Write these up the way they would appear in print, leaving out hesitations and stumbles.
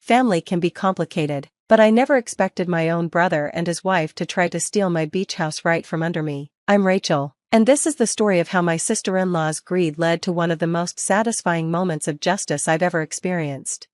family can be complicated, but I never expected my own brother and his wife to try to steal my beach house right from under me. I'm Rachel, and this is the story of how my sister-in-law's greed led to one of the most satisfying moments of justice I've ever experienced.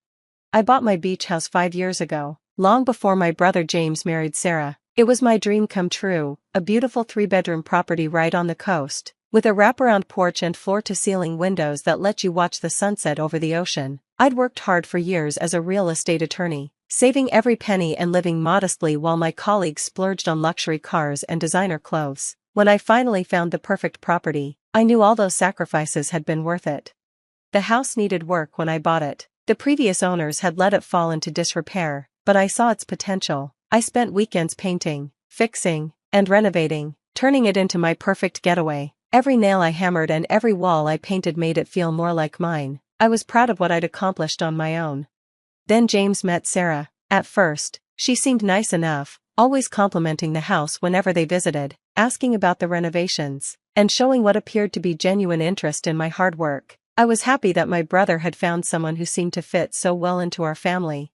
I bought my beach house 5 years ago, long before my brother James married Sarah. It was my dream come true, a beautiful 3-bedroom property right on the coast, with a wraparound porch and floor-to-ceiling windows that let you watch the sunset over the ocean. I'd worked hard for years as a real estate attorney, saving every penny and living modestly while my colleagues splurged on luxury cars and designer clothes. When I finally found the perfect property, I knew all those sacrifices had been worth it. The house needed work when I bought it. The previous owners had let it fall into disrepair, but I saw its potential. I spent weekends painting, fixing, and renovating, turning it into my perfect getaway. Every nail I hammered and every wall I painted made it feel more like mine. I was proud of what I'd accomplished on my own. Then James met Sarah. At first, she seemed nice enough, always complimenting the house whenever they visited, asking about the renovations, and showing what appeared to be genuine interest in my hard work. I was happy that my brother had found someone who seemed to fit so well into our family.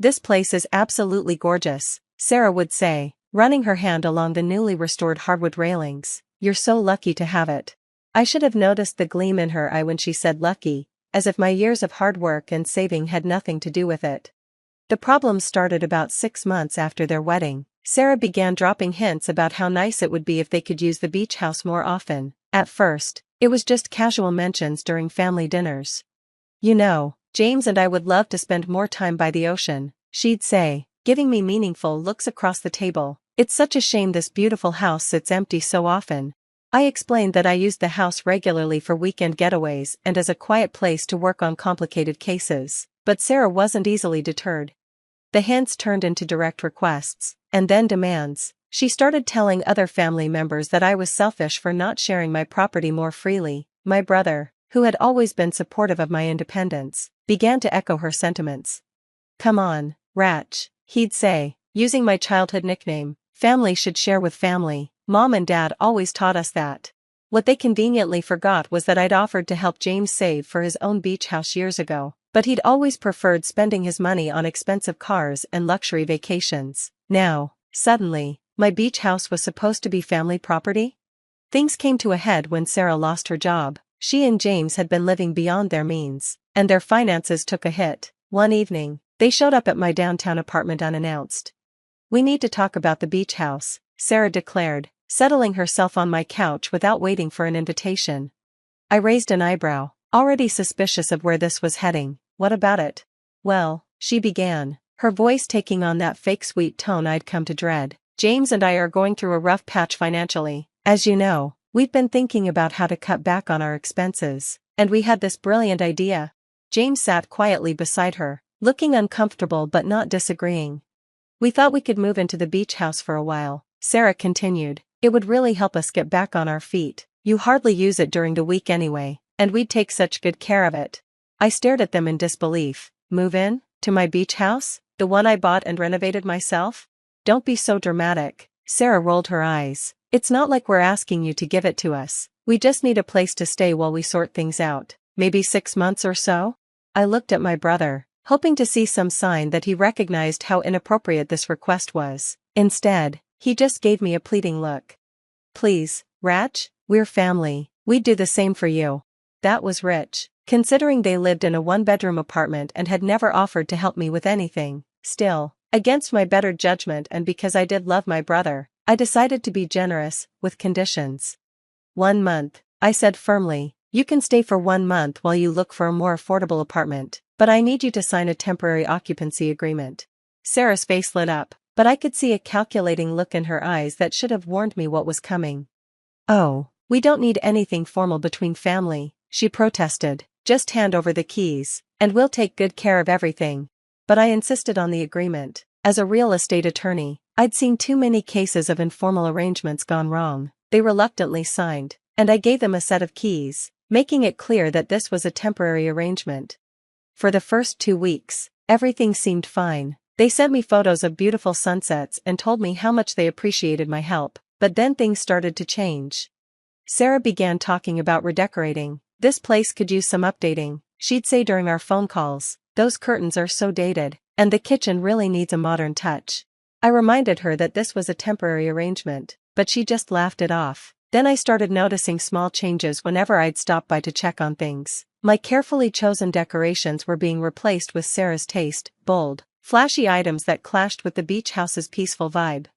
"This place is absolutely gorgeous," Sarah would say, running her hand along the newly restored hardwood railings. "You're so lucky to have it." I should have noticed the gleam in her eye when she said lucky, as if my years of hard work and saving had nothing to do with it. The problems started about 6 months after their wedding. Sarah began dropping hints about how nice it would be if they could use the beach house more often. At first, it was just casual mentions during family dinners. "You know, James and I would love to spend more time by the ocean," she'd say, giving me meaningful looks across the table. "It's such a shame this beautiful house sits empty so often." I explained that I used the house regularly for weekend getaways and as a quiet place to work on complicated cases, but Sarah wasn't easily deterred. The hints turned into direct requests, and then demands. She started telling other family members that I was selfish for not sharing my property more freely. My brother, who had always been supportive of my independence, began to echo her sentiments. "Come on, Rach," he'd say, using my childhood nickname. "Family should share with family. Mom and Dad always taught us that." What they conveniently forgot was that I'd offered to help James save for his own beach house years ago, but he'd always preferred spending his money on expensive cars and luxury vacations. Now, suddenly, my beach house was supposed to be family property? Things came to a head when Sarah lost her job. She and James had been living beyond their means, and their finances took a hit. One evening, they showed up at my downtown apartment unannounced. "We need to talk about the beach house," Sarah declared, settling herself on my couch without waiting for an invitation. I raised an eyebrow, already suspicious of where this was heading. "What about it?" "Well," she began, her voice taking on that fake sweet tone I'd come to dread. "James and I are going through a rough patch financially. As you know, we've been thinking about how to cut back on our expenses, and we had this brilliant idea." James sat quietly beside her, looking uncomfortable but not disagreeing. "We thought we could move into the beach house for a while," Sarah continued. "It would really help us get back on our feet. You hardly use it during the week anyway, and we'd take such good care of it." I stared at them in disbelief. "Move in? To my beach house? The one I bought and renovated myself?" "Don't be so dramatic," Sarah rolled her eyes. "It's not like we're asking you to give it to us. We just need a place to stay while we sort things out. Maybe 6 months or so?" I looked at my brother, hoping to see some sign that he recognized how inappropriate this request was. Instead, he just gave me a pleading look. "Please, Rach, we're family. We'd do the same for you." That was rich, considering they lived in a 1-bedroom apartment and had never offered to help me with anything. Still, against my better judgment and because I did love my brother, I decided to be generous, with conditions. 1 month, I said firmly. "You can stay for 1 month while you look for a more affordable apartment, but I need you to sign a temporary occupancy agreement." Sarah's face lit up, but I could see a calculating look in her eyes that should have warned me what was coming. "Oh, we don't need anything formal between family," she protested. "Just hand over the keys, and we'll take good care of everything." But I insisted on the agreement. As a real estate attorney, I'd seen too many cases of informal arrangements gone wrong. They reluctantly signed, and I gave them a set of keys, making it clear that this was a temporary arrangement. For the first 2 weeks, everything seemed fine. They sent me photos of beautiful sunsets and told me how much they appreciated my help, but then things started to change. Sarah began talking about redecorating. "This place could use some updating," she'd say during our phone calls. "Those curtains are so dated, and the kitchen really needs a modern touch. I reminded her that this was a temporary arrangement, but she just laughed it off. Then I started noticing small changes whenever I'd stop by to check on things. My carefully chosen decorations were being replaced with Sarah's taste, bold, flashy items that clashed with the beach house's peaceful vibe.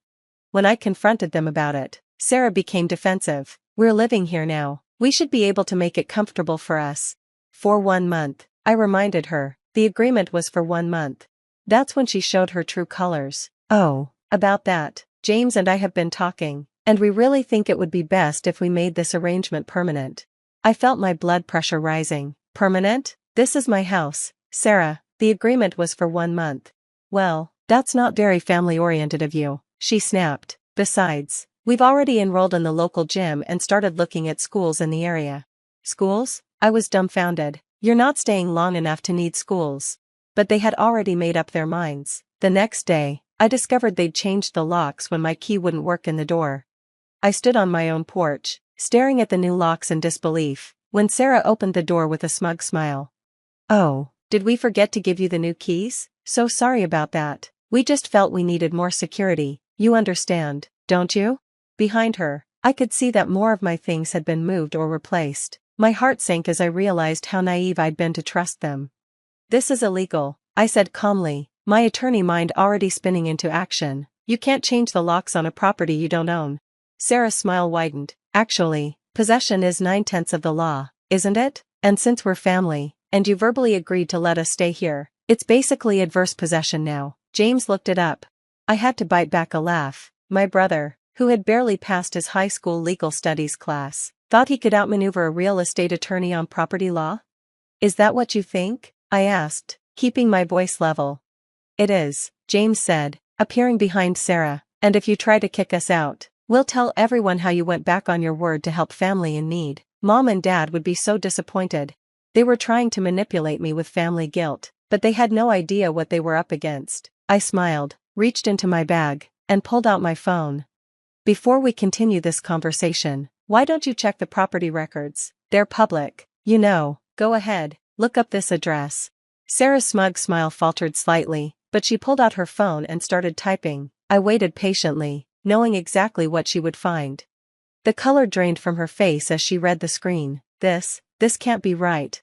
When I confronted them about it, Sarah became defensive. "We're living here now. We should be able to make it comfortable for us." "For 1 month," I reminded her. The agreement was for 1 month. That's when she showed her true colors. "Oh, about that, James and I have been talking, and we really think it would be best if we made this arrangement permanent." I felt my blood pressure rising. "Permanent? This is my house, Sarah. The agreement was for 1 month. "Well, that's not very family-oriented of you," she snapped. "Besides, we've already enrolled in the local gym and started looking at schools in the area." "Schools?" I was dumbfounded. "You're not staying long enough to need schools." But they had already made up their minds. The next day, I discovered they'd changed the locks when my key wouldn't work in the door. I stood on my own porch, staring at the new locks in disbelief, when Sarah opened the door with a smug smile. "Oh, did we forget to give you the new keys? So sorry about that. We just felt we needed more security, you understand, don't you?" Behind her, I could see that more of my things had been moved or replaced. My heart sank as I realized how naive I'd been to trust them. "This is illegal," I said calmly, my attorney mind already spinning into action. "You can't change the locks on a property you don't own." Sarah's smile widened. "Actually, possession is 9/10 of the law, isn't it? And since we're family, and you verbally agreed to let us stay here, it's basically adverse possession now." James looked it up. I had to bite back a laugh. My brother, who had barely passed his high school legal studies class, thought he could outmaneuver a real estate attorney on property law? "Is that what you think?" I asked, keeping my voice level. "It is," James said, appearing behind Sarah, "and if you try to kick us out, we'll tell everyone how you went back on your word to help family in need. Mom and Dad would be so disappointed." They were trying to manipulate me with family guilt, but they had no idea what they were up against. I smiled, reached into my bag, and pulled out my phone. "Before we continue this conversation, why don't you check the property records? They're public, you know. Go ahead, look up this address." Sarah's smug smile faltered slightly, but she pulled out her phone and started typing. I waited patiently, knowing exactly what she would find. The color drained from her face as she read the screen. This can't be right."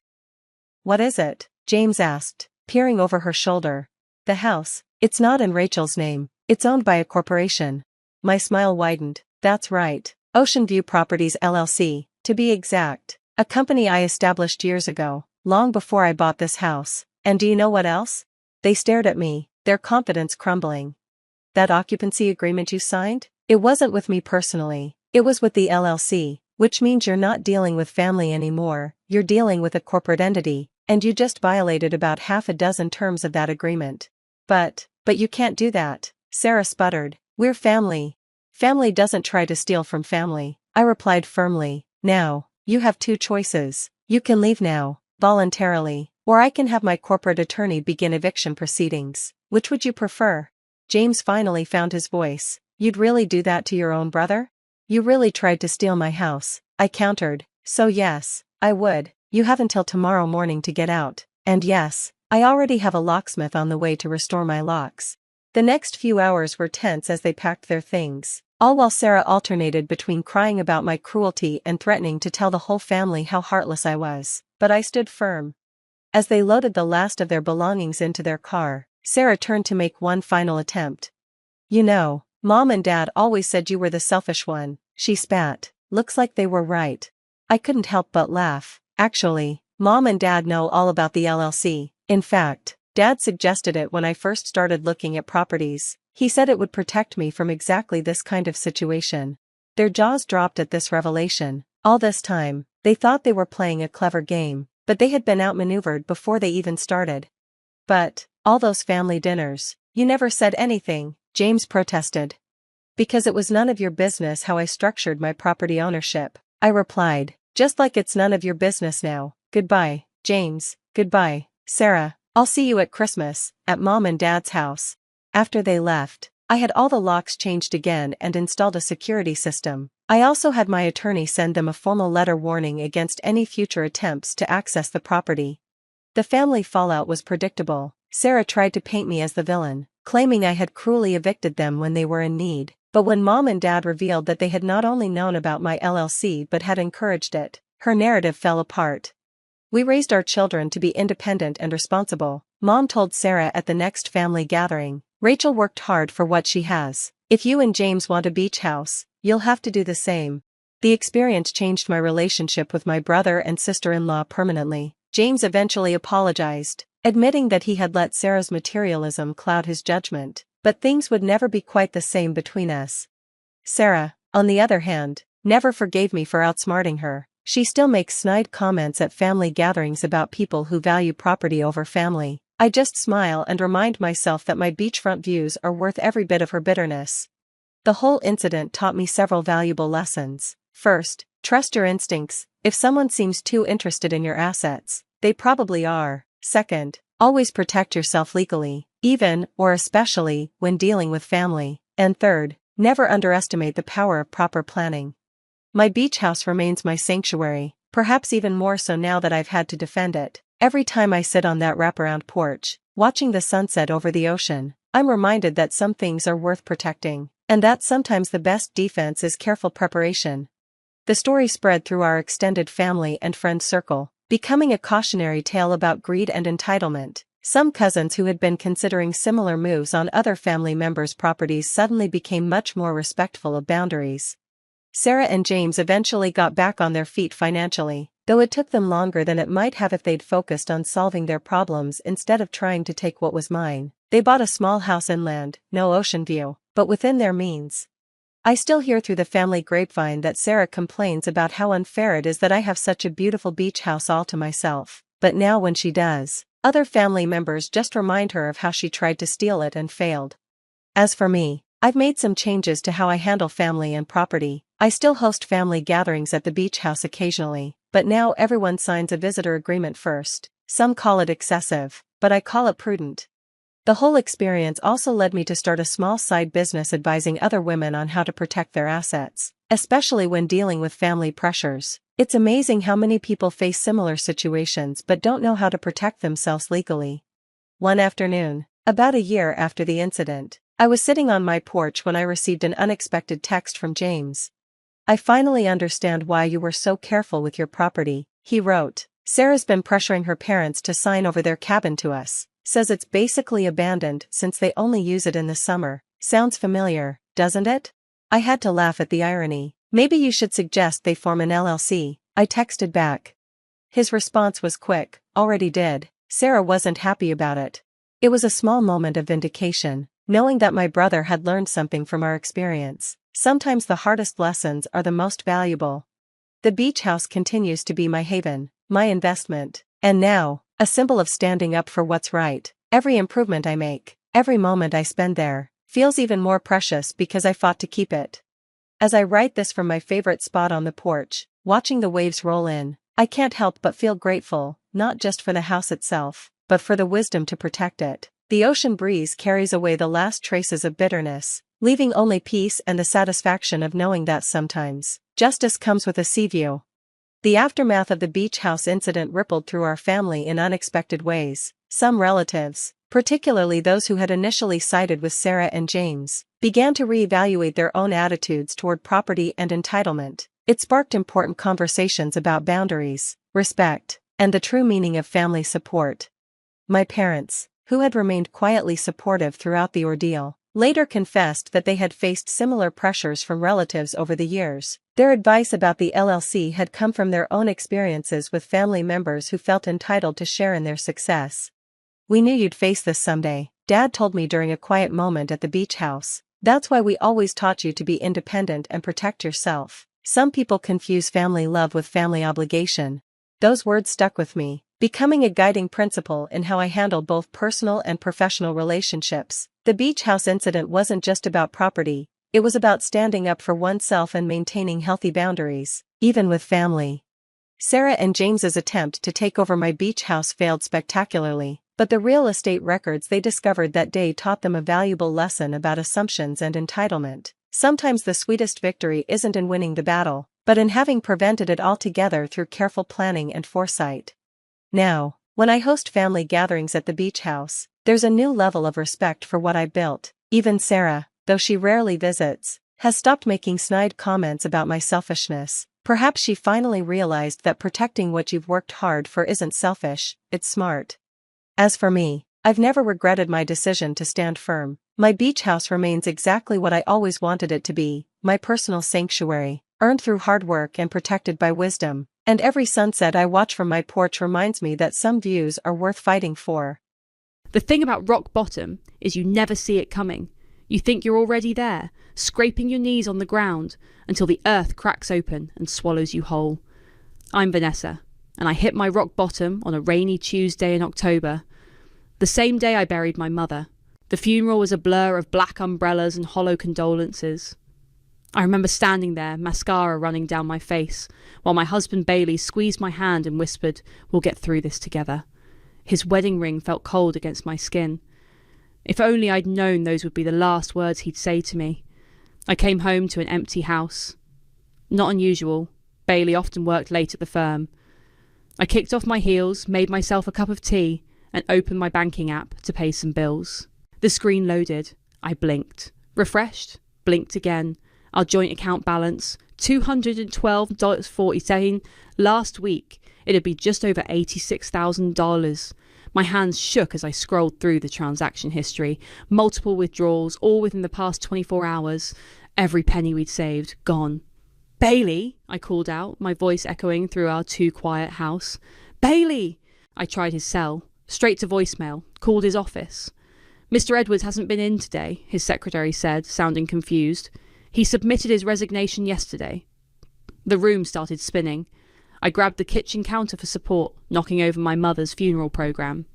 "What is it?" James asked, peering over her shoulder. "The house, it's not in Rachel's name, it's owned by a corporation." My smile widened. "That's right. Ocean View Properties LLC, to be exact. A company I established years ago, long before I bought this house. And do you know what else?" They stared at me, their confidence crumbling. "That occupancy agreement you signed? It wasn't with me personally, it was with the LLC, which means you're not dealing with family anymore, you're dealing with a corporate entity, and you just violated about half a dozen terms of that agreement." But you can't do that," Sarah sputtered. "We're family." "Family doesn't try to steal from family," I replied firmly. "Now, you have two choices. You can leave now, voluntarily, or I can have my corporate attorney begin eviction proceedings. Which would you prefer?" James finally found his voice. "You'd really do that to your own brother?" "You really tried to steal my house," I countered. "So yes, I would. You have until tomorrow morning to get out, and yes, I already have a locksmith on the way to restore my locks." The next few hours were tense as they packed their things, all while Sarah alternated between crying about my cruelty and threatening to tell the whole family how heartless I was. But I stood firm. As they loaded the last of their belongings into their car, Sarah turned to make one final attempt. "You know, Mom and Dad always said you were the selfish one," she spat. "Looks like they were right." I couldn't help but laugh. "Actually, Mom and Dad know all about the LLC. In fact, Dad suggested it when I first started looking at properties. He said it would protect me from exactly this kind of situation." Their jaws dropped at this revelation. All this time, they thought they were playing a clever game, but they had been outmaneuvered before they even started. "But all those family dinners, you never said anything," James protested. "Because it was none of your business how I structured my property ownership," I replied, "just like it's none of your business now. Goodbye, James, goodbye, Sarah. I'll see you at Christmas, at Mom and Dad's house." After they left, I had all the locks changed again and installed a security system. I also had my attorney send them a formal letter warning against any future attempts to access the property. The family fallout was predictable. Sarah tried to paint me as the villain, claiming I had cruelly evicted them when they were in need. But when Mom and Dad revealed that they had not only known about my LLC but had encouraged it, her narrative fell apart. "We raised our children to be independent and responsible," Mom told Sarah at the next family gathering. "Rachel worked hard for what she has. If you and James want a beach house, you'll have to do the same." The experience changed my relationship with my brother and sister-in-law permanently. James eventually apologized, admitting that he had let Sarah's materialism cloud his judgment, but things would never be quite the same between us. Sarah, on the other hand, never forgave me for outsmarting her. She still makes snide comments at family gatherings about people who value property over family. I just smile and remind myself that my beachfront views are worth every bit of her bitterness. The whole incident taught me several valuable lessons. First, trust your instincts. If someone seems too interested in your assets, they probably are. Second, always protect yourself legally, even, or especially, when dealing with family. And third, never underestimate the power of proper planning. My beach house remains my sanctuary, perhaps even more so now that I've had to defend it. Every time I sit on that wraparound porch, watching the sunset over the ocean, I'm reminded that some things are worth protecting, and that sometimes the best defense is careful preparation. The story spread through our extended family and friend circle, becoming a cautionary tale about greed and entitlement. Some cousins who had been considering similar moves on other family members' properties suddenly became much more respectful of boundaries. Sarah and James eventually got back on their feet financially, though it took them longer than it might have if they'd focused on solving their problems instead of trying to take what was mine. They bought a small house inland, no ocean view, but within their means. I still hear through the family grapevine that Sarah complains about how unfair it is that I have such a beautiful beach house all to myself, but now when she does, other family members just remind her of how she tried to steal it and failed. As for me, I've made some changes to how I handle family and property. I still host family gatherings at the beach house occasionally, but now everyone signs a visitor agreement first. Some call it excessive, but I call it prudent. The whole experience also led me to start a small side business advising other women on how to protect their assets, especially when dealing with family pressures. It's amazing how many people face similar situations but don't know how to protect themselves legally. One afternoon, about a year after the incident, I was sitting on my porch when I received an unexpected text from James. "I finally understand why you were so careful with your property," he wrote. "Sarah's been pressuring her parents to sign over their cabin to us. Says it's basically abandoned since they only use it in the summer. Sounds familiar, doesn't it?" I had to laugh at the irony. "Maybe you should suggest they form an LLC, I texted back. His response was quick, "Already did." Sarah wasn't happy about it. It was a small moment of vindication, knowing that my brother had learned something from our experience. Sometimes the hardest lessons are the most valuable. The beach house continues to be my haven, my investment, and now, a symbol of standing up for what's right. Every improvement I make, every moment I spend there, feels even more precious because I fought to keep it. As I write this from my favorite spot on the porch, watching the waves roll in, I can't help but feel grateful, not just for the house itself, but for the wisdom to protect it. The ocean breeze carries away the last traces of bitterness, leaving only peace and the satisfaction of knowing that sometimes, justice comes with a sea view. The aftermath of the beach house incident rippled through our family in unexpected ways. Some relatives, particularly those who had initially sided with Sarah and James, began to reevaluate their own attitudes toward property and entitlement. It sparked important conversations about boundaries, respect, and the true meaning of family support. My parents, who had remained quietly supportive throughout the ordeal, later confessed that they had faced similar pressures from relatives over the years. Their advice about the LLC had come from their own experiences with family members who felt entitled to share in their success. "We knew you'd face this someday," Dad told me during a quiet moment at the beach house. "That's why we always taught you to be independent and protect yourself." Some people confuse family love with family obligation. Those words stuck with me, becoming a guiding principle in how I handled both personal and professional relationships. The beach house incident wasn't just about property, it was about standing up for oneself and maintaining healthy boundaries, even with family. Sarah and James's attempt to take over my beach house failed spectacularly, but the real estate records they discovered that day taught them a valuable lesson about assumptions and entitlement. Sometimes the sweetest victory isn't in winning the battle, but in having prevented it altogether through careful planning and foresight. Now, When I host family gatherings at the beach house, there's a new level of respect for what I built. Even Sarah, though she rarely visits, has stopped making snide comments about my selfishness. Perhaps she finally realized that protecting what you've worked hard for isn't selfish, it's smart. As for me, I've never regretted my decision to stand firm. My beach house remains exactly what I always wanted it to be, my personal sanctuary, earned through hard work and protected by wisdom. And every sunset I watch from my porch reminds me that some views are worth fighting for. The thing about rock bottom is you never see it coming. You think you're already there, scraping your knees on the ground until the earth cracks open and swallows you whole. I'm Vanessa, and I hit my rock bottom on a rainy Tuesday in October. The same day I buried my mother. The funeral was a blur of black umbrellas and hollow condolences. I remember standing there, mascara running down my face, while my husband Bailey squeezed my hand and whispered, "We'll get through this together." His wedding ring felt cold against my skin. If only I'd known those would be the last words he'd say to me. I came home to an empty house. Not unusual. Bailey often worked late at the firm. I kicked off my heels, made myself a cup of tea, and opened my banking app to pay some bills. The screen loaded. I blinked. Refreshed. Blinked again. Our joint account balance, $212.47. Last week, it'd be just over $86,000. My hands shook as I scrolled through the transaction history. Multiple withdrawals, all within the past 24 hours. Every penny we'd saved, gone. "Bailey," I called out, my voice echoing through our too-quiet house. "Bailey!" I tried his cell. Straight to voicemail. Called his office. "Mr. Edwards hasn't been in today," his secretary said, sounding confused. "He submitted his resignation yesterday." The room started spinning. I grabbed the kitchen counter for support, knocking over my mother's funeral programme.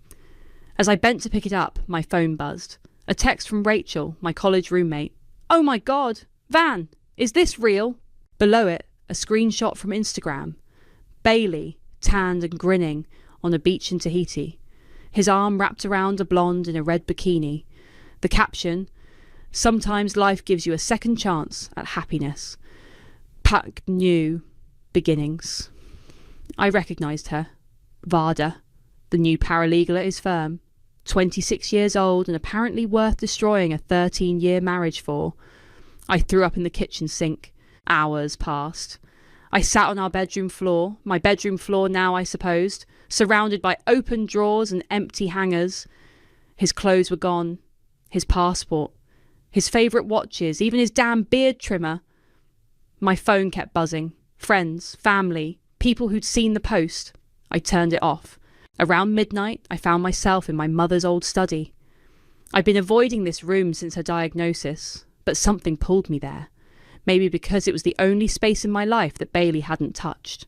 As I bent to pick it up, my phone buzzed. A text from Rachel, my college roommate. "Oh my God! Van, is this real?" Below it, a screenshot from Instagram. Bailey, tanned and grinning, on a beach in Tahiti. His arm wrapped around a blonde in a red bikini. The caption, "Sometimes life gives you a second chance at happiness. Pack new beginnings." I recognised her. Varda, the new paralegal at his firm. 26 years old and apparently worth destroying a 13-year marriage for. I threw up in the kitchen sink. Hours passed. I sat on our bedroom floor, my bedroom floor now I supposed, surrounded by open drawers and empty hangers. His clothes were gone. His passport. His favourite watches, even his damn beard trimmer. My phone kept buzzing. Friends, family, people who'd seen the post. I turned it off. Around midnight, I found myself in my mother's old study. I'd been avoiding this room since her diagnosis, but something pulled me there. Maybe because it was the only space in my life that Bailey hadn't touched.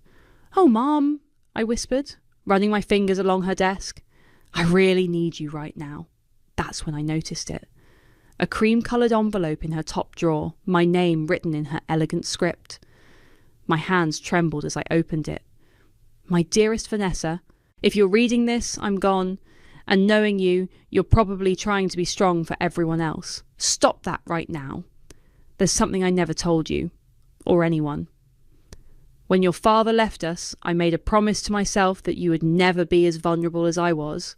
"Oh, Mom," I whispered, running my fingers along her desk. "I really need you right now." That's when I noticed it. A cream-coloured envelope in her top drawer, my name written in her elegant script. My hands trembled as I opened it. "My dearest Vanessa, if you're reading this, I'm gone, and knowing you, you're probably trying to be strong for everyone else. Stop that right now. There's something I never told you, or anyone. When your father left us, I made a promise to myself that you would never be as vulnerable as I was.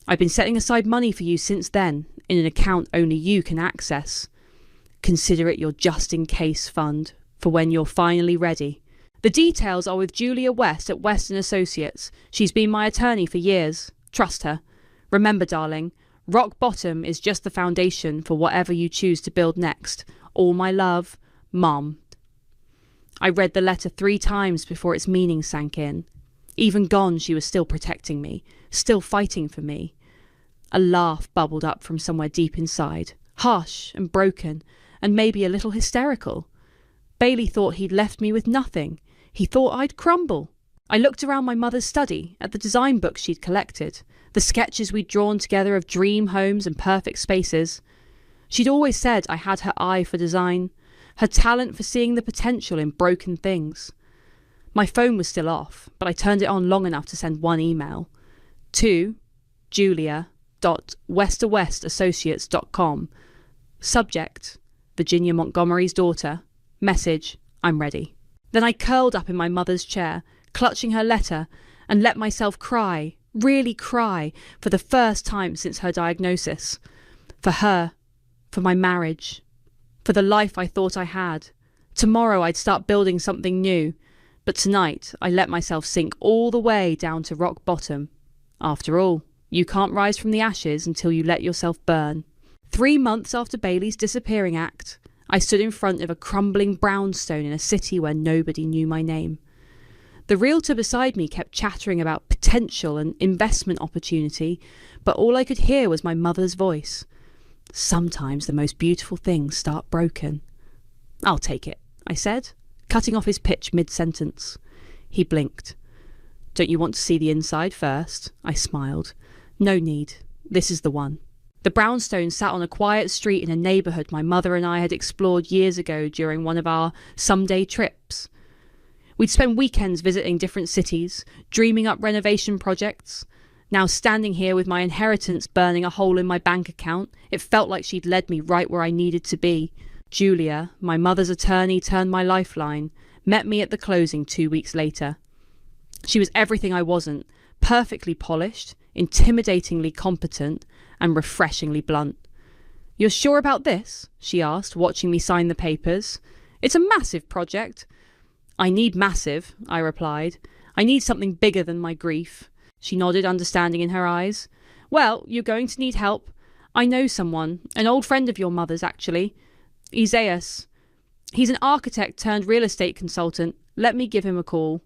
I've been setting aside money for you since then, in an account only you can access. Consider it your just-in-case fund, for when you're finally ready. The details are with Julia West at West & Associates. She's been my attorney for years. Trust her. Remember, darling, rock bottom is just the foundation for whatever you choose to build next. All my love, Mom." I read the letter 3 times before its meaning sank in. Even gone, she was still protecting me, still fighting for me. A laugh bubbled up from somewhere deep inside, harsh and broken, and maybe a little hysterical. Bailey thought he'd left me with nothing. He thought I'd crumble. I looked around my mother's study, at the design books she'd collected, the sketches we'd drawn together of dream homes and perfect spaces. She'd always said I had her eye for design, her talent for seeing the potential in broken things. My phone was still off, but I turned it on long enough to send one email. To julia.westawestassociates.com. Subject, Virginia Montgomery's daughter. Message, I'm ready. Then I curled up in my mother's chair, clutching her letter, and let myself cry, really cry for the first time since her diagnosis. For her, for my marriage, for the life I thought I had. Tomorrow I'd start building something new, but tonight I let myself sink all the way down to rock bottom. After all, you can't rise from the ashes until you let yourself burn. 3 months after Bailey's disappearing act, I stood in front of a crumbling brownstone in a city where nobody knew my name. The realtor beside me kept chattering about potential and investment opportunity, but all I could hear was my mother's voice. Sometimes the most beautiful things start broken. I'll take it, I said, cutting off his pitch mid-sentence. He blinked. Don't you want to see the inside first? I smiled. No need. This is the one. The brownstone sat on a quiet street in a neighbourhood my mother and I had explored years ago during one of our someday trips. We'd spend weekends visiting different cities, dreaming up renovation projects. Now standing here with my inheritance burning a hole in my bank account, it felt like she'd led me right where I needed to be. Julia, my mother's attorney turned my lifeline, met me at the closing 2 weeks later. She was everything I wasn't, perfectly polished, intimidatingly competent, and refreshingly blunt. You're sure about this? She asked, watching me sign the papers. It's a massive project. I need massive, I replied. I need something bigger than my grief. She nodded, understanding in her eyes. Well, you're going to need help. I know someone, an old friend of your mother's, actually. Isaias. He's an architect turned real estate consultant. Let me give him a call.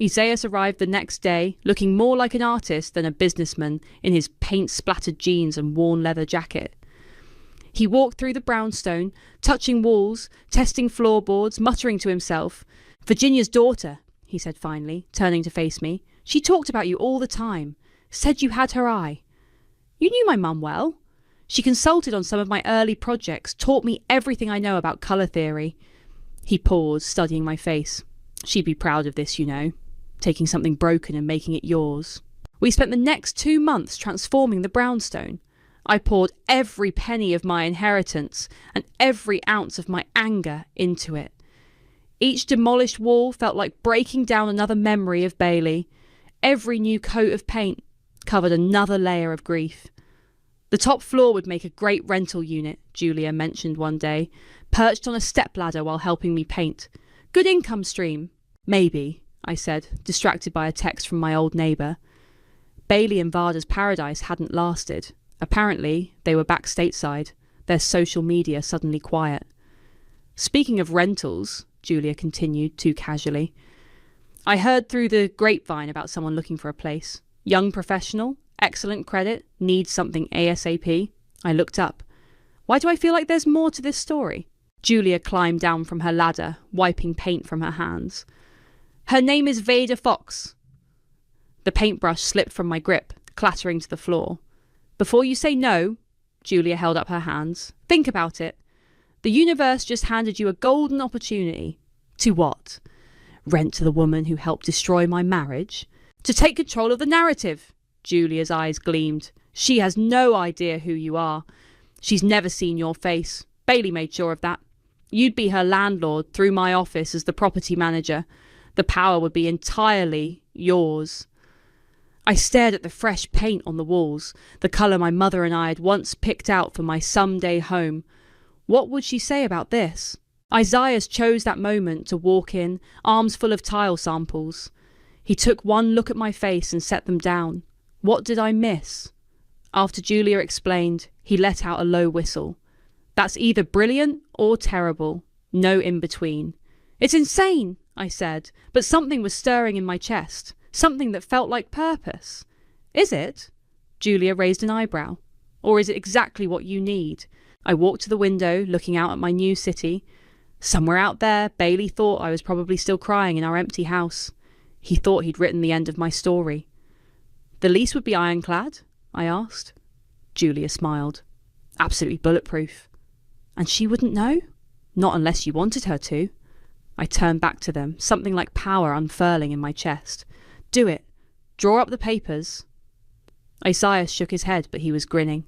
Isaias arrived the next day, looking more like an artist than a businessman in his paint-splattered jeans and worn leather jacket. He walked through the brownstone, touching walls, testing floorboards, muttering to himself. Virginia's daughter, he said finally, turning to face me. She talked about you all the time. Said you had her eye. You knew my mum well. She consulted on some of my early projects, taught me everything I know about colour theory. He paused, studying my face. She'd be proud of this, you know, taking something broken and making it yours. We spent the next 2 months transforming the brownstone. I poured every penny of my inheritance and every ounce of my anger into it. Each demolished wall felt like breaking down another memory of Bailey. Every new coat of paint covered another layer of grief. The top floor would make a great rental unit, Julia mentioned one day, perched on a stepladder while helping me paint. Good income stream. Maybe, I said, distracted by a text from my old neighbour. Bailey and Varda's paradise hadn't lasted. Apparently, they were back stateside, their social media suddenly quiet. Speaking of rentals, Julia continued too casually, I heard through the grapevine about someone looking for a place. Young professional, excellent credit, needs something ASAP. I looked up. Why do I feel like there's more to this story? Julia climbed down from her ladder, wiping paint from her hands. Her name is Veda Fox. The paintbrush slipped from my grip, clattering to the floor. Before you say no, Julia held up her hands. Think about it. The universe just handed you a golden opportunity. To what? Rent to the woman who helped destroy my marriage? To take control of the narrative. Julia's eyes gleamed. She has no idea who you are. She's never seen your face. Bailey made sure of that. You'd be her landlord through my office as the property manager. The power would be entirely yours. I stared at the fresh paint on the walls, the colour my mother and I had once picked out for my someday home. What would she say about this? Isaias chose that moment to walk in, arms full of tile samples. He took one look at my face and set them down. What did I miss? After Julia explained, he let out a low whistle. That's either brilliant or terrible. No in between. It's insane, I said, but something was stirring in my chest. Something that felt like purpose. Is it? Julia raised an eyebrow. Or is it exactly what you need? I walked to the window, looking out at my new city. Somewhere out there, Bailey thought I was probably still crying in our empty house. He thought he'd written the end of my story. The lease would be ironclad? I asked. Julia smiled. Absolutely bulletproof. And she wouldn't know? Not unless you wanted her to. I turned back to them, something like power unfurling in my chest. Do it. Draw up the papers. Isaias shook his head, but he was grinning.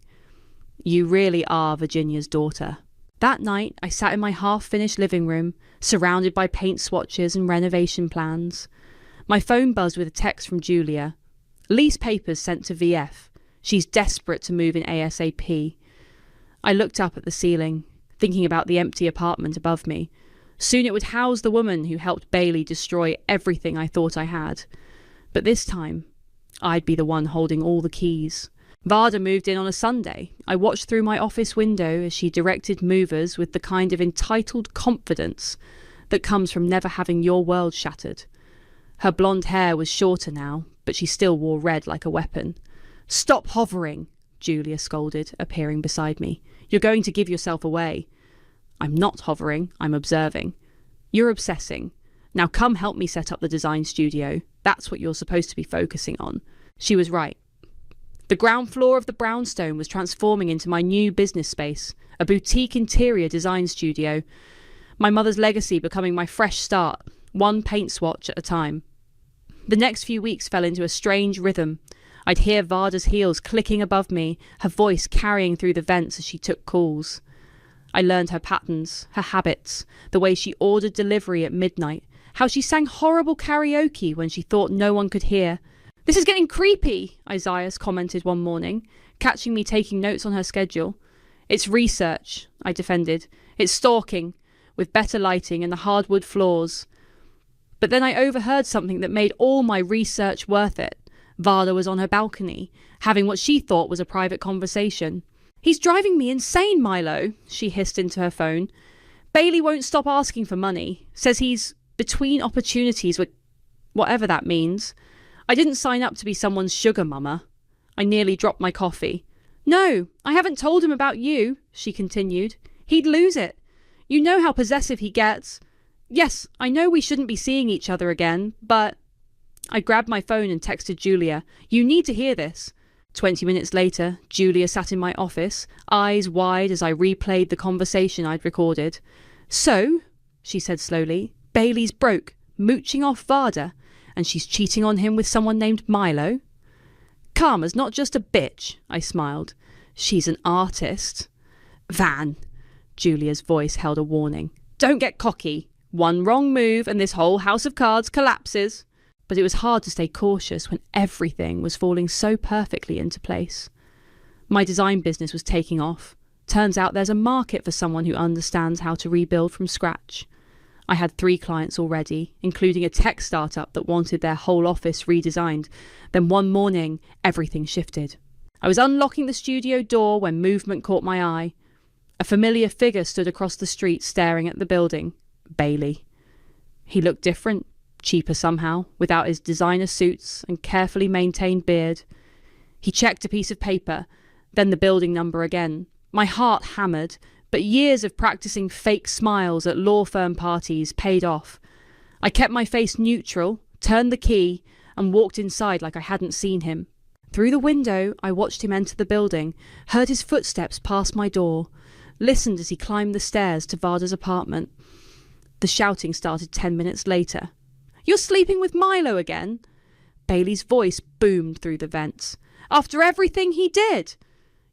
You really are Virginia's daughter. That night, I sat in my half-finished living room, surrounded by paint swatches and renovation plans. My phone buzzed with a text from Julia. Lease papers sent to VF. She's desperate to move in ASAP. I looked up at the ceiling, thinking about the empty apartment above me. Soon it would house the woman who helped Bailey destroy everything I thought I had. But this time, I'd be the one holding all the keys. Varda moved in on a Sunday. I watched through my office window as she directed movers with the kind of entitled confidence that comes from never having your world shattered. Her blonde hair was shorter now, but she still wore red like a weapon. "Stop hovering," Julia scolded, appearing beside me. "You're going to give yourself away." "I'm not hovering, I'm observing." "You're obsessing. Now come help me set up the design studio. That's what you're supposed to be focusing on." She was right. The ground floor of the brownstone was transforming into my new business space, a boutique interior design studio. My mother's legacy becoming my fresh start, one paint swatch at a time. The next few weeks fell into a strange rhythm. I'd hear Varda's heels clicking above me, her voice carrying through the vents as she took calls. I learned her patterns, her habits, the way she ordered delivery at midnight, how she sang horrible karaoke when she thought no one could hear. "This is getting creepy," Isaias commented one morning, catching me taking notes on her schedule. "It's research," I defended. "It's stalking, with better lighting and the hardwood floors." But then I overheard something that made all my research worth it. Varda was on her balcony, having what she thought was a private conversation. "He's driving me insane, Milo," she hissed into her phone. "Bailey won't stop asking for money. Says he's between opportunities with whatever that means. I didn't sign up to be someone's sugar mama." I nearly dropped my coffee. "No, I haven't told him about you," she continued. "He'd lose it. You know how possessive he gets. Yes, I know we shouldn't be seeing each other again, but..." I grabbed my phone and texted Julia. "You need to hear this." 20 minutes later, Julia sat in my office, eyes wide as I replayed the conversation I'd recorded. "So," she said slowly, "Bailey's broke, mooching off Varda, and she's cheating on him with someone named Milo?" "Karma's not just a bitch," I smiled. "She's an artist." "Van," Julia's voice held a warning. "Don't get cocky. One wrong move and this whole house of cards collapses." But it was hard to stay cautious when everything was falling so perfectly into place. My design business was taking off. Turns out there's a market for someone who understands how to rebuild from scratch. I had 3 clients already, including a tech startup that wanted their whole office redesigned. Then one morning, everything shifted. I was unlocking the studio door when movement caught my eye. A familiar figure stood across the street staring at the building. Bailey. He looked different, cheaper somehow, without his designer suits and carefully maintained beard. He checked a piece of paper, then the building number again. My heart hammered, but years of practicing fake smiles at law firm parties paid off. I kept my face neutral, turned the key, and walked inside like I hadn't seen him. Through the window, I watched him enter the building, heard his footsteps pass my door, listened as he climbed the stairs to Varda's apartment. The shouting started 10 minutes later. "You're sleeping with Milo again?" Bailey's voice boomed through the vents. "After everything he did?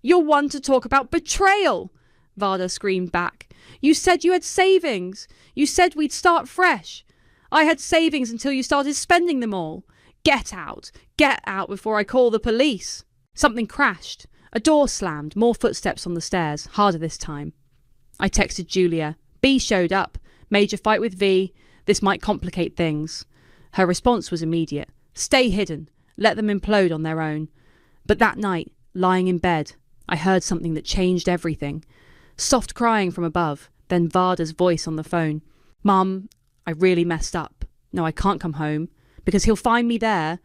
You're one to talk about betrayal!" Varda screamed back. "You said you had savings. You said we'd start fresh. I had savings until you started spending them all. Get out before I call the police." Something crashed. A door slammed, more footsteps on the stairs, harder this time. I texted Julia. "B showed up. Major fight with V. This might complicate things." Her response was immediate. "Stay hidden. Let them implode on their own." But that night, lying in bed, I heard something that changed everything. Soft crying from above, then Varda's voice on the phone. "Mum, I really messed up. No, I can't come home, because he'll find me there.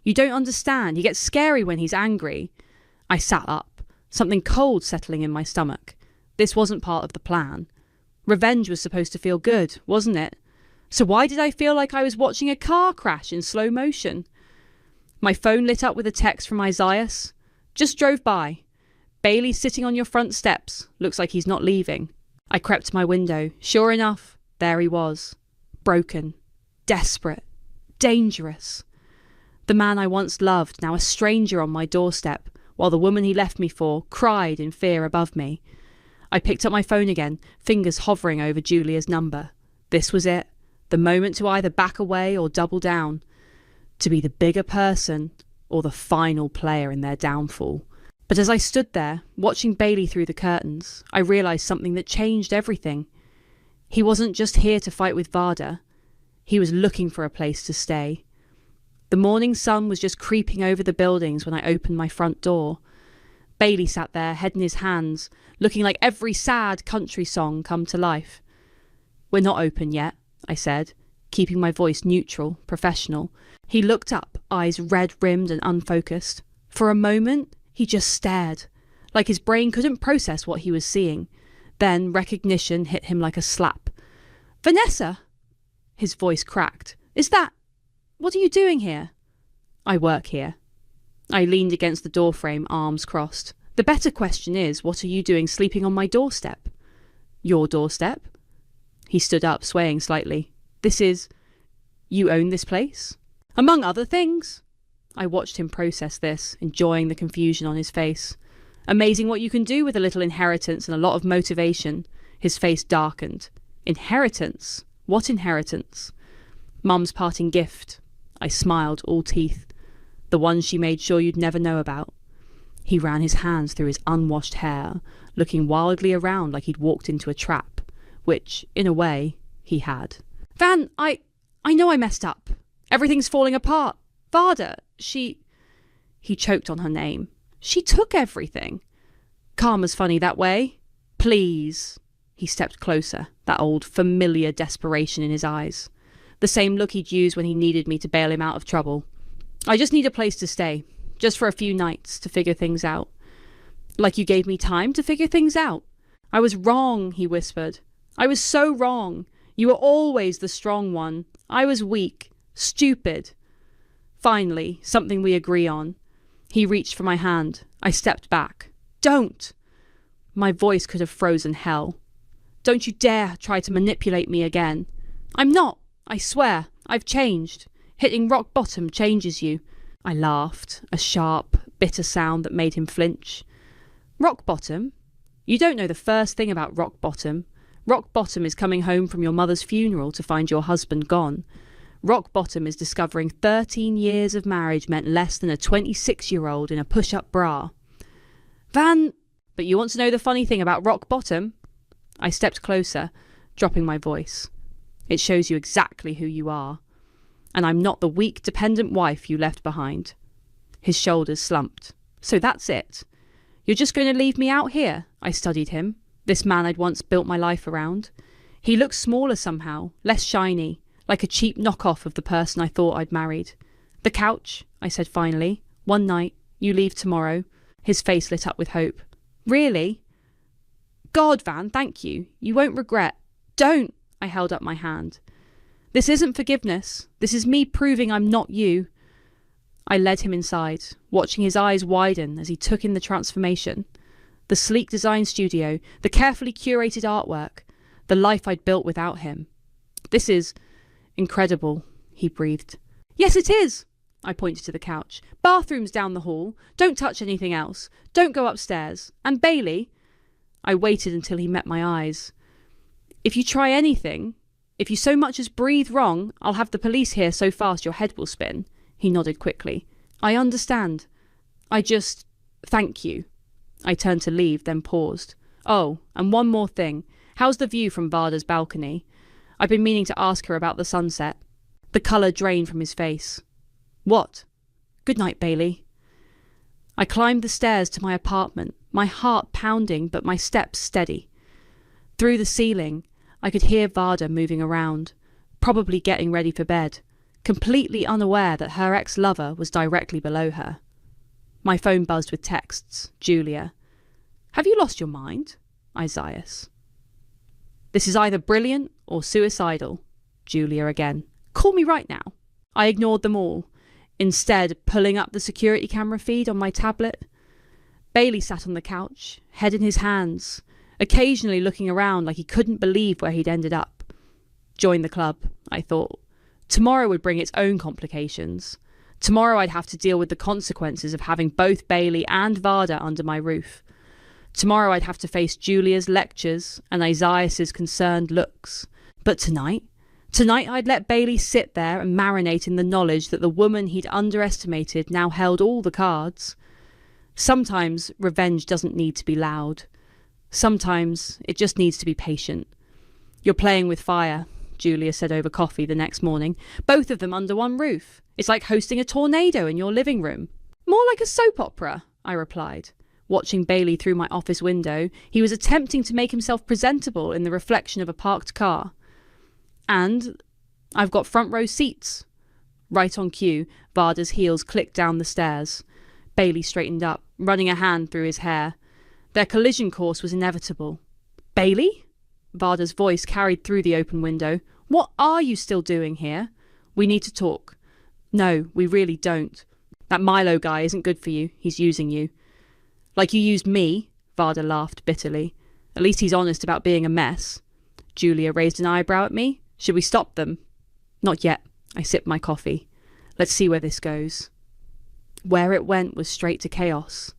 You don't understand. He gets scary when he's angry." I sat up, something cold settling in my stomach. This wasn't part of the plan. Revenge was supposed to feel good, wasn't it? So why did I feel like I was watching a car crash in slow motion? My phone lit up with a text from Isaias. "Just drove by. Bailey's sitting on your front steps. Looks like he's not leaving." I crept to my window. Sure enough, there he was. Broken. Desperate. Dangerous. The man I once loved, now a stranger on my doorstep, while the woman he left me for cried in fear above me. I picked up my phone again, fingers hovering over Julia's number. This was it. The moment to either back away or double down. To be the bigger person or the final player in their downfall. But as I stood there, watching Bailey through the curtains, I realised something that changed everything. He wasn't just here to fight with Varda. He was looking for a place to stay. The morning sun was just creeping over the buildings when I opened my front door. Bailey sat there, head in his hands, looking like every sad country song come to life. "We're not open yet," I said, keeping my voice neutral, professional. He looked up, eyes red-rimmed and unfocused. For a moment, he just stared, like his brain couldn't process what he was seeing. Then recognition hit him like a slap. "Vanessa!" His voice cracked. What are you doing here?" "I work here." I leaned against the doorframe, arms crossed. "The better question is, what are you doing sleeping on my doorstep?" "Your doorstep?" He stood up, swaying slightly. You own this place?" "Among other things." I watched him process this, enjoying the confusion on his face. "Amazing what you can do with a little inheritance and a lot of motivation." His face darkened. "Inheritance? What inheritance?" "Mum's parting gift." I smiled, all teeth. "The one she made sure you'd never know about." He ran his hands through his unwashed hair, looking wildly around like he'd walked into a trap, which, in a way, he had. "Van, I know I messed up. Everything's falling apart. Varda, she..." He choked on her name. "She took everything." "Karma's funny that way." "Please." He stepped closer, that old familiar desperation in his eyes. The same look he'd used when he needed me to bail him out of trouble. "I just need a place to stay, just for a few nights, to figure things out." "Like you gave me time to figure things out." "I was wrong," he whispered. "I was so wrong. You were always the strong one. I was weak, stupid." Finally, something we agree on. He reached for my hand. I stepped back. "Don't!" My voice could have frozen hell. "Don't you dare try to manipulate me again." "I'm not. I swear. I've changed. Hitting rock bottom changes you." I laughed, a sharp, bitter sound that made him flinch. "Rock bottom? You don't know the first thing about rock bottom. Rock bottom is coming home from your mother's funeral to find your husband gone. Rock bottom is discovering 13 years of marriage meant less than a 26-year-old in a push-up bra." "Van..." "But you want to know the funny thing about rock bottom?" I stepped closer, dropping my voice. "It shows you exactly who you are. And I'm not the weak, dependent wife you left behind." His shoulders slumped. "So that's it. You're just going to leave me out here?" I studied him, this man I'd once built my life around. He looked smaller somehow, less shiny, like a cheap knockoff of the person I thought I'd married. "The couch," I said finally. "One night. You leave tomorrow." His face lit up with hope. "Really?" "God, Van, thank you. You won't regret." "Don't!" I held up my hand. "This isn't forgiveness. This is me proving I'm not you." I led him inside, watching his eyes widen as he took in the transformation. The sleek design studio, the carefully curated artwork, the life I'd built without him. "This is incredible," he breathed. "Yes, it is." I pointed to the couch. "Bathroom's down the hall. Don't touch anything else. Don't go upstairs. And Bailey..." I waited until he met my eyes. "If you try anything, if you so much as breathe wrong, I'll have the police here so fast your head will spin." He nodded quickly. "I understand. Thank you." I turned to leave, then paused. "Oh, and one more thing. How's the view from Varda's balcony? I've been meaning to ask her about the sunset." The colour drained from his face. "What?" "Good night, Bailey." I climbed the stairs to my apartment, my heart pounding but my steps steady. Through the ceiling, I could hear Varda moving around, probably getting ready for bed, completely unaware that her ex-lover was directly below her. My phone buzzed with texts. Julia. "Have you lost your mind?" Isaias. "This is either brilliant or suicidal." Julia again. "Call me right now." I ignored them all, instead pulling up the security camera feed on my tablet. Bailey sat on the couch, head in his hands, occasionally looking around like he couldn't believe where he'd ended up. Join the club, I thought. Tomorrow would bring its own complications. Tomorrow I'd have to deal with the consequences of having both Bailey and Varda under my roof. Tomorrow I'd have to face Julia's lectures and Isaias's concerned looks. But tonight Tonight I'd let Bailey sit there and marinate in the knowledge that the woman he'd underestimated now held all the cards. Sometimes revenge doesn't need to be loud. Sometimes it just needs to be patient. "You're playing with fire," Julia said over coffee the next morning. "Both of them under one roof. It's like hosting a tornado in your living room." "More like a soap opera," I replied. Watching Bailey through my office window, he was attempting to make himself presentable in the reflection of a parked car. "And I've got front row seats." Right on cue, Varda's heels clicked down the stairs. Bailey straightened up, running a hand through his hair. Their collision course was inevitable. "Bailey?" Varda's voice carried through the open window. "What are you still doing here? We need to talk." "No, we really don't. That Milo guy isn't good for you. He's using you." "Like you used me?" Varda laughed bitterly. "At least he's honest about being a mess." Julia raised an eyebrow at me. "Should we stop them?" "Not yet." I sipped my coffee. "Let's see where this goes." Where it went was straight to chaos.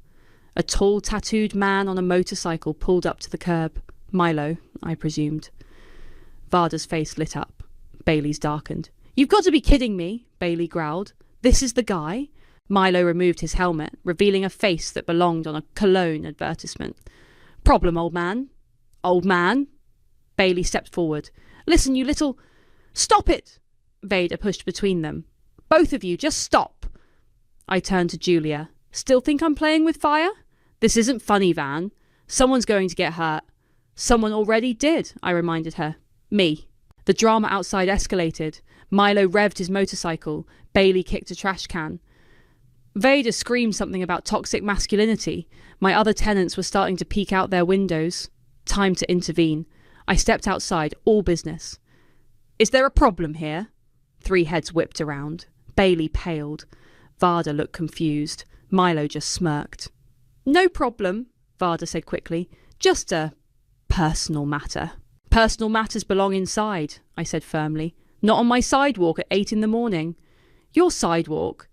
A tall, tattooed man on a motorcycle pulled up to the curb. Milo, I presumed. Varda's face lit up. Bailey's darkened. "You've got to be kidding me," Bailey growled. "This is the guy?" Milo removed his helmet, revealing a face that belonged on a cologne advertisement. "Problem, old man?" "Old man?" Bailey stepped forward. "Listen, you little—" "Stop it!" Vader pushed between them. "Both of you, just stop." I turned to Julia. "Still think I'm playing with fire? This isn't funny, Van. Someone's going to get hurt." "Someone already did," I reminded her. "Me." The drama outside escalated. Milo revved his motorcycle. Bailey kicked a trash can. Vader screamed something about toxic masculinity. My other tenants were starting to peek out their windows. Time to intervene. I stepped outside, all business. "Is there a problem here?" 3 heads whipped around. Bailey paled. Varda looked confused. Milo just smirked. "No problem," Varda said quickly. "Just a personal matter." "Personal matters belong inside," I said firmly. "Not on my sidewalk at 8 in the morning." "Your sidewalk?"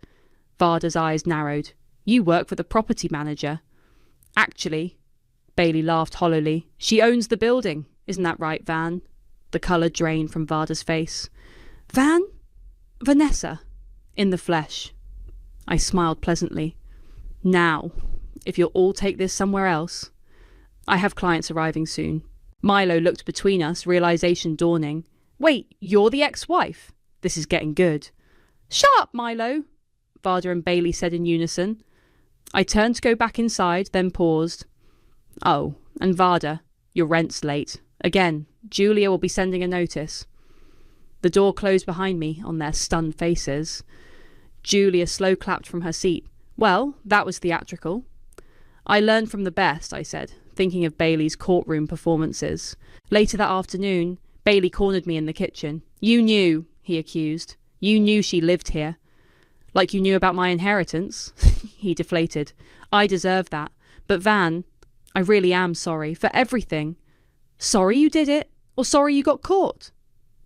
Varda's eyes narrowed. "You work for the property manager." "Actually," Bailey laughed hollowly, "she owns the building. Isn't that right, Van?" The colour drained from Varda's face. "Van? Vanessa?" "In the flesh." I smiled pleasantly. "Now, if you'll all take this somewhere else." "I have clients arriving soon." Milo looked between us, realisation dawning. "Wait, you're the ex-wife? This is getting good." "Shut up, Milo!" Varda and Bailey said in unison. I turned to go back inside, then paused. "Oh, and Varda, your rent's late. Again, Julia will be sending a notice." The door closed behind me on their stunned faces. Julia slow-clapped from her seat. "Well, that was theatrical." "I learned from the best," I said, thinking of Bailey's courtroom performances. Later that afternoon, Bailey cornered me in the kitchen. "You knew," he accused. "You knew she lived here." "Like you knew about my inheritance?" He deflated. "I deserve that. But Van, I really am sorry for everything." "Sorry you did it? Or sorry you got caught?"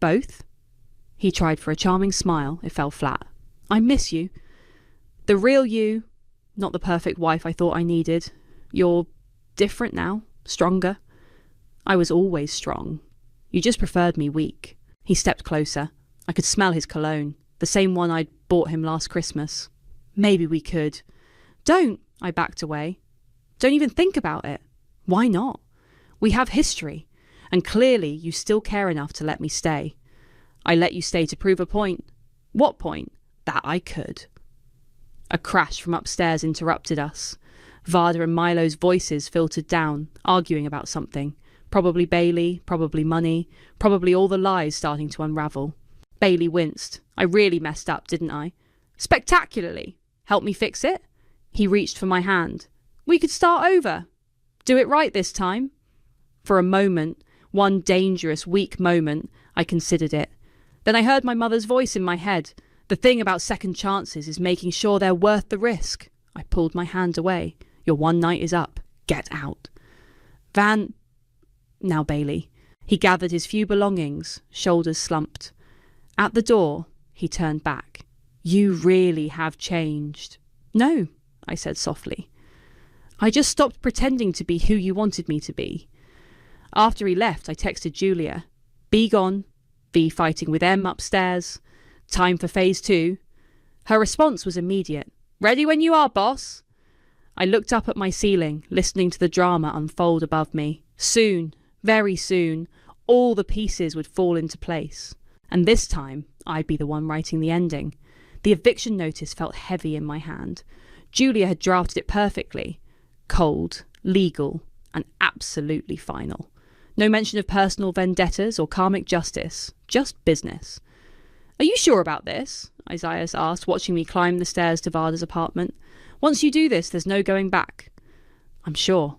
"Both." He tried for a charming smile. It fell flat. "I miss you. The real you, not the perfect wife I thought I needed. You're different now, stronger." "I was always strong. You just preferred me weak." He stepped closer. I could smell his cologne, the same one I'd bought him last Christmas. "Maybe we could." "Don't," I backed away. "Don't even think about it." "Why not? We have history, and clearly you still care enough to let me stay." "I let you stay to prove a point." "What point?" "That I could." A crash from upstairs interrupted us. Varda and Milo's voices filtered down, arguing about something. Probably Bailey, probably money, probably all the lies starting to unravel. Bailey winced. "I really messed up, didn't I?" "Spectacularly. Help me fix it?" He reached for my hand. "We could start over. Do it right this time." For a moment, one dangerous, weak moment, I considered it. Then I heard my mother's voice in my head. "The thing about second chances is making sure they're worth the risk." I pulled my hand away. "Your one night is up. Get out." "Van..." "Now, Bailey." He gathered his few belongings, shoulders slumped. At the door, he turned back. "You really have changed." "No," I said softly. "I just stopped pretending to be who you wanted me to be." After he left, I texted Julia. "Be gone. V fighting with M upstairs. Time for phase 2. Her response was immediate. Ready when you are, boss. I looked up at my ceiling, listening to the drama unfold above me. Soon, very soon, all the pieces would fall into place. And this time, I'd be the one writing the ending. The eviction notice felt heavy in my hand. Julia had drafted it perfectly. Cold, legal, and absolutely final. No mention of personal vendettas or karmic justice, just business. Are you sure about this? Isaiah asked, watching me climb the stairs to Varda's apartment. Once you do this, there's no going back. I'm sure.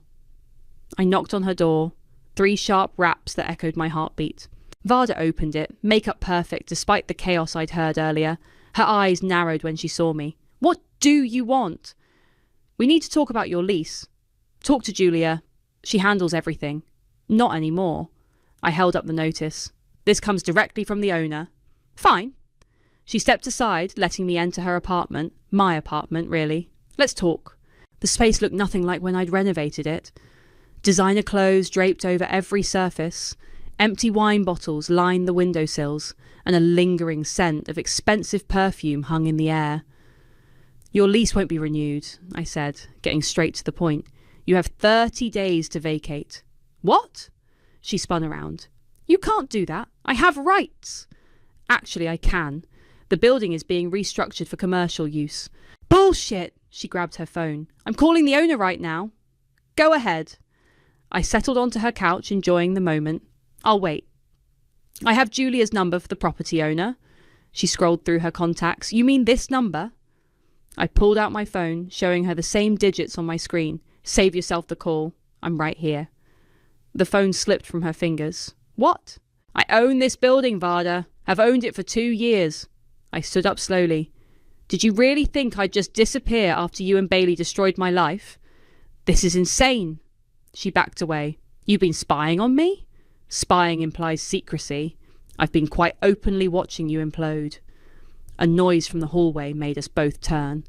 I knocked on her door. 3 sharp raps that echoed my heartbeat. Varda opened it, makeup perfect despite the chaos I'd heard earlier. Her eyes narrowed when she saw me. What do you want? We need to talk about your lease. Talk to Julia. She handles everything. Not anymore. I held up the notice. This comes directly from the owner. Fine. She stepped aside, letting me enter her apartment. My apartment, really. Let's talk. The space looked nothing like when I'd renovated it. Designer clothes draped over every surface. Empty wine bottles lined the windowsills, and a lingering scent of expensive perfume hung in the air. Your lease won't be renewed, I said, getting straight to the point. You have 30 days to vacate. What? She spun around. You can't do that. I have rights. Actually, I can. The building is being restructured for commercial use. Bullshit! She grabbed her phone. I'm calling the owner right now. Go ahead. I settled onto her couch, enjoying the moment. I'll wait. I have Julia's number for the property owner. She scrolled through her contacts. You mean this number? I pulled out my phone, showing her the same digits on my screen. Save yourself the call. I'm right here. The phone slipped from her fingers. What? I own this building, Varda. Have owned it for 2 years. I stood up slowly. Did you really think I'd just disappear after you and Bailey destroyed my life? This is insane. She backed away. You've been spying on me? Spying implies secrecy. I've been quite openly watching you implode. A noise from the hallway made us both turn.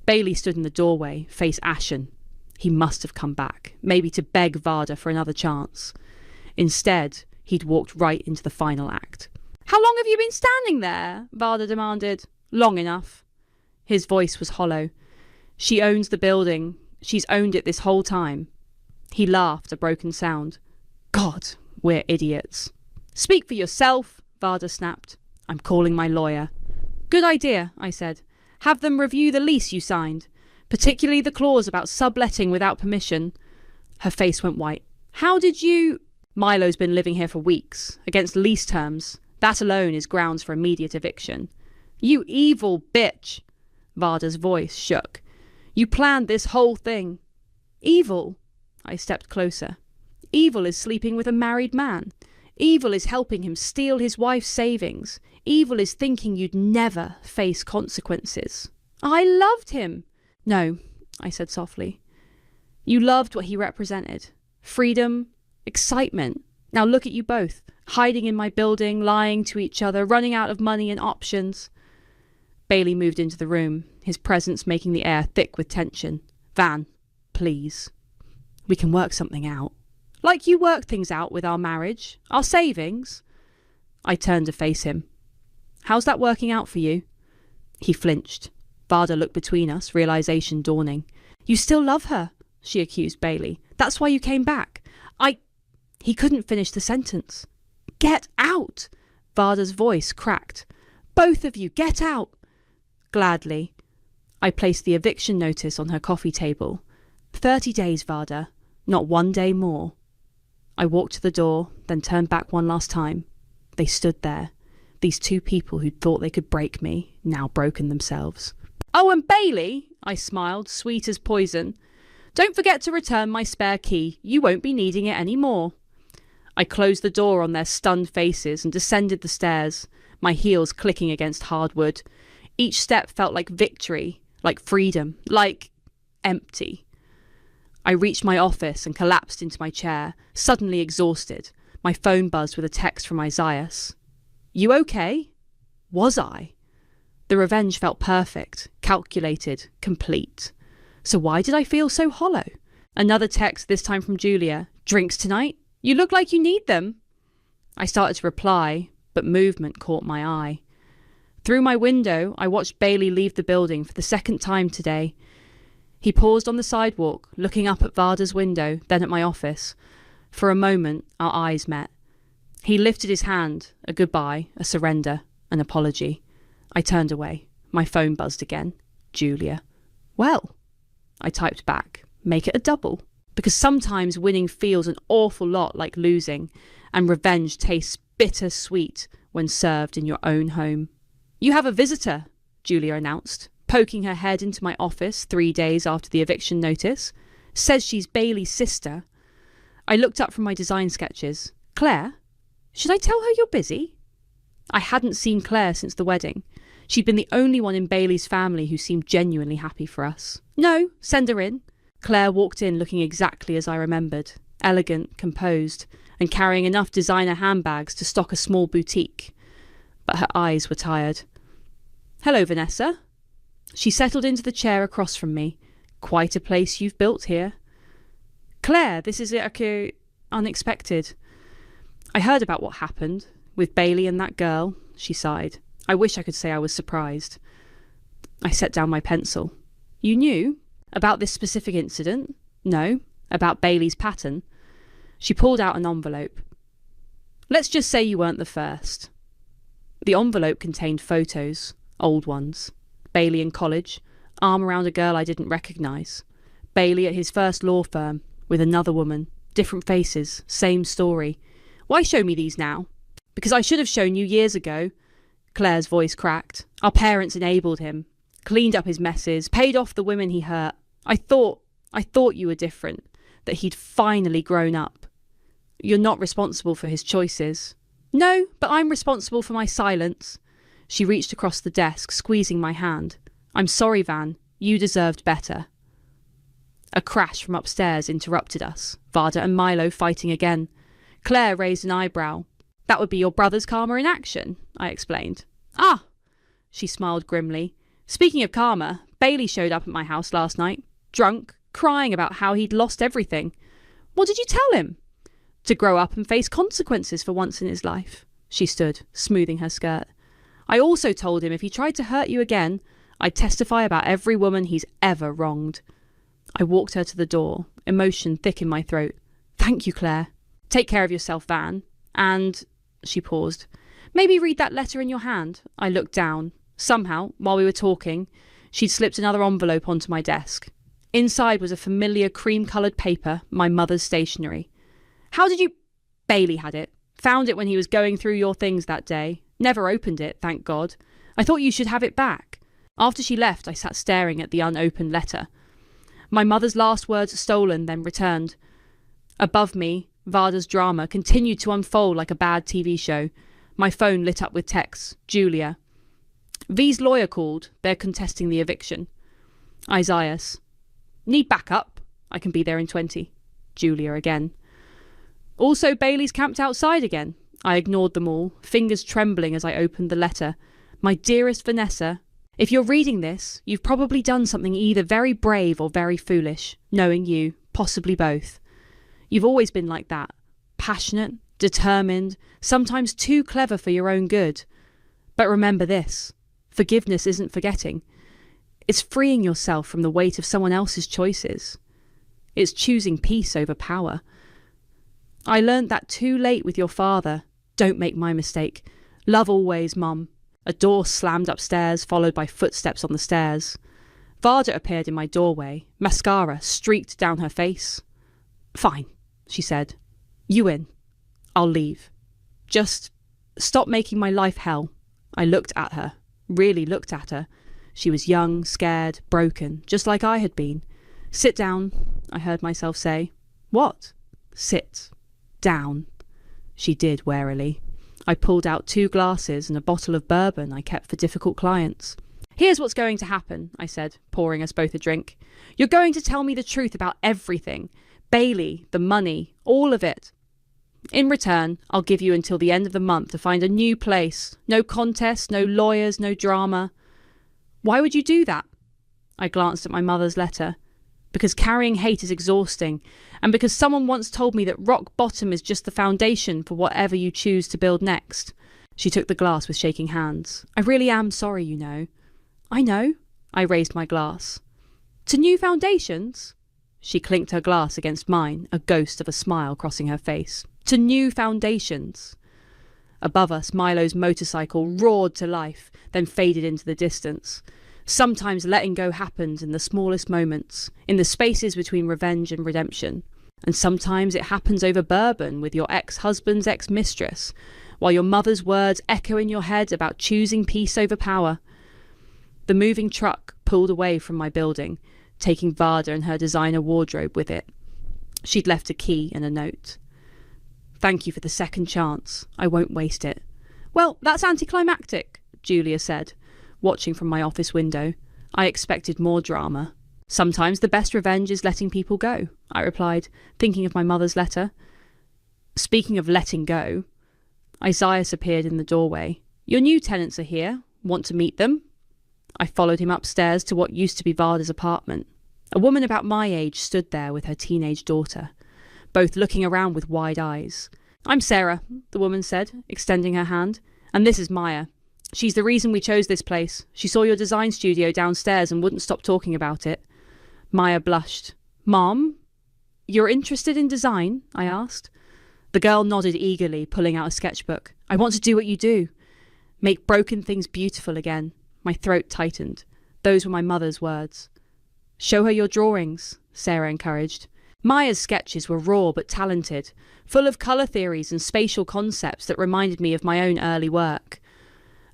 Bailey stood in the doorway, face ashen. He must have come back, maybe to beg Varda for another chance. Instead, he'd walked right into the final act. How long have you been standing there? Varda demanded. Long enough. His voice was hollow. She owns the building. She's owned it this whole time. He laughed, a broken sound. God, we're idiots. Speak for yourself, Varda snapped. I'm calling my lawyer. Good idea, I said. Have them review the lease you signed, particularly the clause about subletting without permission. Her face went white. How did you... Milo's been living here for weeks, against lease terms. That alone is grounds for immediate eviction. You evil bitch! Varda's voice shook. You planned this whole thing. Evil? I stepped closer. Evil is sleeping with a married man. Evil is helping him steal his wife's savings. Evil is thinking you'd never face consequences. I loved him. No, I said softly. You loved what he represented. Freedom, excitement. Now look at you both, hiding in my building, lying to each other, running out of money and options. Bailey moved into the room, his presence making the air thick with tension. Van, please. We can work something out. Like you worked things out with our marriage, our savings. I turned to face him. How's that working out for you? He flinched. Varda looked between us, realization dawning. You still love her, she accused Bailey. That's why you came back. He couldn't finish the sentence. Get out! Varda's voice cracked. Both of you, get out! Gladly. I placed the eviction notice on her coffee table. 30 days, Varda. Not 1 day more. I walked to the door, then turned back one last time. They stood there. These 2 people who'd thought they could break me, now broken themselves. Oh, and Bailey, I smiled, sweet as poison. Don't forget to return my spare key. You won't be needing it any more. I closed the door on their stunned faces and descended the stairs, my heels clicking against hardwood. Each step felt like victory, like freedom, like empty. I reached my office and collapsed into my chair, suddenly exhausted. My phone buzzed with a text from Isaiah. You okay? Was I? The revenge felt perfect, calculated, complete. So why did I feel so hollow? Another text, this time from Julia. Drinks tonight? You look like you need them. I started to reply, but movement caught my eye. Through my window, I watched Bailey leave the building for the second time today. He paused on the sidewalk, looking up at Varda's window, then at my office. For a moment, our eyes met. He lifted his hand, a goodbye, a surrender, an apology. I turned away. My phone buzzed again. Julia. Well, I typed back, make it a double. Because sometimes winning feels an awful lot like losing, and revenge tastes bitter-sweet when served in your own home. You have a visitor, Julia announced, poking her head into my office 3 days after the eviction notice. Says she's Bailey's sister. I looked up from my design sketches. Claire? Should I tell her you're busy? I hadn't seen Claire since the wedding. She'd been the only one in Bailey's family who seemed genuinely happy for us. No, send her in. Claire walked in looking exactly as I remembered, elegant, composed, and carrying enough designer handbags to stock a small boutique. But her eyes were tired. Hello, Vanessa. She settled into the chair across from me. Quite a place you've built here. Claire, this is unexpected. I heard about what happened, with Bailey and that girl, she sighed. I wish I could say I was surprised. I set down my pencil. You knew? About this specific incident? No. About Bailey's pattern? She pulled out an envelope. Let's just say you weren't the first. The envelope contained photos, old ones. Bailey in college, arm around a girl I didn't recognise. Bailey at his first law firm, with another woman. Different faces, same story. Why show me these now? Because I should have shown you years ago. Claire's voice cracked. Our parents enabled him. Cleaned up his messes, paid off the women he hurt. I thought you were different, that he'd finally grown up. You're not responsible for his choices. No, but I'm responsible for my silence. She reached across the desk, squeezing my hand. I'm sorry, Van. You deserved better. A crash from upstairs interrupted us, Varda and Milo fighting again. Claire raised an eyebrow. That would be your brother's karma in action, I explained. Ah! She smiled grimly. Speaking of karma, Bailey showed up at my house last night, drunk, crying about how he'd lost everything. What did you tell him? To grow up and face consequences for once in his life. She stood, smoothing her skirt. I also told him if he tried to hurt you again, I'd testify about every woman he's ever wronged. I walked her to the door, emotion thick in my throat. Thank you, Claire. Take care of yourself, Van. And... She paused. Maybe read that letter in your hand. I looked down. Somehow, while we were talking, she'd slipped another envelope onto my desk. Inside was a familiar cream-coloured paper, my mother's stationery. How did you... Bailey had it. Found it when he was going through your things that day. Never opened it, thank God. I thought you should have it back. After she left, I sat staring at the unopened letter. My mother's last words stolen, then returned. Above me, Varda's drama continued to unfold like a bad TV show. My phone lit up with texts. Julia. V's lawyer called. They're contesting the eviction. Isaias. Need backup? I can be there in 20. Julia again. Also, Bailey's camped outside again. I ignored them all, fingers trembling as I opened the letter. My dearest Vanessa, if you're reading this, you've probably done something either very brave or very foolish, knowing you, possibly both. You've always been like that. Passionate, determined, sometimes too clever for your own good. But remember this. Forgiveness isn't forgetting. It's freeing yourself from the weight of someone else's choices. It's choosing peace over power. I learned that too late with your father. Don't make my mistake. Love always, Mum. A door slammed upstairs, followed by footsteps on the stairs. Varda appeared in my doorway, mascara streaked down her face. Fine, she said. You in. I'll leave. Just stop making my life hell. I looked at her, really looked at her. She was young, scared, broken, just like I had been. Sit down, I heard myself say. What? Sit. Down. She did warily. I pulled out 2 glasses and a bottle of bourbon I kept for difficult clients. Here's what's going to happen, I said, pouring us both a drink. You're going to tell me the truth about everything. Bailey, the money, all of it. In return, I'll give you until the end of the month to find a new place. No contest, no lawyers, no drama. Why would you do that? I glanced at my mother's letter. Because carrying hate is exhausting, and because someone once told me that rock bottom is just the foundation for whatever you choose to build next. She took the glass with shaking hands. I really am sorry, you know. I know. I raised my glass. To new foundations? She clinked her glass against mine, a ghost of a smile crossing her face. To new foundations. Above us, Milo's motorcycle roared to life, then faded into the distance. Sometimes letting go happens in the smallest moments, in the spaces between revenge and redemption. And sometimes it happens over bourbon with your ex-husband's ex-mistress, while your mother's words echo in your head about choosing peace over power. The moving truck pulled away from my building, taking Varda and her designer wardrobe with it. She'd left a key and a note. Thank you for the second chance. I won't waste it. Well, that's anticlimactic, Julia said, watching from my office window. I expected more drama. Sometimes the best revenge is letting people go, I replied, thinking of my mother's letter. Speaking of letting go, Isaias appeared in the doorway. Your new tenants are here. Want to meet them? I followed him upstairs to what used to be Varda's apartment. A woman about my age stood there with her teenage daughter, both looking around with wide eyes. I'm Sarah, the woman said, extending her hand, and this is Maya. She's the reason we chose this place. She saw your design studio downstairs and wouldn't stop talking about it. Maya blushed. Mom, you're interested in design? I asked. The girl nodded eagerly, pulling out a sketchbook. I want to do what you do. Make broken things beautiful again. My throat tightened. Those were my mother's words. Show her your drawings, Sarah encouraged. Maya's sketches were raw but talented, full of colour theories and spatial concepts that reminded me of my own early work.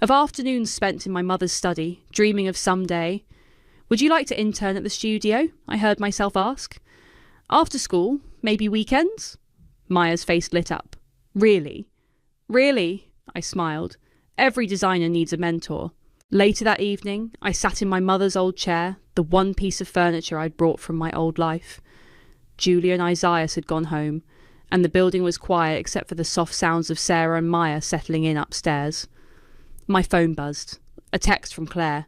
Of afternoons spent in my mother's study, dreaming of someday. Would you like to intern at the studio? I heard myself ask. After school, maybe weekends? Maya's face lit up. Really? Really? I smiled. Every designer needs a mentor. Later that evening, I sat in my mother's old chair, the one piece of furniture I'd brought from my old life. Julia and Isaias had gone home, and the building was quiet except for the soft sounds of Sarah and Maya settling in upstairs. My phone buzzed. A text from Claire.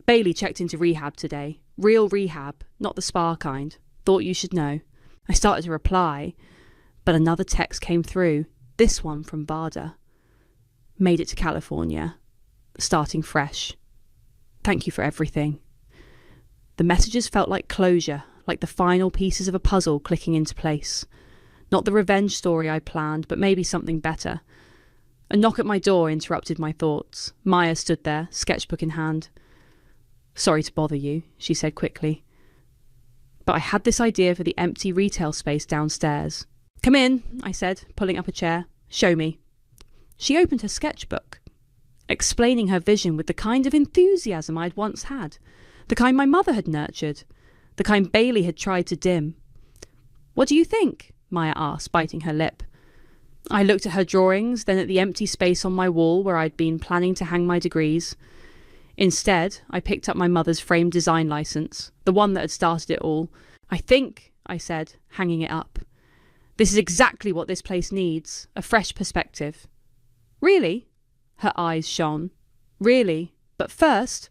Bailey checked into rehab today. Real rehab, not the spa kind. Thought you should know. I started to reply, but another text came through. This one from Varda. Made it to California. Starting fresh. Thank you for everything. The messages felt like closure, like the final pieces of a puzzle clicking into place. Not the revenge story I planned, but maybe something better. A knock at my door interrupted my thoughts. Maya stood there, sketchbook in hand. Sorry to bother you, she said quickly. But I had this idea for the empty retail space downstairs. Come in, I said, pulling up a chair. Show me. She opened her sketchbook, explaining her vision with the kind of enthusiasm I'd once had, the kind my mother had nurtured, the kind Bailey had tried to dim. What do you think? Maya asked, biting her lip. I looked at her drawings, then at the empty space on my wall where I'd been planning to hang my degrees. Instead, I picked up my mother's framed design license, the one that had started it all. I think, I said, hanging it up. This is exactly what this place needs, a fresh perspective. Really? Her eyes shone. Really? But first,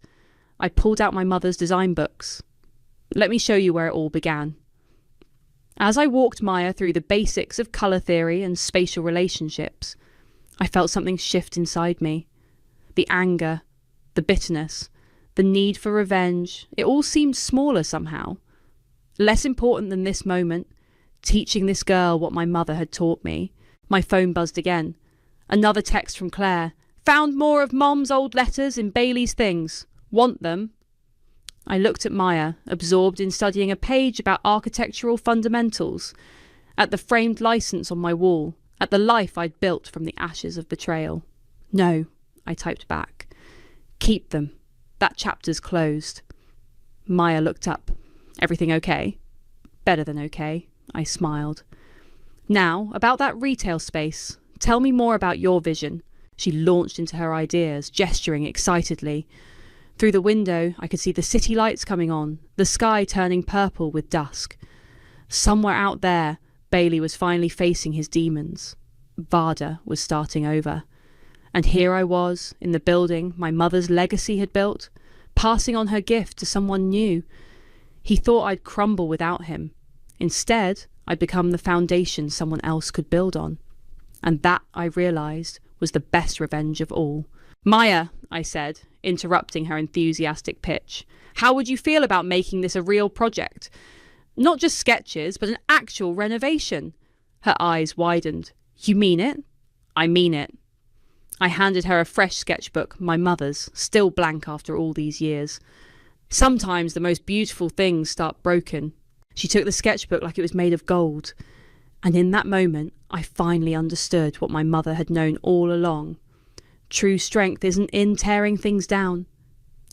I pulled out my mother's design books. Let me show you where it all began. As I walked Maya through the basics of colour theory and spatial relationships, I felt something shift inside me. The anger, the bitterness, the need for revenge, it all seemed smaller somehow. Less important than this moment, teaching this girl what my mother had taught me. My phone buzzed again. Another text from Claire. Found more of Mom's old letters in Bailey's things. Want them? I looked at Maya, absorbed in studying a page about architectural fundamentals, at the framed license on my wall, at the life I'd built from the ashes of betrayal. No, I typed back. Keep them. That chapter's closed. Maya looked up. Everything okay? Better than okay, I smiled. Now, about that retail space. Tell me more about your vision. She launched into her ideas, gesturing excitedly. Through the window, I could see the city lights coming on, the sky turning purple with dusk. Somewhere out there, Bailey was finally facing his demons. Varda was starting over. And here I was, in the building my mother's legacy had built, passing on her gift to someone new. He thought I'd crumble without him. Instead, I'd become the foundation someone else could build on. And that, I realised, was the best revenge of all. Maya, I said, interrupting her enthusiastic pitch, how would you feel about making this a real project? Not just sketches, but an actual renovation. Her eyes widened. You mean it? I mean it. I handed her a fresh sketchbook, my mother's, still blank after all these years. Sometimes the most beautiful things start broken. She took the sketchbook like it was made of gold. And in that moment, I finally understood what my mother had known all along. True strength isn't in tearing things down.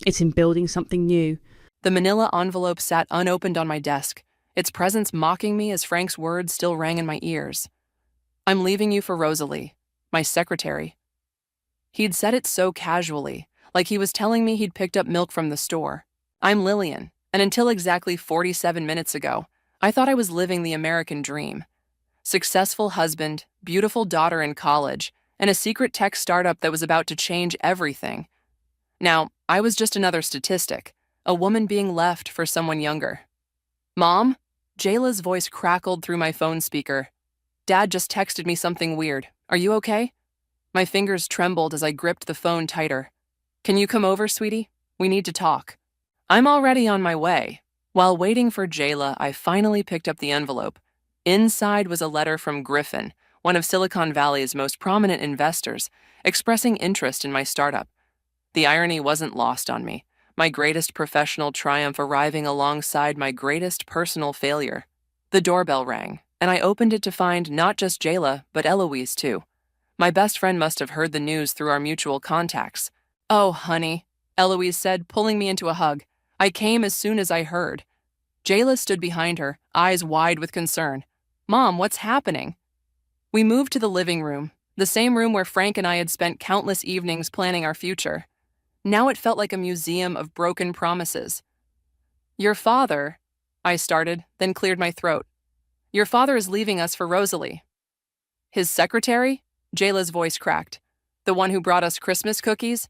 It's in building something new. The manila envelope sat unopened on my desk, its presence mocking me as Frank's words still rang in my ears. I'm leaving you for Rosalie, my secretary. He'd said it so casually, like he was telling me he'd picked up milk from the store. I'm Lillian, and until exactly 47 minutes ago, I thought I was living the American dream. Successful husband, beautiful daughter in college, and a secret tech startup that was about to change everything. Now, I was just another statistic, a woman being left for someone younger. Mom? Jayla's voice crackled through my phone speaker. Dad just texted me something weird. Are you okay? My fingers trembled as I gripped the phone tighter. Can you come over, sweetie? We need to talk. I'm already on my way. While waiting for Jayla, I finally picked up the envelope. Inside was a letter from Griffin, one of Silicon Valley's most prominent investors, expressing interest in my startup. The irony wasn't lost on me, my greatest professional triumph arriving alongside my greatest personal failure. The doorbell rang, and I opened it to find not just Jayla, but Eloise too. My best friend must have heard the news through our mutual contacts. Oh, honey, Eloise said, pulling me into a hug. I came as soon as I heard. Jayla stood behind her, eyes wide with concern. Mom, what's happening? We moved to the living room, the same room where Frank and I had spent countless evenings planning our future. Now it felt like a museum of broken promises. Your father, I started, then cleared my throat. Your father is leaving us for Rosalie. His secretary? Jayla's voice cracked. The one who brought us Christmas cookies?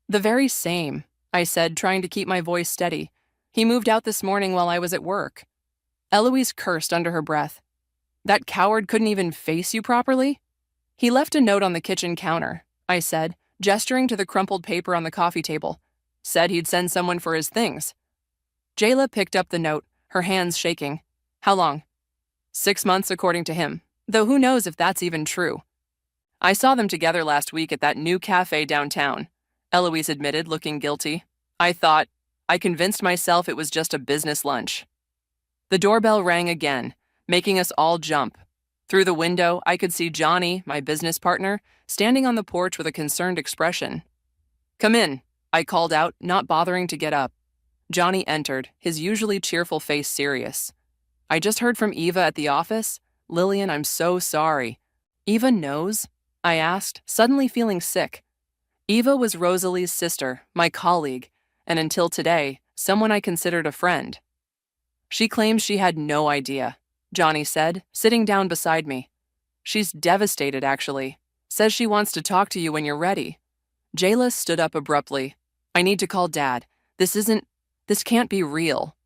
The very same, I said, trying to keep my voice steady. He moved out this morning while I was at work. Eloise cursed under her breath. That coward couldn't even face you properly? He left a note on the kitchen counter, I said, gesturing to the crumpled paper on the coffee table. Said he'd send someone for his things. Jayla picked up the note, her hands shaking. How long? 6 months, according to him, though who knows if that's even true. I saw them together last week at that new cafe downtown, Eloise admitted, looking guilty. I convinced myself it was just a business lunch. The doorbell rang again, making us all jump. Through the window, I could see Johnny, my business partner, standing on the porch with a concerned expression. Come in, I called out, not bothering to get up. Johnny entered, his usually cheerful face serious. I just heard from Eva at the office. Lillian, I'm so sorry. Eva knows? I asked, suddenly feeling sick. Eva was Rosalie's sister, my colleague, and until today, someone I considered a friend. She claims she had no idea, Johnny said, sitting down beside me. She's devastated, actually. Says she wants to talk to you when you're ready. Jayla stood up abruptly. I need to call Dad. This can't be real.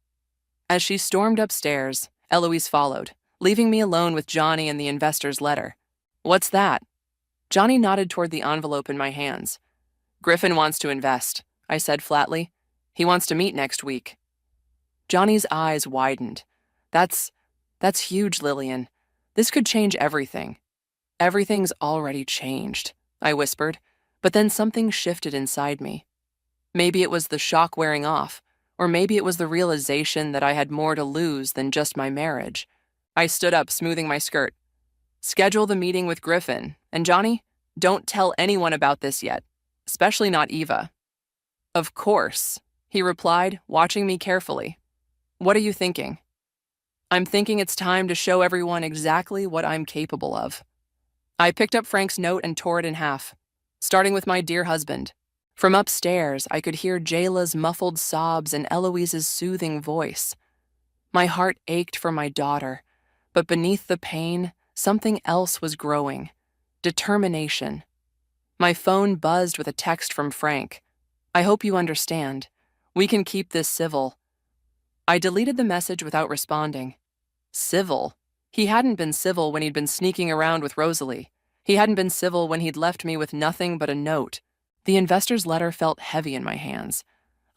As she stormed upstairs, Eloise followed, leaving me alone with Johnny and the investor's letter. What's that? Johnny nodded toward the envelope in my hands. Griffin wants to invest, I said flatly. He wants to meet next week. Johnny's eyes widened. That's huge, Lillian. This could change everything. Everything's already changed, I whispered, but then something shifted inside me. Maybe it was the shock wearing off, or maybe it was the realization that I had more to lose than just my marriage. I stood up, smoothing my skirt. Schedule the meeting with Griffin, and Johnny, don't tell anyone about this yet, especially not Eva. Of course, he replied, watching me carefully. What are you thinking? I'm thinking it's time to show everyone exactly what I'm capable of. I picked up Frank's note and tore it in half, starting with my dear husband. From upstairs, I could hear Jayla's muffled sobs and Eloise's soothing voice. My heart ached for my daughter, but beneath the pain, something else was growing. Determination. My phone buzzed with a text from Frank. I hope you understand. We can keep this civil. I deleted the message without responding. Civil? He hadn't been civil when he'd been sneaking around with Rosalie. He hadn't been civil when he'd left me with nothing but a note. The investor's letter felt heavy in my hands,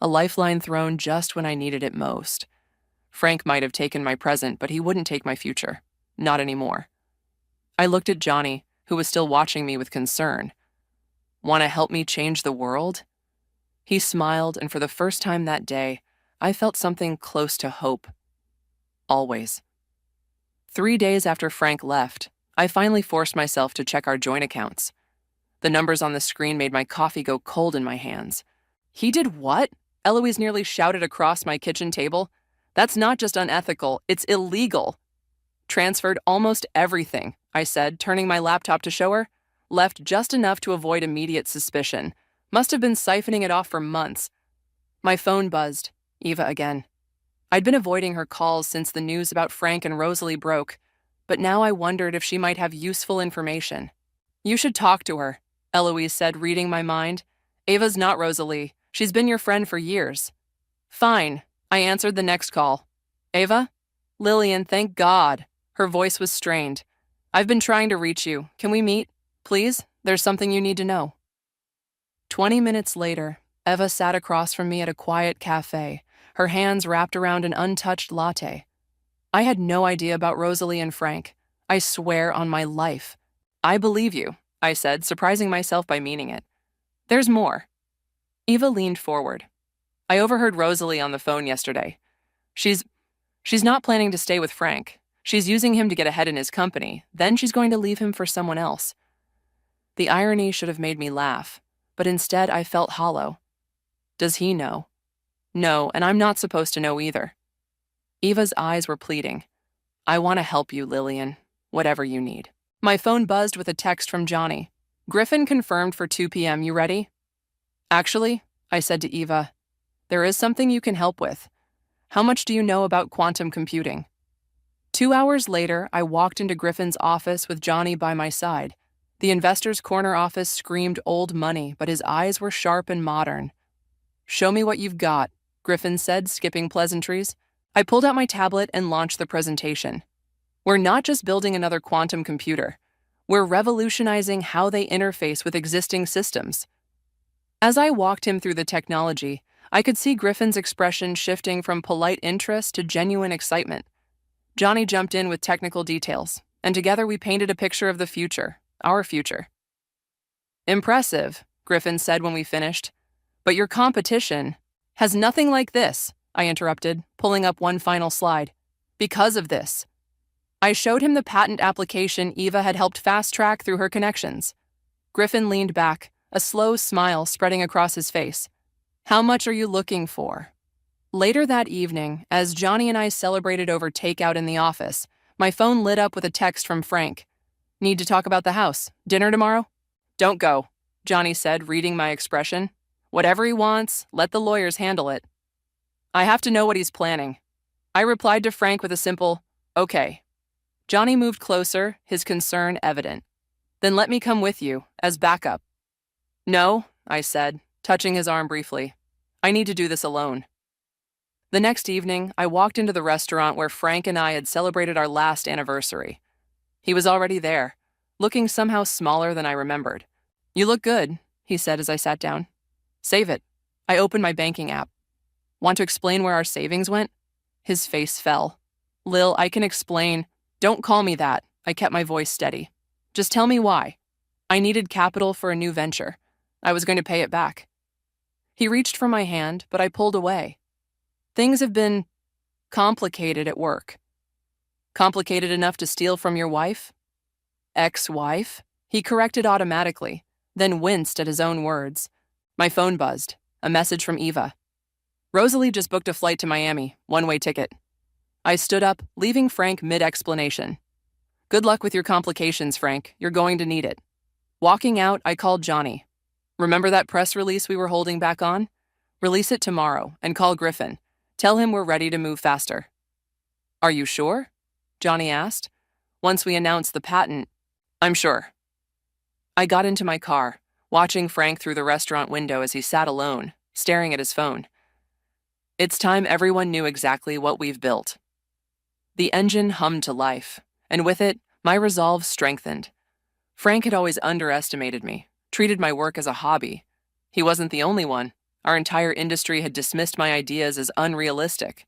a lifeline thrown just when I needed it most. Frank might have taken my present, but he wouldn't take my future. Not anymore. I looked at Johnny, who was still watching me with concern. Want to help me change the world? He smiled, and for the first time that day, I felt something close to hope. Always. 3 days after Frank left, I finally forced myself to check our joint accounts. The numbers on the screen made my coffee go cold in my hands. He did what? Eloise nearly shouted across my kitchen table. That's not just unethical, it's illegal. Transferred almost everything, I said, turning my laptop to show her. Left just enough to avoid immediate suspicion. Must have been siphoning it off for months. My phone buzzed. Eva again. I'd been avoiding her calls since the news about Frank and Rosalie broke, but now I wondered if she might have useful information. You should talk to her, Eloise said, reading my mind. Ava's not Rosalie. She's been your friend for years. Fine, I answered the next call. Ava? Lillian, thank God. Her voice was strained. I've been trying to reach you. Can we meet? Please? There's something you need to know. 20 minutes later, Eva sat across from me at a quiet cafe, her hands wrapped around an untouched latte. I had no idea about Rosalie and Frank. I swear on my life. I believe you, I said, surprising myself by meaning it. There's more. Eva leaned forward. I overheard Rosalie on the phone yesterday. She's not planning to stay with Frank. She's using him to get ahead in his company. Then she's going to leave him for someone else. The irony should have made me laugh, but instead I felt hollow. Does he know? No, and I'm not supposed to know either. Eva's eyes were pleading. I want to help you, Lillian. Whatever you need. My phone buzzed with a text from Johnny. Griffin confirmed for 2 p.m. You ready? Actually, I said to Eva, there is something you can help with. How much do you know about quantum computing? 2 hours later, I walked into Griffin's office with Johnny by my side. The investor's corner office screamed old money, but his eyes were sharp and modern. Show me what you've got, Griffin said, skipping pleasantries. I pulled out my tablet and launched the presentation. We're not just building another quantum computer. We're revolutionizing how they interface with existing systems. As I walked him through the technology, I could see Griffin's expression shifting from polite interest to genuine excitement. Johnny jumped in with technical details, and together we painted a picture of the future, our future. Impressive, Griffin said when we finished. But your competition has nothing like this, I interrupted, pulling up one final slide. Because of this. I showed him the patent application Eva had helped fast-track through her connections. Griffin leaned back, a slow smile spreading across his face. How much are you looking for? Later that evening, as Johnny and I celebrated over takeout in the office, my phone lit up with a text from Frank. Need to talk about the house. Dinner tomorrow? Don't go, Johnny said, reading my expression. Whatever he wants, let the lawyers handle it. I have to know what he's planning. I replied to Frank with a simple, okay. Johnny moved closer, his concern evident. Then let me come with you, as backup. No, I said, touching his arm briefly. I need to do this alone. The next evening, I walked into the restaurant where Frank and I had celebrated our last anniversary. He was already there, looking somehow smaller than I remembered. You look good, he said as I sat down. Save it. I opened my banking app. Want to explain where our savings went? His face fell. Lil, I can explain. Don't call me that. I kept my voice steady. Just tell me why. I needed capital for a new venture. I was going to pay it back. He reached for my hand, but I pulled away. Things have been complicated at work. Complicated enough to steal from your wife? Ex-wife? He corrected automatically, then winced at his own words. My phone buzzed. A message from Eva. Rosalie just booked a flight to Miami, one-way ticket. I stood up, leaving Frank mid-explanation. Good luck with your complications, Frank. You're going to need it. Walking out, I called Johnny. Remember that press release we were holding back on? Release it tomorrow and call Griffin. Tell him we're ready to move faster. Are you sure? Johnny asked. Once we announced the patent, I'm sure. I got into my car, watching Frank through the restaurant window as he sat alone, staring at his phone. It's time everyone knew exactly what we've built. The engine hummed to life, and with it, my resolve strengthened. Frank had always underestimated me, treated my work as a hobby. He wasn't the only one. Our entire industry had dismissed my ideas as unrealistic.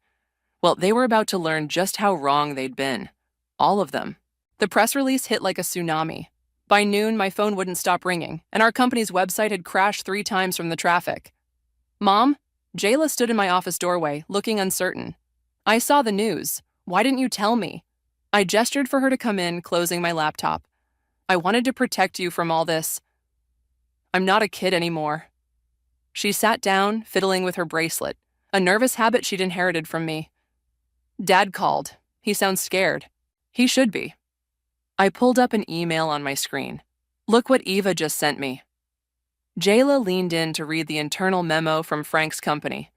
Well, they were about to learn just how wrong they'd been. All of them. The press release hit like a tsunami. By noon, my phone wouldn't stop ringing, and our company's website had crashed 3 times from the traffic. Mom? Jayla stood in my office doorway, looking uncertain. I saw the news. Why didn't you tell me? I gestured for her to come in, closing my laptop. I wanted to protect you from all this. I'm not a kid anymore. She sat down, fiddling with her bracelet, a nervous habit she'd inherited from me. Dad called. He sounds scared. He should be. I pulled up an email on my screen. Look what Eva just sent me. Jayla leaned in to read the internal memo from Frank's company.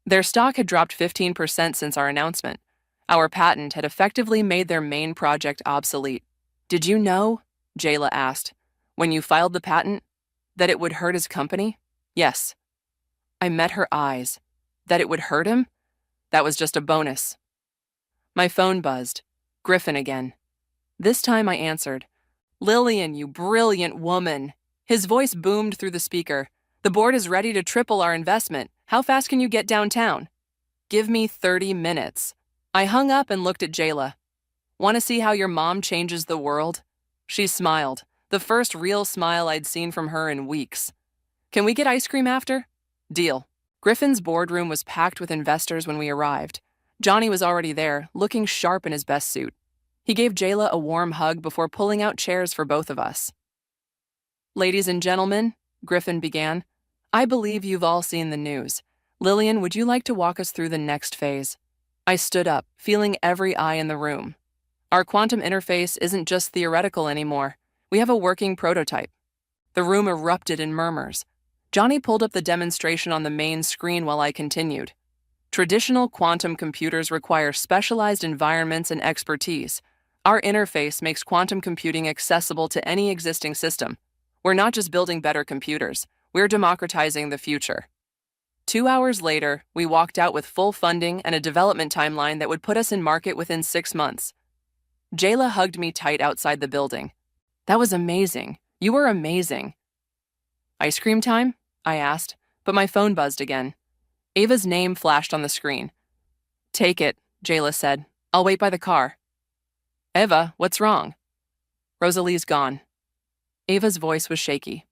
Their stock had dropped 15% since our announcement. Our patent had effectively made their main project obsolete. Did you know, Jayla asked, when you filed the patent, that it would hurt his company? Yes. I met her eyes. That it would hurt him? That was just a bonus. My phone buzzed. Griffin again. This time I answered. Lillian, you brilliant woman. His voice boomed through the speaker. The board is ready to triple our investment. How fast can you get downtown? Give me 30 minutes. I hung up and looked at Jayla. Want to see how your mom changes the world? She smiled, the first real smile I'd seen from her in weeks. Can we get ice cream after? Deal. Griffin's boardroom was packed with investors when we arrived. Johnny was already there, looking sharp in his best suit. He gave Jayla a warm hug before pulling out chairs for both of us. Ladies and gentlemen, Griffin began, I believe you've all seen the news. Lillian, would you like to walk us through the next phase? I stood up, feeling every eye in the room. Our quantum interface isn't just theoretical anymore. We have a working prototype. The room erupted in murmurs. Johnny pulled up the demonstration on the main screen while I continued. Traditional quantum computers require specialized environments and expertise. Our interface makes quantum computing accessible to any existing system. We're not just building better computers, we're democratizing the future. 2 hours later, we walked out with full funding and a development timeline that would put us in market within 6 months. Jayla hugged me tight outside the building. That was amazing. You were amazing. Ice cream time? I asked, but my phone buzzed again. Ava's name flashed on the screen. Take it, Jayla said. I'll wait by the car. Eva, what's wrong? Rosalie's gone. Ava's voice was shaky.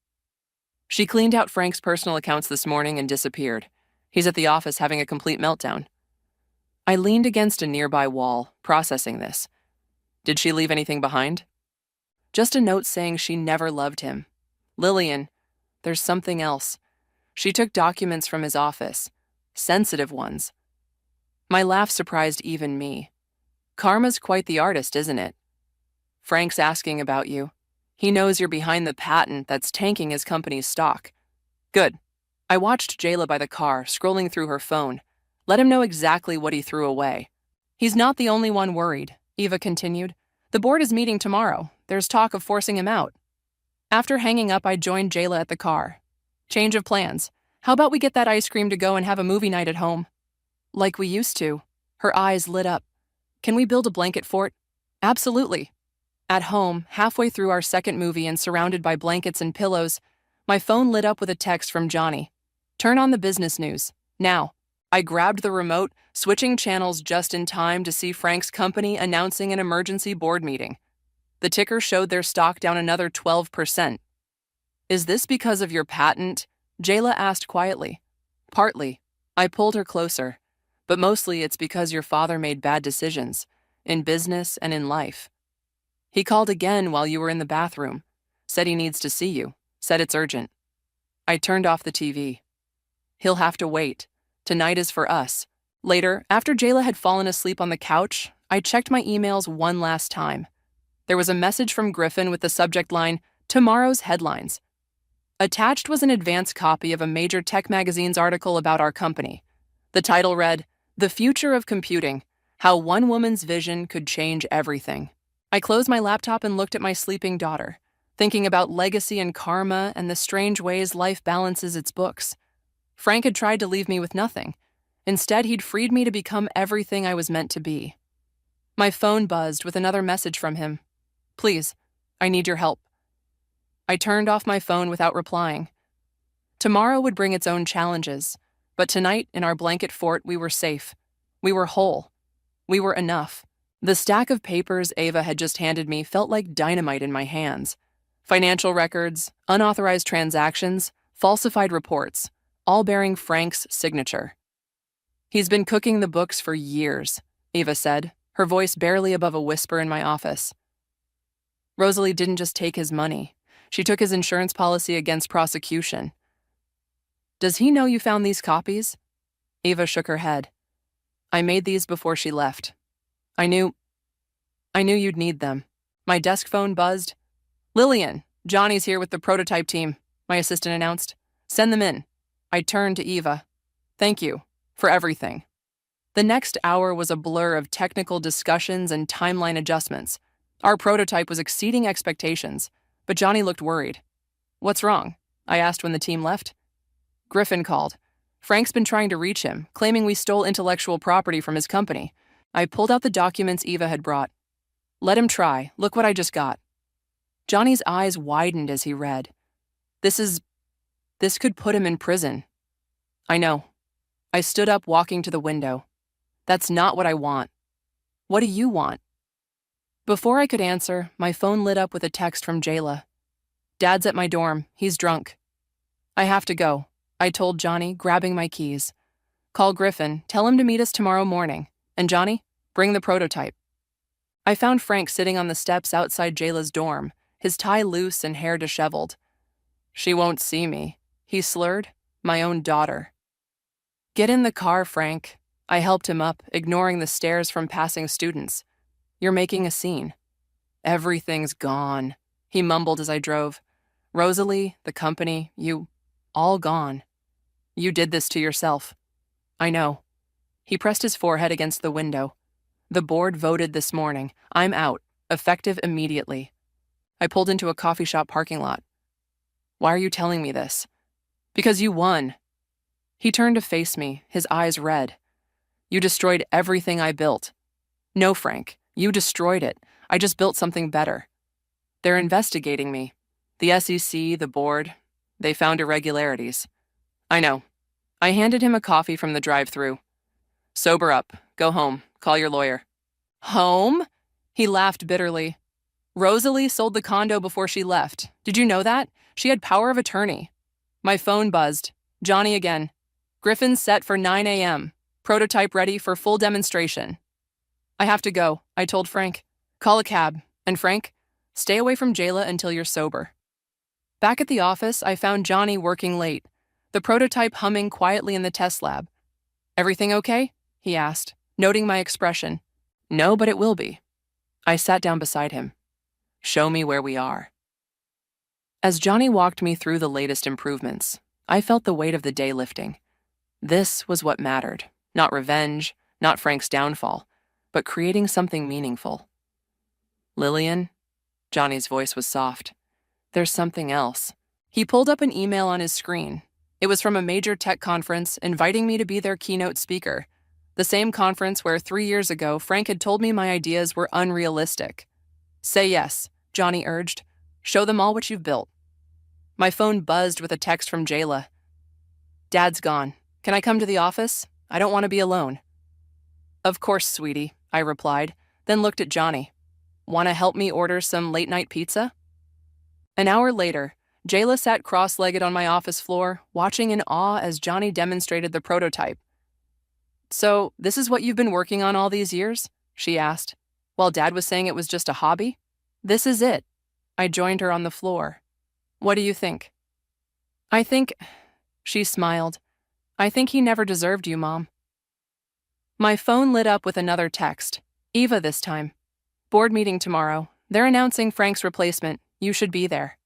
She cleaned out Frank's personal accounts this morning and disappeared. He's at the office having a complete meltdown. I leaned against a nearby wall, processing this. Did she leave anything behind? Just a note saying she never loved him. Lillian, there's something else. She took documents from his office. Sensitive ones. My laugh surprised even me. Karma's quite the artist, isn't it? Frank's asking about you. He knows you're behind the patent that's tanking his company's stock. Good. I watched Jayla by the car, scrolling through her phone. Let him know exactly what he threw away. He's not the only one worried, Eva continued. The board is meeting tomorrow. There's talk of forcing him out. After hanging up, I joined Jayla at the car. Change of plans. How about we get that ice cream to go and have a movie night at home? Like we used to. Her eyes lit up. Can we build a blanket fort? Absolutely. At home, halfway through our second movie and surrounded by blankets and pillows, my phone lit up with a text from Johnny. Turn on the business news. Now. I grabbed the remote, switching channels just in time to see Frank's company announcing an emergency board meeting. The ticker showed their stock down another 12%. Is this because of your patent? Jayla asked quietly. Partly. I pulled her closer. But mostly it's because your father made bad decisions, in business and in life. He called again while you were in the bathroom, said he needs to see you, said it's urgent. I turned off the TV. He'll have to wait. Tonight is for us. Later, after Jayla had fallen asleep on the couch, I checked my emails one last time. There was a message from Griffin with the subject line, Tomorrow's Headlines. Attached was an advance copy of a major tech magazine's article about our company. The title read, The Future of Computing, How One Woman's Vision Could Change Everything. I closed my laptop and looked at my sleeping daughter, thinking about legacy and karma and the strange ways life balances its books. Frank had tried to leave me with nothing. Instead, he'd freed me to become everything I was meant to be. My phone buzzed with another message from him. Please, I need your help. I turned off my phone without replying. Tomorrow would bring its own challenges, but tonight in our blanket fort we were safe. We were whole. We were enough. The stack of papers Ava had just handed me felt like dynamite in my hands. Financial records, unauthorized transactions, falsified reports, all bearing Frank's signature. "He's been cooking the books for years," Ava said, her voice barely above a whisper in my office. "Rosalie didn't just take his money. She took his insurance policy against prosecution." "Does he know you found these copies?" Ava shook her head. "I made these before she left. I knew you'd need them." My desk phone buzzed. "Lillian, Johnny's here with the prototype team," my assistant announced. "Send them in." I turned to Eva. "Thank you for everything." The next hour was a blur of technical discussions and timeline adjustments. Our prototype was exceeding expectations, but Johnny looked worried. "What's wrong?" I asked when the team left. "Griffin called. Frank's been trying to reach him, claiming we stole intellectual property from his company." I pulled out the documents Eva had brought. "Let him try. Look what I just got." Johnny's eyes widened as he read. This could put him in prison." "I know." I stood up, walking to the window. "That's not what I want." "What do you want?" Before I could answer, my phone lit up with a text from Jayla. "Dad's at my dorm. He's drunk." "I have to go," I told Johnny, grabbing my keys. "Call Griffin. Tell him to meet us tomorrow morning. And Johnny, bring the prototype." I found Frank sitting on the steps outside Jayla's dorm, his tie loose and hair disheveled. "She won't see me," he slurred. "My own daughter." "Get in the car, Frank." I helped him up, ignoring the stares from passing students. "You're making a scene." "Everything's gone," he mumbled as I drove. "Rosalie, the company, you, all gone. You did this to yourself." "I know." He pressed his forehead against the window. "The board voted this morning. I'm out, effective immediately." I pulled into a coffee shop parking lot. "Why are you telling me this?" "Because you won." He turned to face me, his eyes red. "You destroyed everything I built." "No, Frank, you destroyed it. I just built something better." "They're investigating me. The SEC, the board, they found irregularities." "I know." I handed him a coffee from the drive-thru. "Sober up. Go home. Call your lawyer." "Home?" He laughed bitterly. "Rosalie sold the condo before she left. Did you know that? She had power of attorney." My phone buzzed. Johnny again. "Griffin's set for 9 a.m. Prototype ready for full demonstration." "I have to go," I told Frank. "Call a cab. And Frank, stay away from Jayla until you're sober." Back at the office, I found Johnny working late, the prototype humming quietly in the test lab. "Everything okay?" he asked, noting my expression. "No, but it will be." I sat down beside him. "Show me where we are." As Johnny walked me through the latest improvements, I felt the weight of the day lifting. This was what mattered. Not revenge, not Frank's downfall, but creating something meaningful. "Lillian?" Johnny's voice was soft. "There's something else." He pulled up an email on his screen. It was from a major tech conference inviting me to be their keynote speaker. The same conference where 3 years ago Frank had told me my ideas were unrealistic. "Say yes," Johnny urged. "Show them all what you've built." My phone buzzed with a text from Jayla. "Dad's gone. Can I come to the office? I don't want to be alone." "Of course, sweetie," I replied, then looked at Johnny. "Want to help me order some late-night pizza?" An hour later, Jayla sat cross-legged on my office floor, watching in awe as Johnny demonstrated the prototype. "So, this is what you've been working on all these years?" she asked, while Dad was saying it was just a hobby. "This is it." I joined her on the floor. "What do you think?" "I think," she smiled, "I think he never deserved you, Mom." My phone lit up with another text. Eva this time. "Board meeting tomorrow. They're announcing Frank's replacement. You should be there."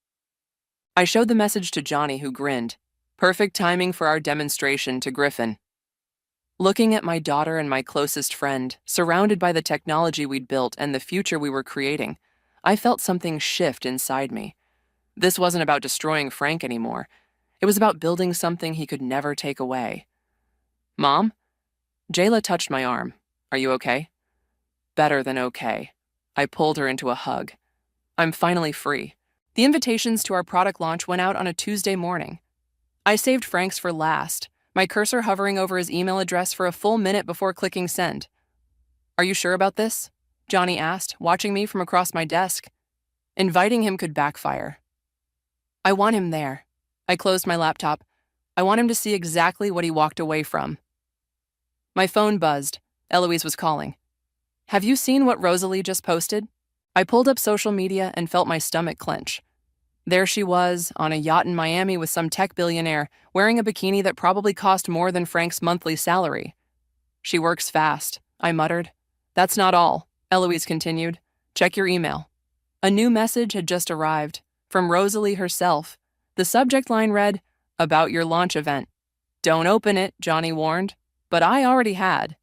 I showed the message to Johnny, who grinned. Perfect timing for our demonstration to Griffin. Looking at my daughter and my closest friend, surrounded by the technology we'd built and the future we were creating, I felt something shift inside me. This wasn't about destroying Frank anymore. It was about building something he could never take away. "Mom?" Jayla touched my arm. "Are you okay?" "Better than okay." I pulled her into a hug. "I'm finally free. The invitations to our product launch went out on a Tuesday morning. I saved Frank's for last, my cursor hovering over his email address for a full minute before clicking send. "Are you sure about this?" Johnny asked, watching me from across my desk. Inviting him could backfire. "I want him there." I closed my laptop. "I want him to see exactly what he walked away from." My phone buzzed. Eloise was calling. "Have you seen what Rosalie just posted?" I pulled up social media and felt my stomach clench. There she was, on a yacht in Miami with some tech billionaire, wearing a bikini that probably cost more than Frank's monthly salary. "She works fast," I muttered. "That's not all," Eloise continued. "Check your email." A new message had just arrived, from Rosalie herself. The subject line read, "About your launch event." "Don't open it," Johnny warned. But I already had.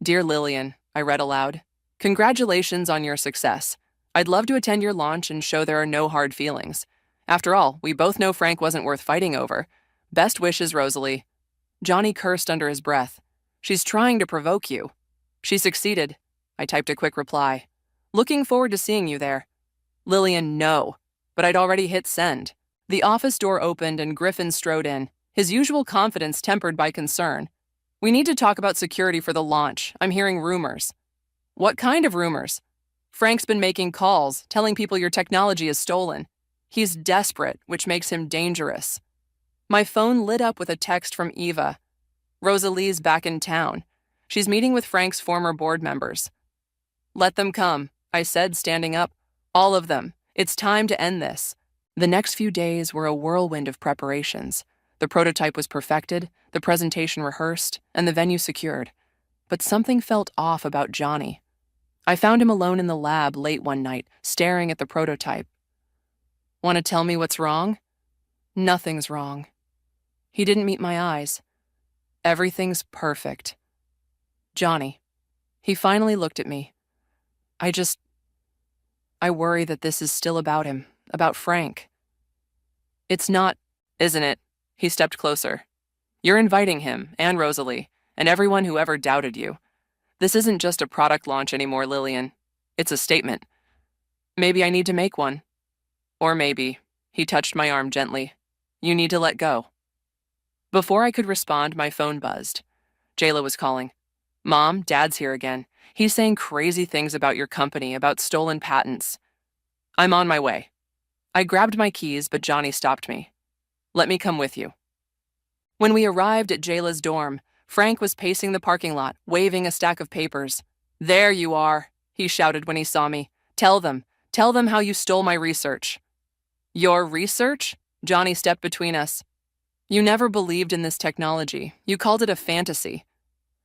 "Dear Lillian," I read aloud. "Congratulations on your success. I'd love to attend your launch and show there are no hard feelings. After all, we both know Frank wasn't worth fighting over. Best wishes, Rosalie." Johnny cursed under his breath. "She's trying to provoke you." "She succeeded." I typed a quick reply. "Looking forward to seeing you there." Lillian, no. But I'd already hit send. The office door opened and Griffin strode in, his usual confidence tempered by concern. "We need to talk about security for the launch. I'm hearing rumors." "What kind of rumors?" "Frank's been making calls, telling people your technology is stolen. He's desperate, which makes him dangerous." My phone lit up with a text from Eva. "Rosalie's back in town. She's meeting with Frank's former board members." "Let them come," I said, standing up. "All of them. It's time to end this." The next few days were a whirlwind of preparations. The prototype was perfected, the presentation rehearsed, and the venue secured. But something felt off about Johnny. I found him alone in the lab late one night, staring at the prototype. "Want to tell me what's wrong?" "Nothing's wrong." He didn't meet my eyes. "Everything's perfect." "Johnny." He finally looked at me. I worry that this is still about him, about Frank." "It's not, isn't it?" He stepped closer. "You're inviting him, and Rosalie, and everyone who ever doubted you. This isn't just a product launch anymore, Lillian. It's a statement. Maybe I need to make one. Or maybe," he touched my arm gently, "you need to let go." Before I could respond, my phone buzzed. Jayla was calling. "Mom, Dad's here again. He's saying crazy things about your company, about stolen patents." "I'm on my way." I grabbed my keys, but Johnny stopped me. "Let me come with you." When we arrived at Jayla's dorm, Frank was pacing the parking lot, waving a stack of papers. "There you are," he shouted when he saw me. Tell them how you stole my research." "Your research?" Johnny stepped between us. "You never believed in this technology. You called it a fantasy."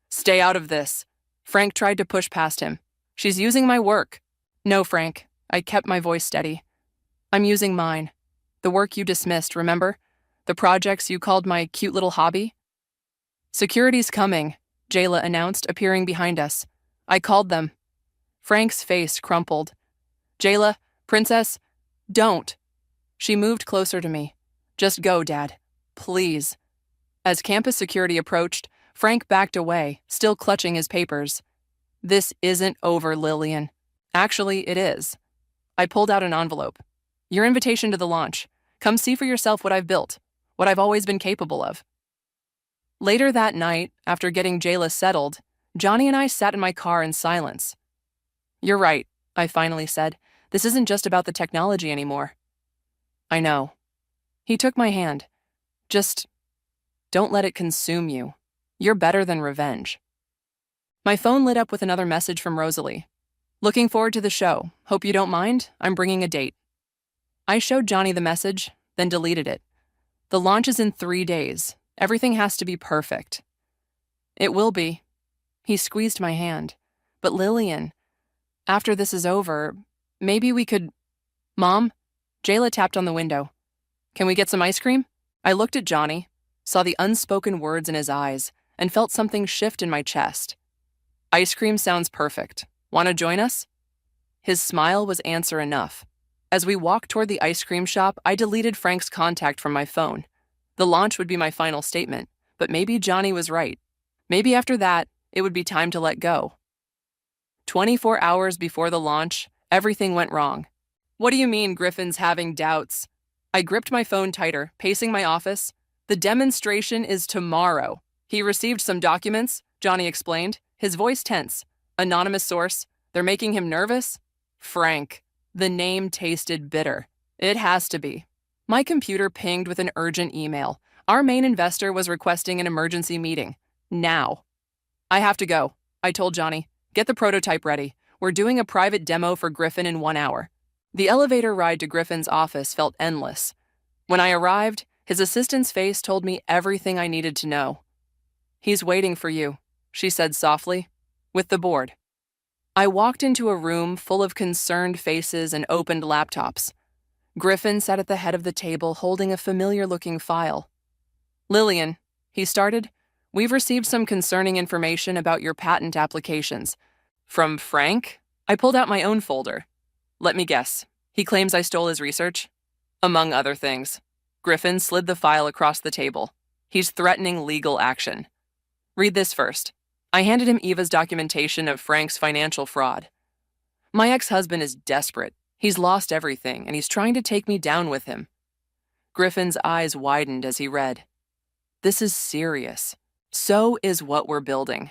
"Stay out of this." Frank tried to push past him. "She's using my work." "No, Frank." I kept my voice steady. "I'm using mine. The work you dismissed, remember? The projects you called my cute little hobby?" "Security's coming," Jayla announced, appearing behind us. "I called them." Frank's face crumpled. "Jayla, Princess, don't." She moved closer to me. "Just go, Dad. Please." As campus security approached, Frank backed away, still clutching his papers. "This isn't over, Lillian." "Actually, it is." I pulled out an envelope. "Your invitation to the launch. Come see for yourself what I've built, what I've always been capable of." Later that night, after getting Jayla settled, Johnny and I sat in my car in silence. "You're right," I finally said. "This isn't just about the technology anymore." "I know." He took my hand. "Just don't let it consume you. You're better than revenge." My phone lit up with another message from Rosalie. "Looking forward to the show. Hope you don't mind. I'm bringing a date." I showed Johnny the message, then deleted it. "The launch is in 3 days. Everything has to be perfect." "It will be." He squeezed my hand. "But Lillian, after this is over, maybe we could—" "Mom?" Jayla tapped on the window. "Can we get some ice cream?" I looked at Johnny, saw the unspoken words in his eyes, and felt something shift in my chest. "Ice cream sounds perfect. Want to join us?" His smile was answer enough. As we walked toward the ice cream shop, I deleted Frank's contact from my phone. The launch would be my final statement, but maybe Johnny was right. Maybe after that, it would be time to let go. 24 hours before the launch, everything went wrong. What do you mean Griffin's having doubts? I gripped my phone tighter, pacing my office. The demonstration is tomorrow. He received some documents, Johnny explained, his voice tense. Anonymous source. They're making him nervous? Frank. The name tasted bitter. It has to be. My computer pinged with an urgent email. Our main investor was requesting an emergency meeting. Now. I have to go, I told Johnny. Get the prototype ready. We're doing a private demo for Griffin in 1 hour. The elevator ride to Griffin's office felt endless. When I arrived, his assistant's face told me everything I needed to know. He's waiting for you, she said softly, with the board. I walked into a room full of concerned faces and opened laptops. Griffin sat at the head of the table holding a familiar-looking file. Lillian, he started, we've received some concerning information about your patent applications. From Frank? I pulled out my own folder. Let me guess. He claims I stole his research? Among other things. Griffin slid the file across the table. He's threatening legal action. Read this first. I handed him Eva's documentation of Frank's financial fraud. My ex-husband is desperate. He's lost everything, and he's trying to take me down with him. Griffin's eyes widened as he read. This is serious. So is what we're building.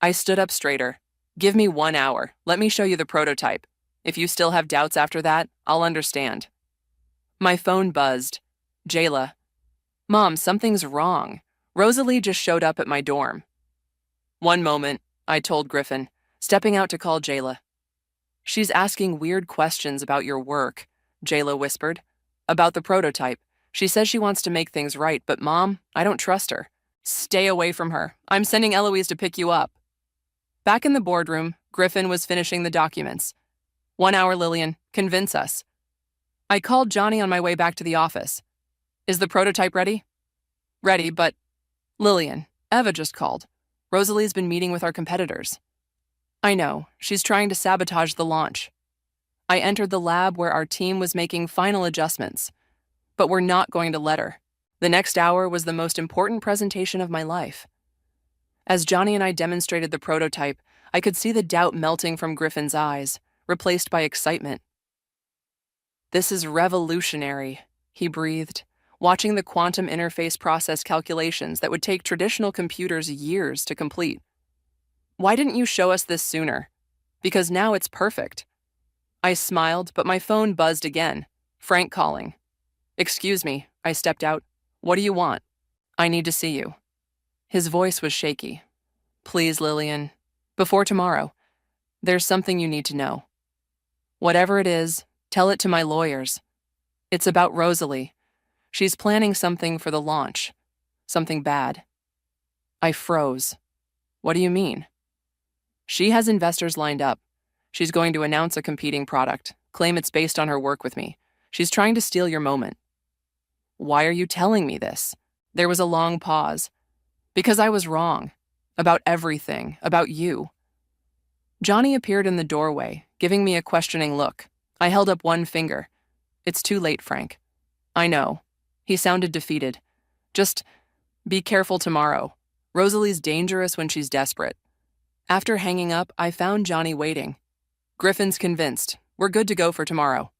I stood up straighter. Give me 1 hour. Let me show you the prototype. If you still have doubts after that, I'll understand. My phone buzzed. Jayla. Mom, something's wrong. Rosalie just showed up at my dorm. 1 moment, I told Griffin, stepping out to call Jayla. She's asking weird questions about your work, Jayla whispered. About the prototype. She says she wants to make things right, but Mom, I don't trust her. Stay away from her. I'm sending Eloise to pick you up. Back in the boardroom, Griffin was finishing the documents. 1 hour, Lillian. Convince us. I called Johnny on my way back to the office. Is the prototype ready? Ready, but... Lillian, Eva just called. Rosalie's been meeting with our competitors. I know. She's trying to sabotage the launch. I entered the lab where our team was making final adjustments. But we're not going to let her. The next hour was the most important presentation of my life. As Johnny and I demonstrated the prototype, I could see the doubt melting from Griffin's eyes, replaced by excitement. This is revolutionary, he breathed, watching the quantum interface process calculations that would take traditional computers years to complete. Why didn't you show us this sooner? Because now it's perfect. I smiled, but my phone buzzed again. Frank calling. Excuse me, I stepped out. What do you want? I need to see you. His voice was shaky. Please, Lillian. Before tomorrow. There's something you need to know. Whatever it is, tell it to my lawyers. It's about Rosalie. She's planning something for the launch. Something bad. I froze. What do you mean? She has investors lined up. She's going to announce a competing product, claim it's based on her work with me. She's trying to steal your moment. Why are you telling me this? There was a long pause. Because I was wrong. About everything. About you. Johnny appeared in the doorway, giving me a questioning look. I held up one finger. It's too late, Frank. I know. He sounded defeated. Just be careful tomorrow. Rosalie's dangerous when she's desperate. After hanging up, I found Johnny waiting. Griffin's convinced. We're good to go for tomorrow.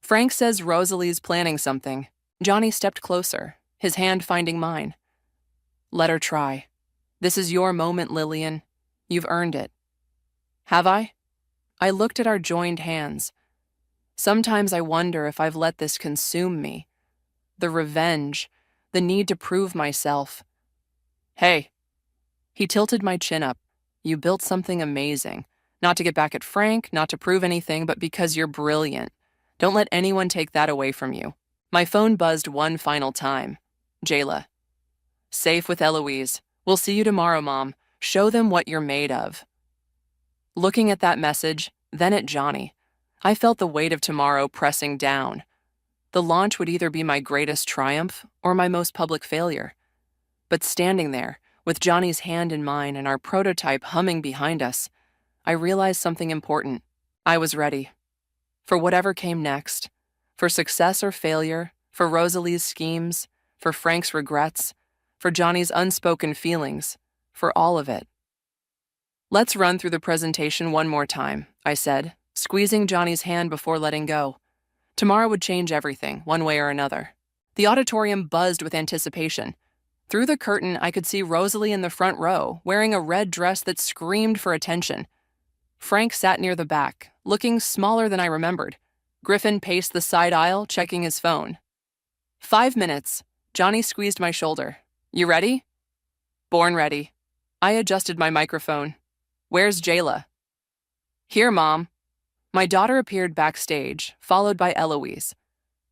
Frank says Rosalie's planning something. Johnny stepped closer, his hand finding mine. Let her try. This is your moment, Lillian. You've earned it. Have I? I looked at our joined hands. Sometimes I wonder if I've let this consume me. The revenge, the need to prove myself. Hey. He tilted my chin up. You built something amazing. Not to get back at Frank, not to prove anything, but because you're brilliant. Don't let anyone take that away from you. My phone buzzed one final time. Jayla. Safe with Eloise. We'll see you tomorrow, Mom. Show them what you're made of. Looking at that message, then at Johnny, I felt the weight of tomorrow pressing down. The launch would either be my greatest triumph or my most public failure. But standing there, with Johnny's hand in mine and our prototype humming behind us, I realized something important. I was ready. For whatever came next. For success or failure. For Rosalie's schemes. For Frank's regrets. For Johnny's unspoken feelings. For all of it. Let's run through the presentation one more time, I said, squeezing Johnny's hand before letting go. Tomorrow would change everything, one way or another. The auditorium buzzed with anticipation. Through the curtain, I could see Rosalie in the front row, wearing a red dress that screamed for attention. Frank sat near the back, looking smaller than I remembered. Griffin paced the side aisle, checking his phone. 5 minutes. Johnny squeezed my shoulder. You ready? Born ready. I adjusted my microphone. Where's Jayla? Here, Mom. My daughter appeared backstage, followed by Eloise.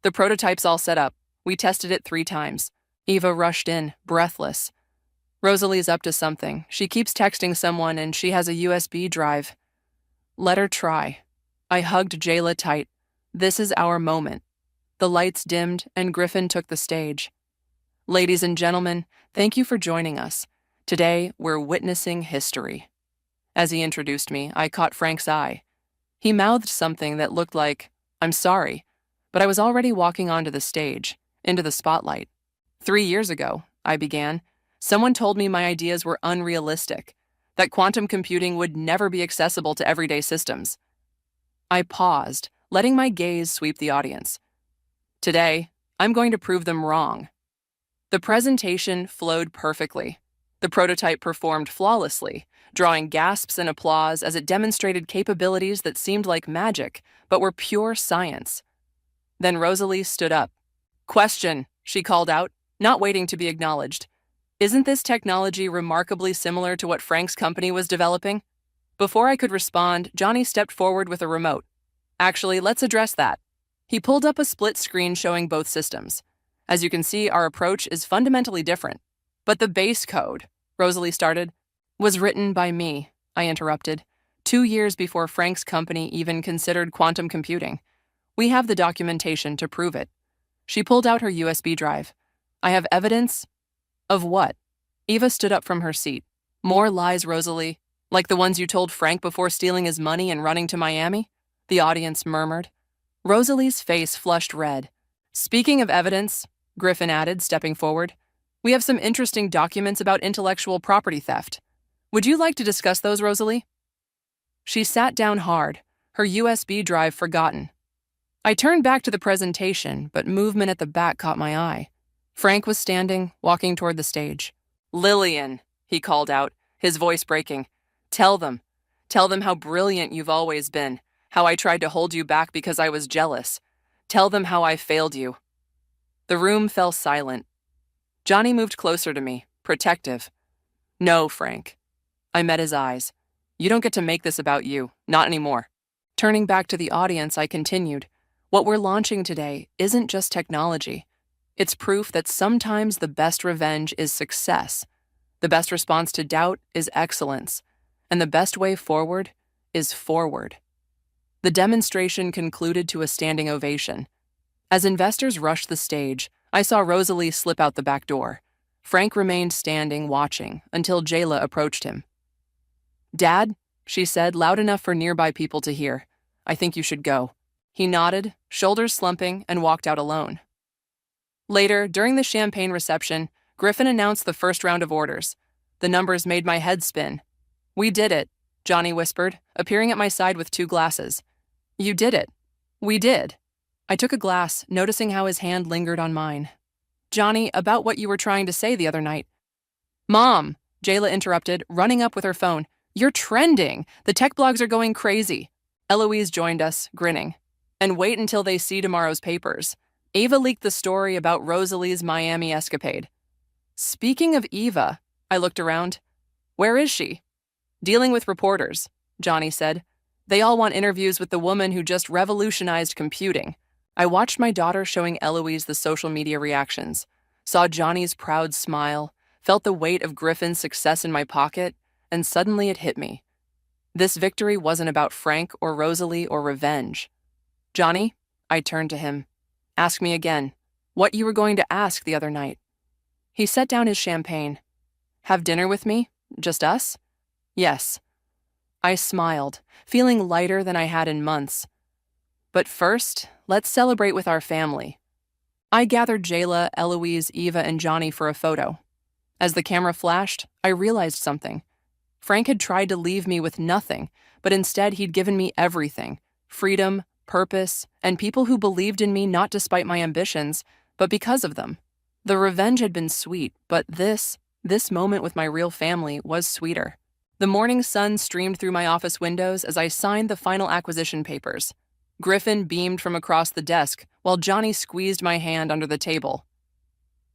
The prototype's all set up. We tested it 3 times. Eva rushed in, breathless. Rosalie's up to something. She keeps texting someone and she has a USB drive. Let her try. I hugged Jayla tight. This is our moment. The lights dimmed and Griffin took the stage. Ladies and gentlemen, thank you for joining us. Today, we're witnessing history. As he introduced me, I caught Frank's eye. He mouthed something that looked like, I'm sorry, but I was already walking onto the stage, into the spotlight. 3 years ago, I began, someone told me my ideas were unrealistic, that quantum computing would never be accessible to everyday systems. I paused, letting my gaze sweep the audience. Today, I'm going to prove them wrong. The presentation flowed perfectly. The prototype performed flawlessly, drawing gasps and applause as it demonstrated capabilities that seemed like magic, but were pure science. Then Rosalie stood up. Question, she called out, not waiting to be acknowledged. Isn't this technology remarkably similar to what Frank's company was developing? Before I could respond, Johnny stepped forward with a remote. Actually, let's address that. He pulled up a split screen showing both systems. As you can see, our approach is fundamentally different. But the base code, Rosalie started, was written by me, I interrupted, 2 years before Frank's company even considered quantum computing. We have the documentation to prove it. She pulled out her USB drive. I have evidence? Of what? Eva stood up from her seat. More lies, Rosalie, like the ones you told Frank before stealing his money and running to Miami? The audience murmured. Rosalie's face flushed red. Speaking of evidence, Griffin added, stepping forward, we have some interesting documents about intellectual property theft. Would you like to discuss those, Rosalie? She sat down hard, her USB drive forgotten. I turned back to the presentation, but movement at the back caught my eye. Frank was standing, walking toward the stage. Lillian, he called out, his voice breaking. Tell them how brilliant you've always been, how I tried to hold you back because I was jealous. Tell them how I failed you. The room fell silent. Johnny moved closer to me, protective. No, Frank. I met his eyes. You don't get to make this about you, not anymore. Turning back to the audience, I continued. What we're launching today isn't just technology. It's proof that sometimes the best revenge is success. The best response to doubt is excellence. And the best way forward is forward. The demonstration concluded to a standing ovation. As investors rushed the stage, I saw Rosalie slip out the back door. Frank remained standing, watching, until Jayla approached him. Dad, she said, loud enough for nearby people to hear, I think you should go. He nodded, shoulders slumping, and walked out alone. Later, during the champagne reception, Griffin announced the first round of orders. The numbers made my head spin. We did it, Johnny whispered, appearing at my side with 2 glasses. You did it. We did. I took a glass, noticing how his hand lingered on mine. Johnny, about what you were trying to say the other night. Mom, Jayla interrupted, running up with her phone. You're trending. The tech blogs are going crazy. Eloise joined us, grinning. And wait until they see tomorrow's papers. Eva leaked the story about Rosalie's Miami escapade. Speaking of Eva, I looked around. Where is she? Dealing with reporters, Johnny said. They all want interviews with the woman who just revolutionized computing. I watched my daughter showing Eloise the social media reactions, saw Johnny's proud smile, felt the weight of Griffin's success in my pocket, and suddenly it hit me. This victory wasn't about Frank or Rosalie or revenge. Johnny, I turned to him. Ask me again. What you were going to ask the other night. He set down his champagne. Have dinner with me? Just us? Yes. I smiled, feeling lighter than I had in months. But first, let's celebrate with our family. I gathered Jayla, Eloise, Eva, and Johnny for a photo. As the camera flashed, I realized something. Frank had tried to leave me with nothing, but instead he'd given me everything. freedom, purpose, and people who believed in me not despite my ambitions, but because of them. The revenge had been sweet, but this moment with my real family was sweeter. The morning sun streamed through my office windows as I signed the final acquisition papers. Griffin beamed from across the desk, while Johnny squeezed my hand under the table.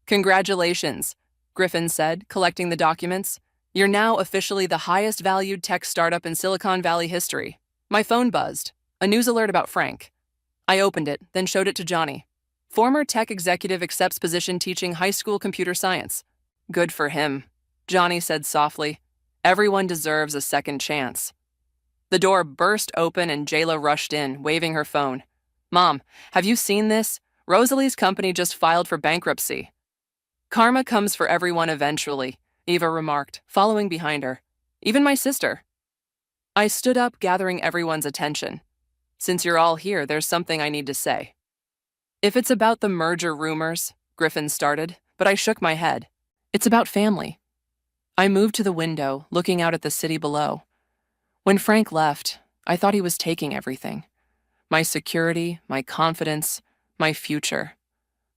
"Congratulations," Griffin said, collecting the documents. "You're now officially the highest valued tech startup in Silicon Valley history." My phone buzzed. A news alert about Frank. I opened it, then showed it to Johnny. "Former tech executive accepts position teaching high school computer science." "Good for him," Johnny said softly. "Everyone deserves a second chance." The door burst open and Jayla rushed in, waving her phone. "Mom, have you seen this? Rosalie's company just filed for bankruptcy." "Karma comes for everyone eventually," Eva remarked, following behind her. "Even my sister." I stood up, gathering everyone's attention. "Since you're all here, there's something I need to say." "If it's about the merger rumors," Griffin started, but I shook my head. "It's about family." I moved to the window, looking out at the city below. When Frank left, I thought he was taking everything. My security, my confidence, my future.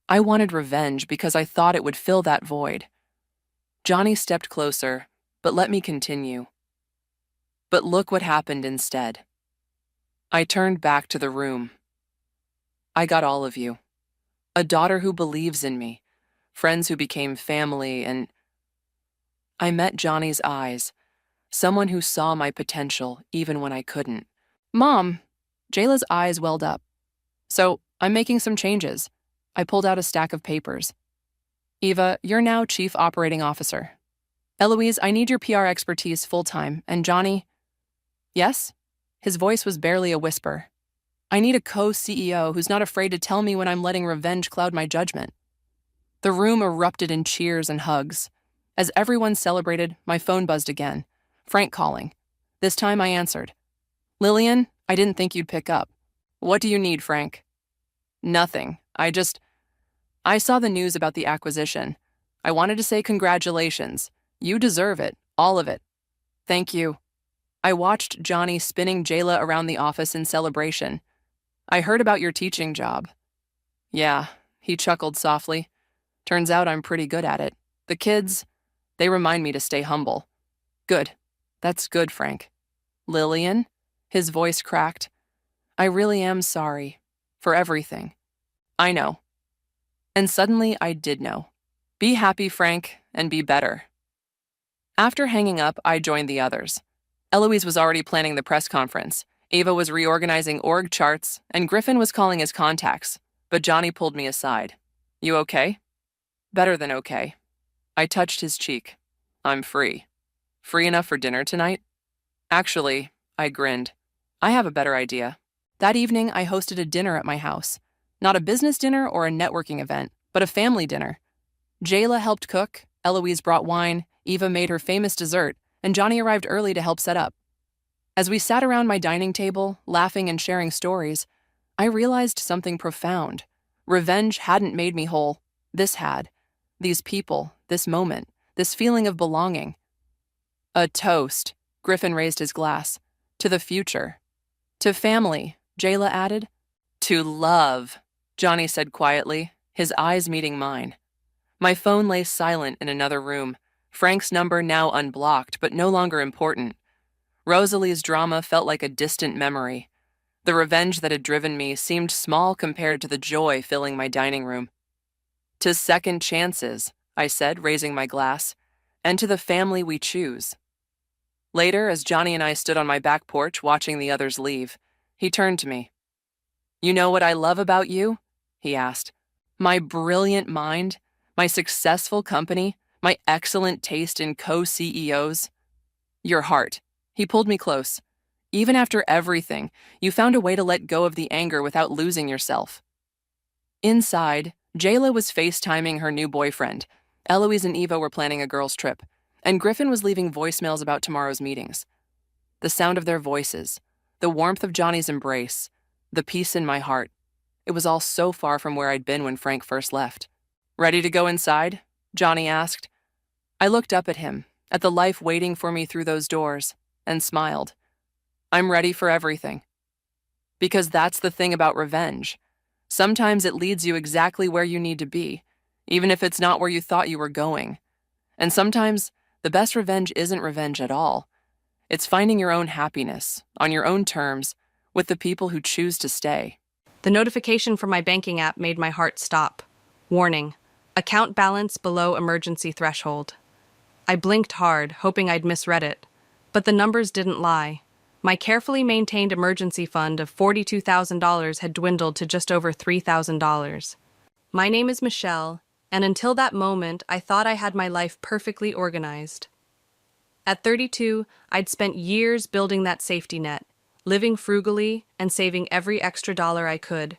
I wanted revenge because I thought it would fill that void. Johnny stepped closer, but let me continue. But look what happened instead. I turned back to the room. I got all of you. A daughter who believes in me, friends who became family, and I met Johnny's eyes, someone who saw my potential even when I couldn't. "Mom," Jayla's eyes welled up. "So, I'm making some changes." I pulled out a stack of papers. "Eva, you're now Chief Operating Officer. Eloise, I need your PR expertise full-time, and Johnny—" "Yes?" His voice was barely a whisper. "I need a co-CEO who's not afraid to tell me when I'm letting revenge cloud my judgment." The room erupted in cheers and hugs. As everyone celebrated, my phone buzzed again. Frank calling. This time I answered. "Lillian, I didn't think you'd pick up." "What do you need, Frank?" "Nothing. I saw the news about the acquisition. I wanted to say congratulations. You deserve it, all of it." "Thank you." I watched Johnny spinning Jayla around the office in celebration. "I heard about your teaching job." "Yeah," he chuckled softly. "Turns out I'm pretty good at it. The kids, they remind me to stay humble." "Good. That's good, Frank." "Lillian?" His voice cracked. "I really am sorry. For everything." "I know." And suddenly I did know. Be happy, Frank, and be better. After hanging up, I joined the others. Eloise was already planning the press conference. Ava was reorganizing org charts, and Griffin was calling his contacts. But Johnny pulled me aside. "You okay?" "Better than okay." I touched his cheek. "I'm free." "Free enough for dinner tonight?" "Actually," I grinned, "I have a better idea." That evening, I hosted a dinner at my house. Not a business dinner or a networking event, but a family dinner. Jayla helped cook, Eloise brought wine, Eva made her famous dessert, and Johnny arrived early to help set up. As we sat around my dining table, laughing and sharing stories, I realized something profound. Revenge hadn't made me whole. This had. These people, this moment, this feeling of belonging. "A toast," Griffin raised his glass. "To the future." "To family," Jayla added. "To love," Johnny said quietly, his eyes meeting mine. My phone lay silent in another room, Frank's number now unblocked but no longer important. Rosalie's drama felt like a distant memory. The revenge that had driven me seemed small compared to the joy filling my dining room. "To second chances," I said, raising my glass, "and to the family we choose." Later, as Johnny and I stood on my back porch watching the others leave, he turned to me. "You know what I love about you?" he asked. "My brilliant mind, my successful company, my excellent taste in co-CEOs. Your heart." He pulled me close. "Even after everything, you found a way to let go of the anger without losing yourself." Inside, Jayla was FaceTiming her new boyfriend. Eloise and Eva were planning a girls' trip, and Griffin was leaving voicemails about tomorrow's meetings. The sound of their voices, the warmth of Johnny's embrace, the peace in my heart. It was all so far from where I'd been when Frank first left. "Ready to go inside?" Johnny asked. I looked up at him, at the life waiting for me through those doors, and smiled. "I'm ready for everything." Because that's the thing about revenge. Sometimes it leads you exactly where you need to be, even if it's not where you thought you were going. And sometimes the best revenge isn't revenge at all. It's finding your own happiness, on your own terms, with the people who choose to stay. The notification from my banking app made my heart stop. Warning: account balance below emergency threshold. I blinked hard, hoping I'd misread it. But the numbers didn't lie. My carefully maintained emergency fund of $42,000 had dwindled to just over $3,000. My name is Michelle, and until that moment, I thought I had my life perfectly organized. At 32, I'd spent years building that safety net, living frugally and saving every extra dollar I could.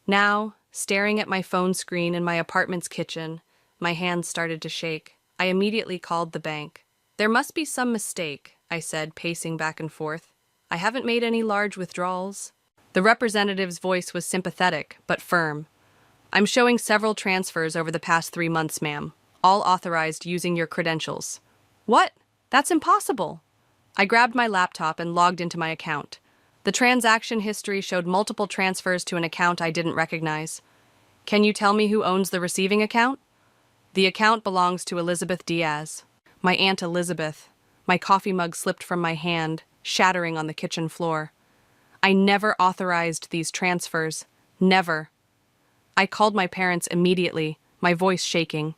Now, staring at my phone screen in my apartment's kitchen, my hands started to shake. I immediately called the bank. "There must be some mistake," I said, pacing back and forth. "I haven't made any large withdrawals." The representative's voice was sympathetic, but firm. "I'm showing several transfers over the past 3 months, ma'am, all authorized using your credentials." "What? That's impossible." I grabbed my laptop and logged into my account. The transaction history showed multiple transfers to an account I didn't recognize. "Can you tell me who owns the receiving account?" "The account belongs to Elizabeth Diaz." My Aunt Elizabeth. My coffee mug slipped from my hand, shattering on the kitchen floor. "I never authorized these transfers. Never." I called my parents immediately, my voice shaking.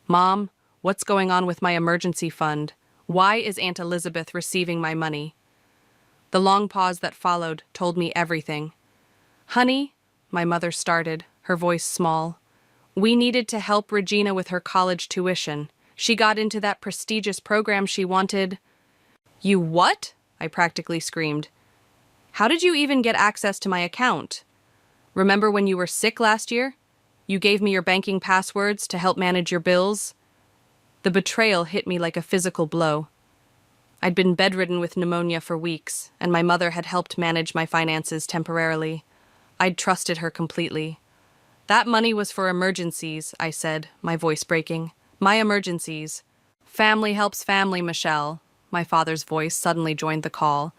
"Mom, what's going on with my emergency fund? Why is Aunt Elizabeth receiving my money?" The long pause that followed told me everything. "Honey," my mother started, her voice small, "we needed to help Regina with her college tuition. She got into that prestigious program she wanted." "You what?" I practically screamed. "How did you even get access to my account? Remember when you were sick last year? You gave me your banking passwords to help manage your bills." The betrayal hit me like a physical blow. I'd been bedridden with pneumonia for weeks, and my mother had helped manage my finances temporarily. I'd trusted her completely. "That money was for emergencies," I said, my voice breaking. "My emergencies." "Family helps family, Michelle." My father's voice suddenly joined the call.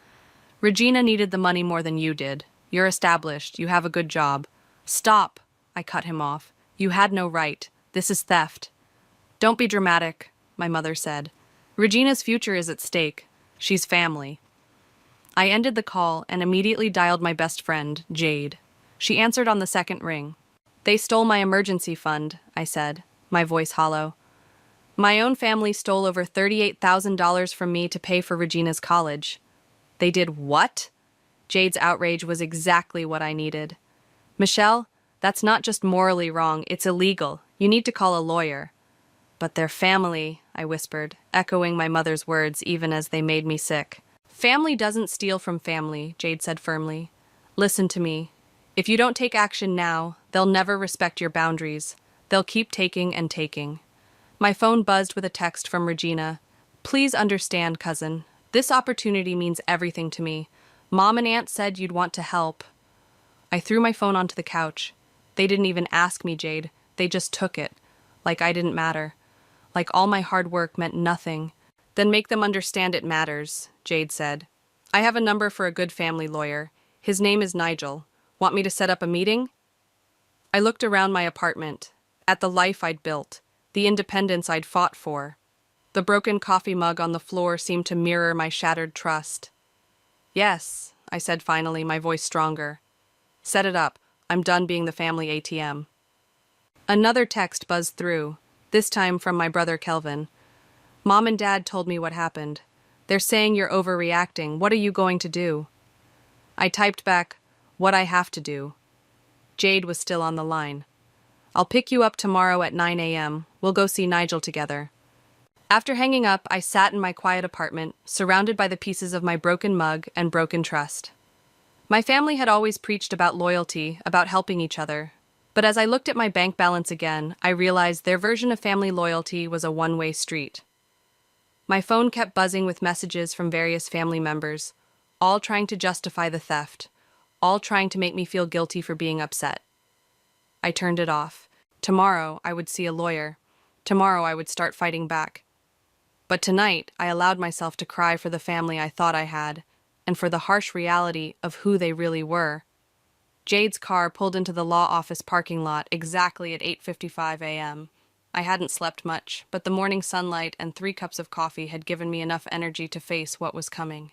"Regina needed the money more than you did. You're established. You have a good job." "Stop!" I cut him off. "You had no right. This is theft." "Don't be dramatic," my mother said. "Regina's future is at stake. She's family." I ended the call and immediately dialed my best friend, Jade. She answered on the second ring. "They stole my emergency fund," I said, my voice hollow. "My own family stole over $38,000 from me to pay for Regina's college." "They did what?" Jade's outrage was exactly what I needed. "Michelle, that's not just morally wrong, it's illegal. You need to call a lawyer." "But they're family," I whispered, echoing my mother's words even as they made me sick. "Family doesn't steal from family," Jade said firmly. "Listen to me. If you don't take action now, they'll never respect your boundaries. They'll keep taking and taking." My phone buzzed with a text from Regina. "Please understand, cousin. This opportunity means everything to me. Mom and Aunt said you'd want to help." I threw my phone onto the couch. "They didn't even ask me, Jade. They just took it. Like I didn't matter. Like all my hard work meant nothing." "Then make them understand it matters," Jade said. "I have a number for a good family lawyer. His name is Nigel. Want me to set up a meeting?" I looked around my apartment, at the life I'd built, the independence I'd fought for. The broken coffee mug on the floor seemed to mirror my shattered trust. "Yes," I said finally, my voice stronger. "Set it up. I'm done being the family ATM." Another text buzzed through, this time from my brother Kelvin. "Mom and Dad told me what happened. They're saying you're overreacting. What are you going to do?" I typed back, "What I have to do." Jade was still on the line. "I'll pick you up tomorrow at 9 a.m. We'll go see Nigel together." After hanging up, I sat in my quiet apartment, surrounded by the pieces of my broken mug and broken trust. My family had always preached about loyalty, about helping each other. But as I looked at my bank balance again, I realized their version of family loyalty was a one-way street. My phone kept buzzing with messages from various family members, all trying to justify the theft, all trying to make me feel guilty for being upset. I turned it off. Tomorrow, I would see a lawyer. Tomorrow, I would start fighting back. But tonight, I allowed myself to cry for the family I thought I had, and for the harsh reality of who they really were. Jade's car pulled into the law office parking lot exactly at 8:55 a.m. I hadn't slept much, but the morning sunlight and 3 cups of coffee had given me enough energy to face what was coming.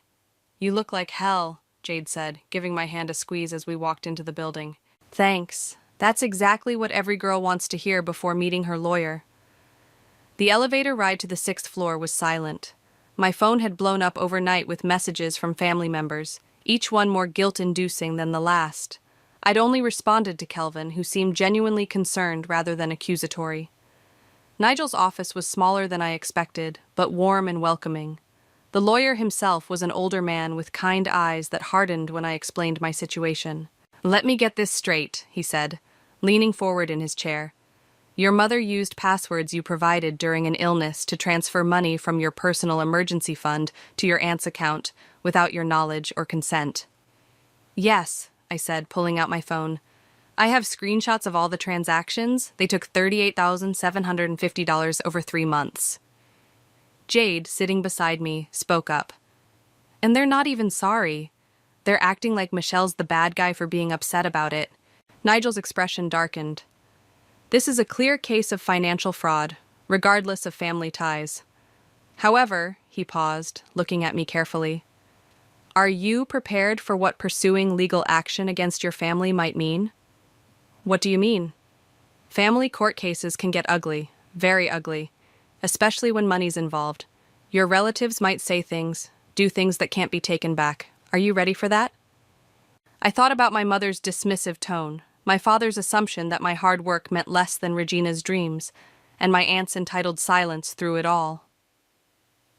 "You look like hell," Jade said, giving my hand a squeeze as we walked into the building. "Thanks. That's exactly what every girl wants to hear before meeting her lawyer." The elevator ride to the 6th floor was silent. My phone had blown up overnight with messages from family members, each one more guilt-inducing than the last. I'd only responded to Kelvin, who seemed genuinely concerned rather than accusatory. Nigel's office was smaller than I expected, but warm and welcoming. The lawyer himself was an older man with kind eyes that hardened when I explained my situation. "Let me get this straight," he said, leaning forward in his chair. "Your mother used passwords you provided during an illness to transfer money from your personal emergency fund to your aunt's account without your knowledge or consent." "Yes," I said, pulling out my phone. "I have screenshots of all the transactions. They took $38,750 over 3 months. Jade, sitting beside me, spoke up. "And they're not even sorry. They're acting like Michelle's the bad guy for being upset about it." Nigel's expression darkened. "This is a clear case of financial fraud, regardless of family ties. However," he paused, looking at me carefully, "are you prepared for what pursuing legal action against your family might mean?" "What do you mean?" "Family court cases can get ugly, very ugly, especially when money's involved. Your relatives might say things, do things that can't be taken back. Are you ready for that?" I thought about my mother's dismissive tone, my father's assumption that my hard work meant less than Regina's dreams, and my aunt's entitled silence through it all.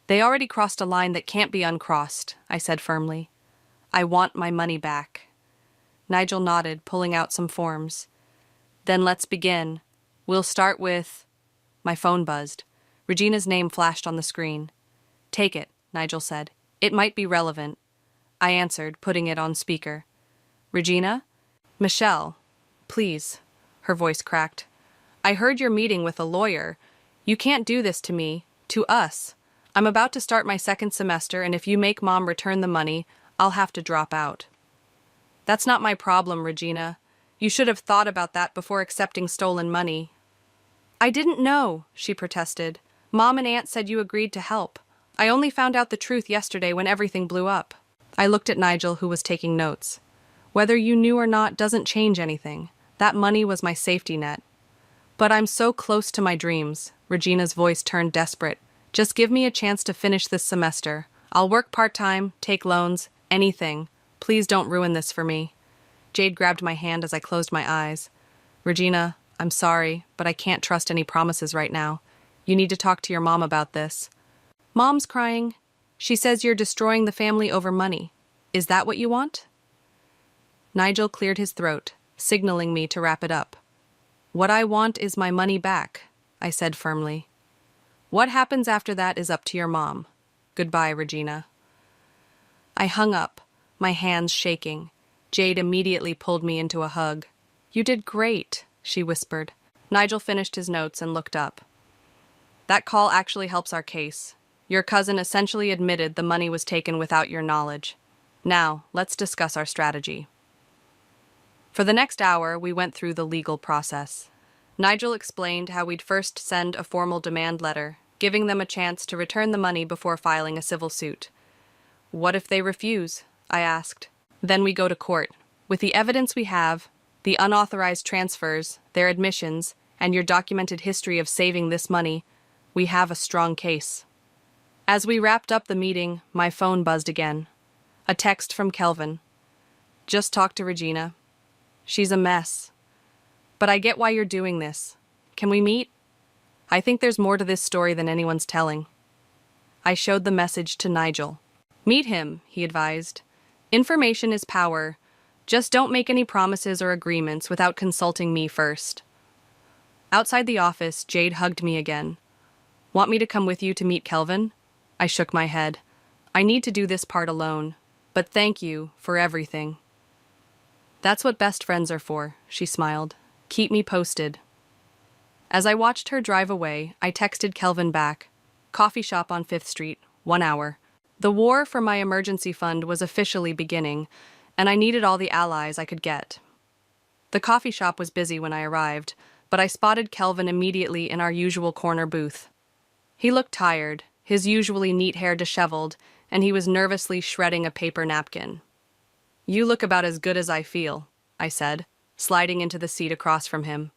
"They already crossed a line that can't be uncrossed," I said firmly. "I want my money back." Nigel nodded, pulling out some forms. "Then let's begin. We'll start with—" My phone buzzed. Regina's name flashed on the screen. "Take it," Nigel said. "It might be relevant." I answered, putting it on speaker. "Regina?" "Michelle, please," her voice cracked. "I heard you're meeting with a lawyer. You can't do this to me, to us. I'm about to start my 2nd semester, and if you make Mom return the money, I'll have to drop out." "That's not my problem, Regina. You should have thought about that before accepting stolen money." "I didn't know," she protested. "Mom and Aunt said you agreed to help. I only found out the truth yesterday when everything blew up." I looked at Nigel, who was taking notes. "Whether you knew or not doesn't change anything. That money was my safety net." "But I'm so close to my dreams." Regina's voice turned desperate. "Just give me a chance to finish this semester. I'll work part-time, take loans, anything. Please don't ruin this for me." Jade grabbed my hand as I closed my eyes. "Regina, I'm sorry, but I can't trust any promises right now. You need to talk to your mom about this." "Mom's crying. She says you're destroying the family over money. Is that what you want?" Nigel cleared his throat, signaling me to wrap it up. "What I want is my money back," I said firmly. "What happens after that is up to your mom. Goodbye, Regina." I hung up, my hands shaking. Jade immediately pulled me into a hug. "You did great," she whispered. Nigel finished his notes and looked up. "That call actually helps our case. Your cousin essentially admitted the money was taken without your knowledge. Now, let's discuss our strategy." For the next hour, we went through the legal process. Nigel explained how we'd first send a formal demand letter, giving them a chance to return the money before filing a civil suit. "What if they refuse?" I asked. "Then we go to court. With the evidence we have, the unauthorized transfers, their admissions, and your documented history of saving this money, we have a strong case." As we wrapped up the meeting, my phone buzzed again. A text from Kelvin. "Just talked to Regina. She's a mess. But I get why you're doing this. Can we meet? I think there's more to this story than anyone's telling." I showed the message to Nigel. "Meet him," he advised. "Information is power. Just don't make any promises or agreements without consulting me first." Outside the office, Jade hugged me again. "Want me to come with you to meet Kelvin?" I shook my head. "I need to do this part alone. But thank you for everything." "That's what best friends are for," she smiled. "Keep me posted." As I watched her drive away, I texted Kelvin back. "Coffee shop on 5th Street, 1 hour." The war for my emergency fund was officially beginning, and I needed all the allies I could get. The coffee shop was busy when I arrived, but I spotted Kelvin immediately in our usual corner booth. He looked tired, his usually neat hair disheveled, and he was nervously shredding a paper napkin. "You look about as good as I feel," I said, sliding into the seat across from him.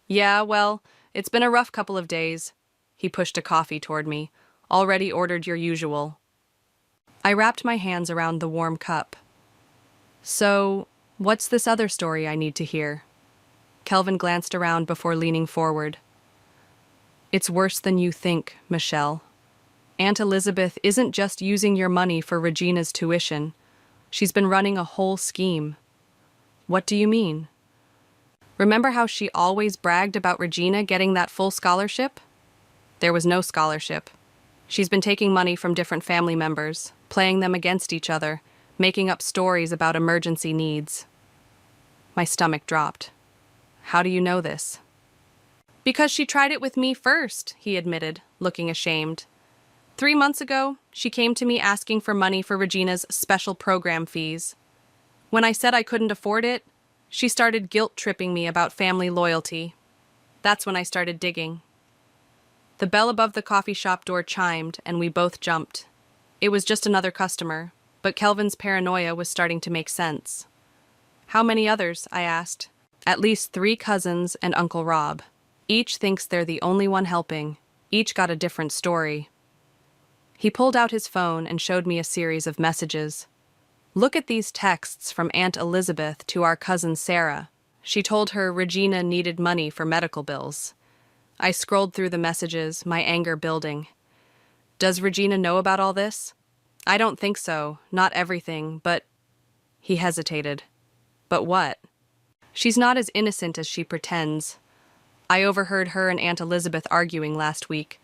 "Yeah, well, it's been a rough couple of days." He pushed a coffee toward me. "Already ordered your usual." I wrapped my hands around the warm cup. "So, what's this other story I need to hear?" Kelvin glanced around before leaning forward. "It's worse than you think, Michelle. Aunt Elizabeth isn't just using your money for Regina's tuition. She's been running a whole scheme." "What do you mean?" "Remember how she always bragged about Regina getting that full scholarship? There was no scholarship. She's been taking money from different family members, playing them against each other, making up stories about emergency needs." My stomach dropped. "How do you know this?" "Because she tried it with me first," he admitted, looking ashamed. 3 months ago, she came to me asking for money for Regina's special program fees. When I said I couldn't afford it, she started guilt-tripping me about family loyalty. That's when I started digging. The bell above the coffee shop door chimed, and we both jumped. It was just another customer, but Kelvin's paranoia was starting to make sense. "How many others?" I asked. "At least 3 cousins and Uncle Rob. Each thinks they're the only one helping. Each got a different story." He pulled out his phone and showed me a series of messages. "Look at these texts from Aunt Elizabeth to our cousin Sarah. She told her Regina needed money for medical bills." I scrolled through the messages, my anger building. "Does Regina know about all this?" "I don't think so, not everything, but—" He hesitated. "But what?" "She's not as innocent as she pretends. I overheard her and Aunt Elizabeth arguing last week.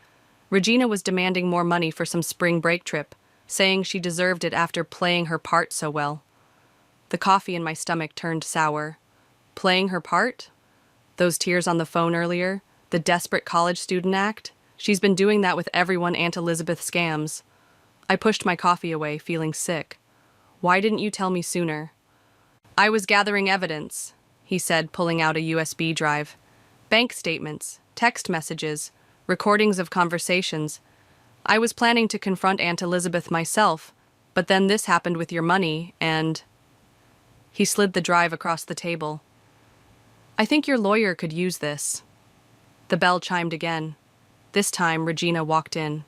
Regina was demanding more money for some spring break trip, saying she deserved it after playing her part so well." The coffee in my stomach turned sour. Playing her part? Those tears on the phone earlier? The desperate college student act? She's been doing that with everyone Aunt Elizabeth scams. I pushed my coffee away, feeling sick. "Why didn't you tell me sooner?" "I was gathering evidence," he said, pulling out a USB drive. "Bank statements, text messages, recordings of conversations. I was planning to confront Aunt Elizabeth myself, but then this happened with your money, and—" He slid the drive across the table. "I think your lawyer could use this." The bell chimed again. This time, Regina walked in.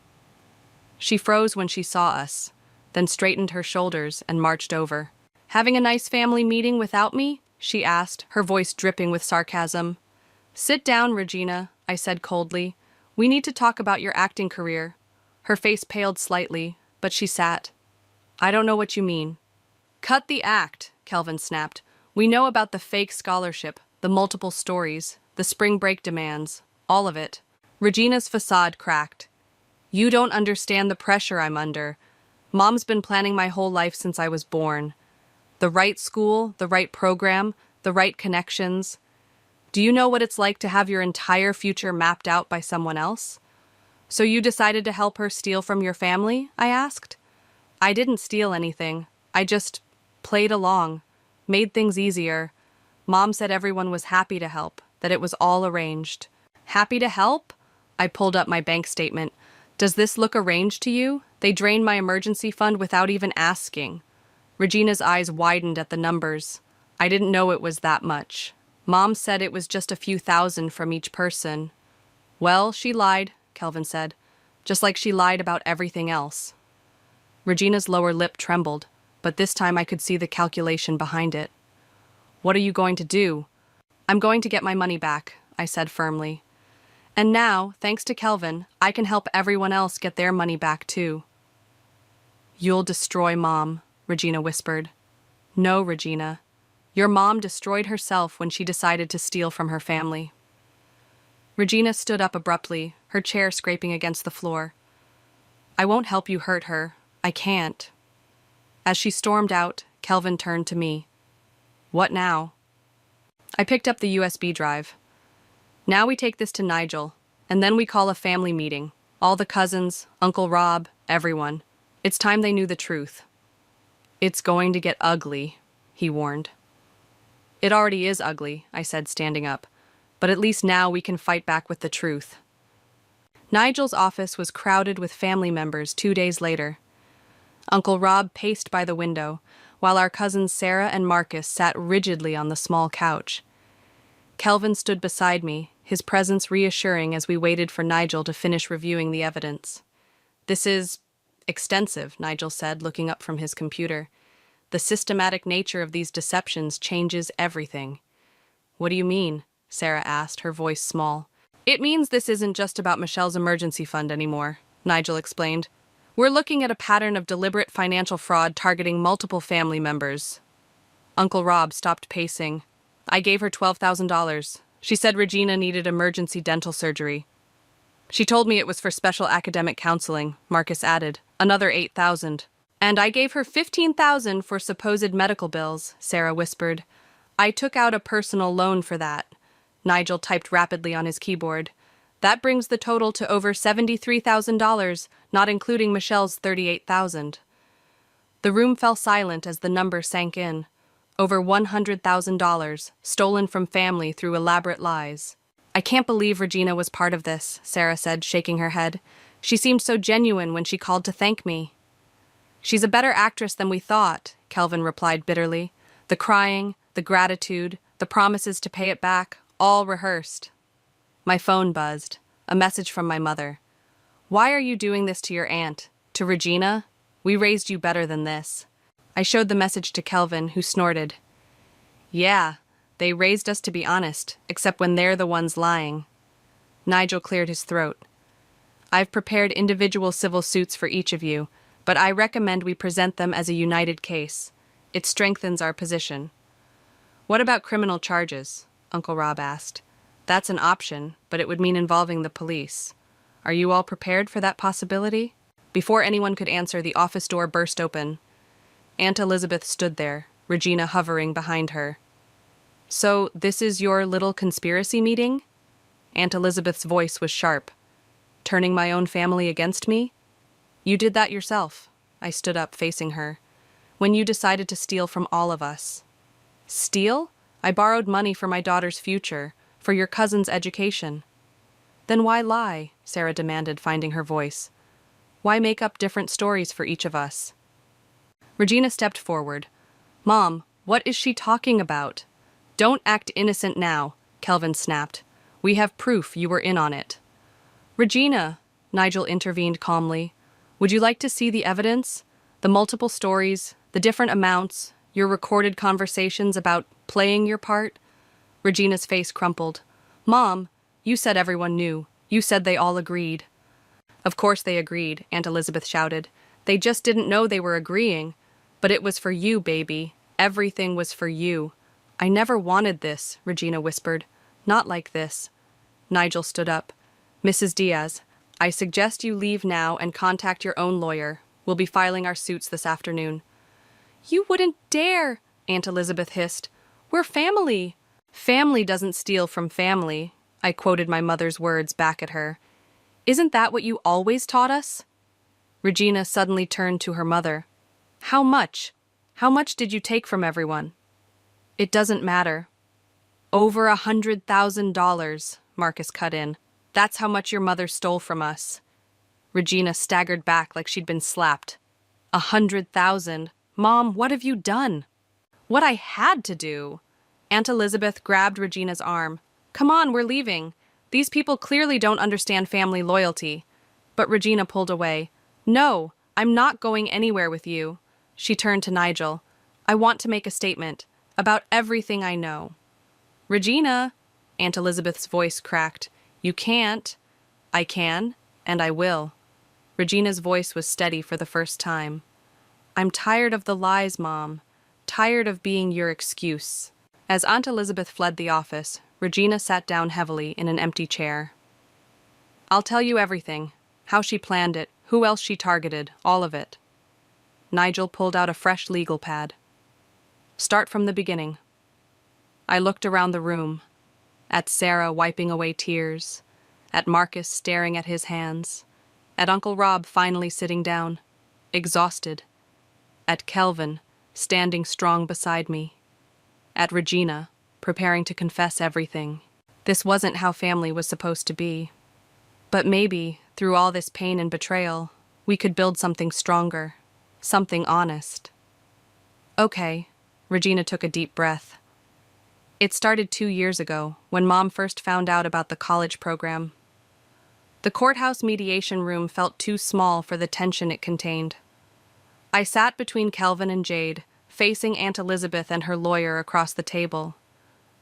She froze when she saw us, then straightened her shoulders and marched over. "Having a nice family meeting without me?" she asked, her voice dripping with sarcasm. "Sit down, Regina," I said coldly. "We need to talk about your acting career." Her face paled slightly, but she sat. "I don't know what you mean." "Cut the act," Kelvin snapped. "We know about the fake scholarship, the multiple stories, the spring break demands, all of it." Regina's facade cracked. "You don't understand the pressure I'm under. Mom's been planning my whole life since I was born. The right school, the right program, the right connections. Do you know what it's like to have your entire future mapped out by someone else?" "So you decided to help her steal from your family?" I asked. "I didn't steal anything. I just played along, made things easier. Mom said everyone was happy to help, that it was all arranged." "Happy to help?" I pulled up my bank statement. "Does this look arranged to you? They drained my emergency fund without even asking." Regina's eyes widened at the numbers. "I didn't know it was that much. Mom said it was just a few thousand from each person." "Well, she lied," Kelvin said, "just like she lied about everything else." Regina's lower lip trembled, but this time I could see the calculation behind it. "What are you going to do?" "I'm going to get my money back," I said firmly. "And now, thanks to Kelvin, I can help everyone else get their money back too." "You'll destroy Mom," Regina whispered. "No, Regina. Your mom destroyed herself when she decided to steal from her family." Regina stood up abruptly, her chair scraping against the floor. "I won't help you hurt her. I can't." As she stormed out, Kelvin turned to me. "What now?" I picked up the USB drive. "Now we take this to Nigel, and then we call a family meeting. All the cousins, Uncle Rob, everyone. It's time they knew the truth. It's going to get ugly, he warned. It already is ugly, I said, standing up. But at least now we can fight back with the truth. Nigel's office was crowded with family members 2 days later. Uncle Rob paced by the window, while our cousins Sarah and Marcus sat rigidly on the small couch. Kelvin stood beside me, his presence reassuring as we waited for Nigel to finish reviewing the evidence. "This is extensive," Nigel said, looking up from his computer. "The systematic nature of these deceptions changes everything." "What do you mean?" Sarah asked, her voice small. "It means this isn't just about Michelle's emergency fund anymore," Nigel explained. "We're looking at a pattern of deliberate financial fraud targeting multiple family members." Uncle Rob stopped pacing. "I gave her $12,000. She said Regina needed emergency dental surgery. She told me it was for special academic counseling," Marcus added. "Another $8,000. "And I gave her $15,000 for supposed medical bills," Sarah whispered. "I took out a personal loan for that." Nigel typed rapidly on his keyboard. "That brings the total to over $73,000, not including Michelle's $38,000. The room fell silent as the number sank in. Over $100,000, stolen from family through elaborate lies. "I can't believe Regina was part of this," Sarah said, shaking her head. "She seemed so genuine when she called to thank me." "She's a better actress than we thought," Kelvin replied bitterly. "The crying, the gratitude, the promises to pay it back, all rehearsed." My phone buzzed. A message from my mother. "Why are you doing this to your aunt? To Regina? We raised you better than this." I showed the message to Kelvin, who snorted. "Yeah, they raised us to be honest, except when they're the ones lying." Nigel cleared his throat. "I've prepared individual civil suits for each of you, but I recommend we present them as a united case. It strengthens our position." "What about criminal charges?" Uncle Rob asked. "That's an option, but it would mean involving the police. Are you all prepared for that possibility?" Before anyone could answer, the office door burst open. Aunt Elizabeth stood there, Regina hovering behind her. "So this is your little conspiracy meeting?" Aunt Elizabeth's voice was sharp. "Turning my own family against me? You did that yourself." I stood up, facing her. "When you decided to steal from all of us." "Steal? I borrowed money for my daughter's future, for your cousin's education." "Then why lie?" Sarah demanded, finding her voice. "Why make up different stories for each of us?" Regina stepped forward. "Mom, what is she talking about?" "Don't act innocent now," Kelvin snapped. "We have proof you were in on it." "Regina," Nigel intervened calmly, "would you like to see the evidence? The multiple stories, the different amounts, your recorded conversations about playing your part?" Regina's face crumpled. "Mom, you said everyone knew. You said they all agreed." "Of course they agreed," Aunt Elizabeth shouted. "They just didn't know they were agreeing. But it was for you, baby. Everything was for you." "I never wanted this," Regina whispered. "Not like this." Nigel stood up. "Mrs. Diaz, I suggest you leave now and contact your own lawyer. We'll be filing our suits this afternoon." "You wouldn't dare," Aunt Elizabeth hissed. "We're family." "Family doesn't steal from family," I quoted my mother's words back at her. "Isn't that what you always taught us?" Regina suddenly turned to her mother. "How much? How much did you take from everyone?" "It doesn't matter." "Over $100,000, Marcus cut in. "That's how much your mother stole from us." Regina staggered back like she'd been slapped. $100,000? Mom, what have you done?" "What I had to do." Aunt Elizabeth grabbed Regina's arm. "Come on, we're leaving. These people clearly don't understand family loyalty." But Regina pulled away. "No, I'm not going anywhere with you." She turned to Nigel. "I want to make a statement about everything I know." "Regina," Aunt Elizabeth's voice cracked. "You can't." "I can, and I will." Regina's voice was steady for the first time. "I'm tired of the lies, Mom. Tired of being your excuse." As Aunt Elizabeth fled the office, Regina sat down heavily in an empty chair. "I'll tell you everything. How she planned it, who else she targeted, all of it." Nigel pulled out a fresh legal pad. "Start from the beginning." I looked around the room, at Sarah wiping away tears, at Marcus staring at his hands, at Uncle Rob finally sitting down. exhausted. At Kelvin, standing strong beside me. At Regina, preparing to confess everything. This wasn't how family was supposed to be. But maybe, through all this pain and betrayal, we could build something stronger, something honest. Okay, Regina took a deep breath. It started 2 years ago, when Mom first found out about the college program. The courthouse mediation room felt too small for the tension it contained. I sat between Kelvin and Jade, facing Aunt Elizabeth and her lawyer across the table.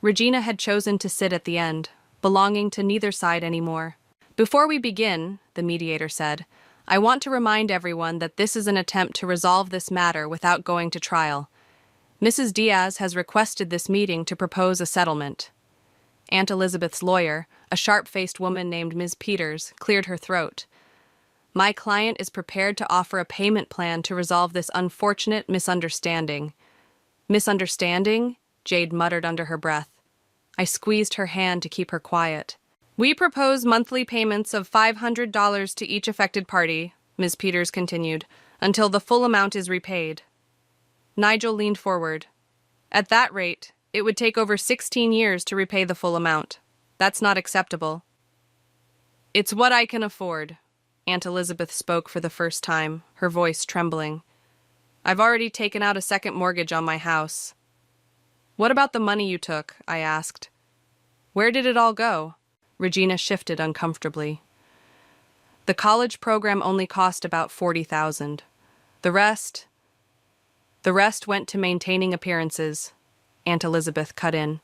Regina had chosen to sit at the end, belonging to neither side anymore. Before we begin, the mediator said, I want to remind everyone that this is an attempt to resolve this matter without going to trial. Mrs. Diaz has requested this meeting to propose a settlement. Aunt Elizabeth's lawyer, a sharp-faced woman named Ms. Peters, cleared her throat. My client is prepared to offer a payment plan to resolve this unfortunate misunderstanding. Misunderstanding? Jade muttered under her breath. I squeezed her hand to keep her quiet. We propose monthly payments of $500 to each affected party, Ms. Peters continued, until the full amount is repaid. Nigel leaned forward. At that rate, it would take over 16 years to repay the full amount. That's not acceptable. It's what I can afford. Aunt Elizabeth spoke for the first time, her voice trembling. I've already taken out a second mortgage on my house. What about the money you took? I asked. Where did it all go? Regina shifted uncomfortably. The college program only cost about $40,000. The rest went to maintaining appearances. Aunt Elizabeth cut in.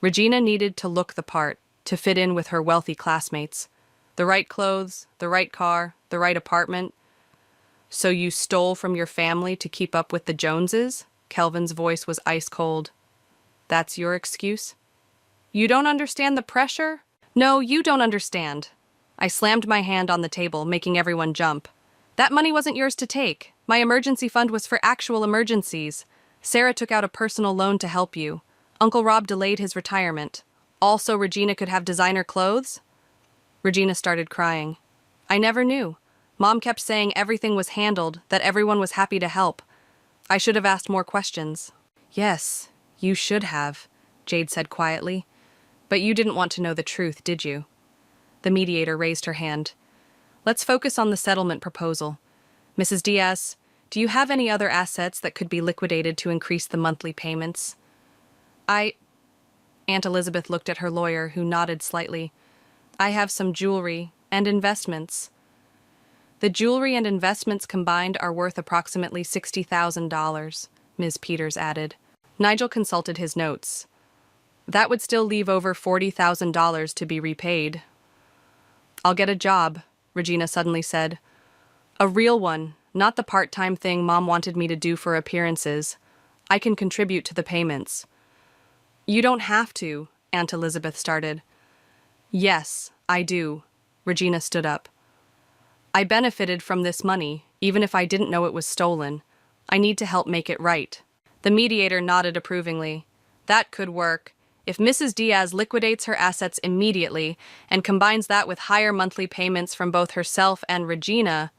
Regina needed to look the part, to fit in with her wealthy classmates. The right clothes, the right car, the right apartment. So you stole from your family to keep up with the Joneses? Kelvin's voice was ice cold. That's your excuse? You don't understand the pressure? No, you don't understand. I slammed my hand on the table, making everyone jump. That money wasn't yours to take. My emergency fund was for actual emergencies. Sarah took out a personal loan to help you. Uncle Rob delayed his retirement. Also, Regina could have designer clothes? Regina started crying. I never knew. Mom kept saying everything was handled, that everyone was happy to help. I should have asked more questions. Yes, you should have, Jade said quietly. But you didn't want to know the truth, did you? The mediator raised her hand. Let's focus on the settlement proposal. Mrs. Diaz, do you have any other assets that could be liquidated to increase the monthly payments? Aunt Elizabeth looked at her lawyer, who nodded slightly. I have some jewelry and investments. The jewelry and investments combined are worth approximately $60,000, Ms. Peters added. Nigel consulted his notes. That would still leave over $40,000 to be repaid. I'll get a job, Regina suddenly said. A real one, not the part-time thing Mom wanted me to do for appearances. I can contribute to the payments. You don't have to, Aunt Elizabeth started. Yes, I do. Regina stood up. I benefited from this money, even if I didn't know it was stolen. I need to help make it right. The mediator nodded approvingly. That could work. If Mrs. Diaz liquidates her assets immediately and combines that with higher monthly payments from both herself and Regina,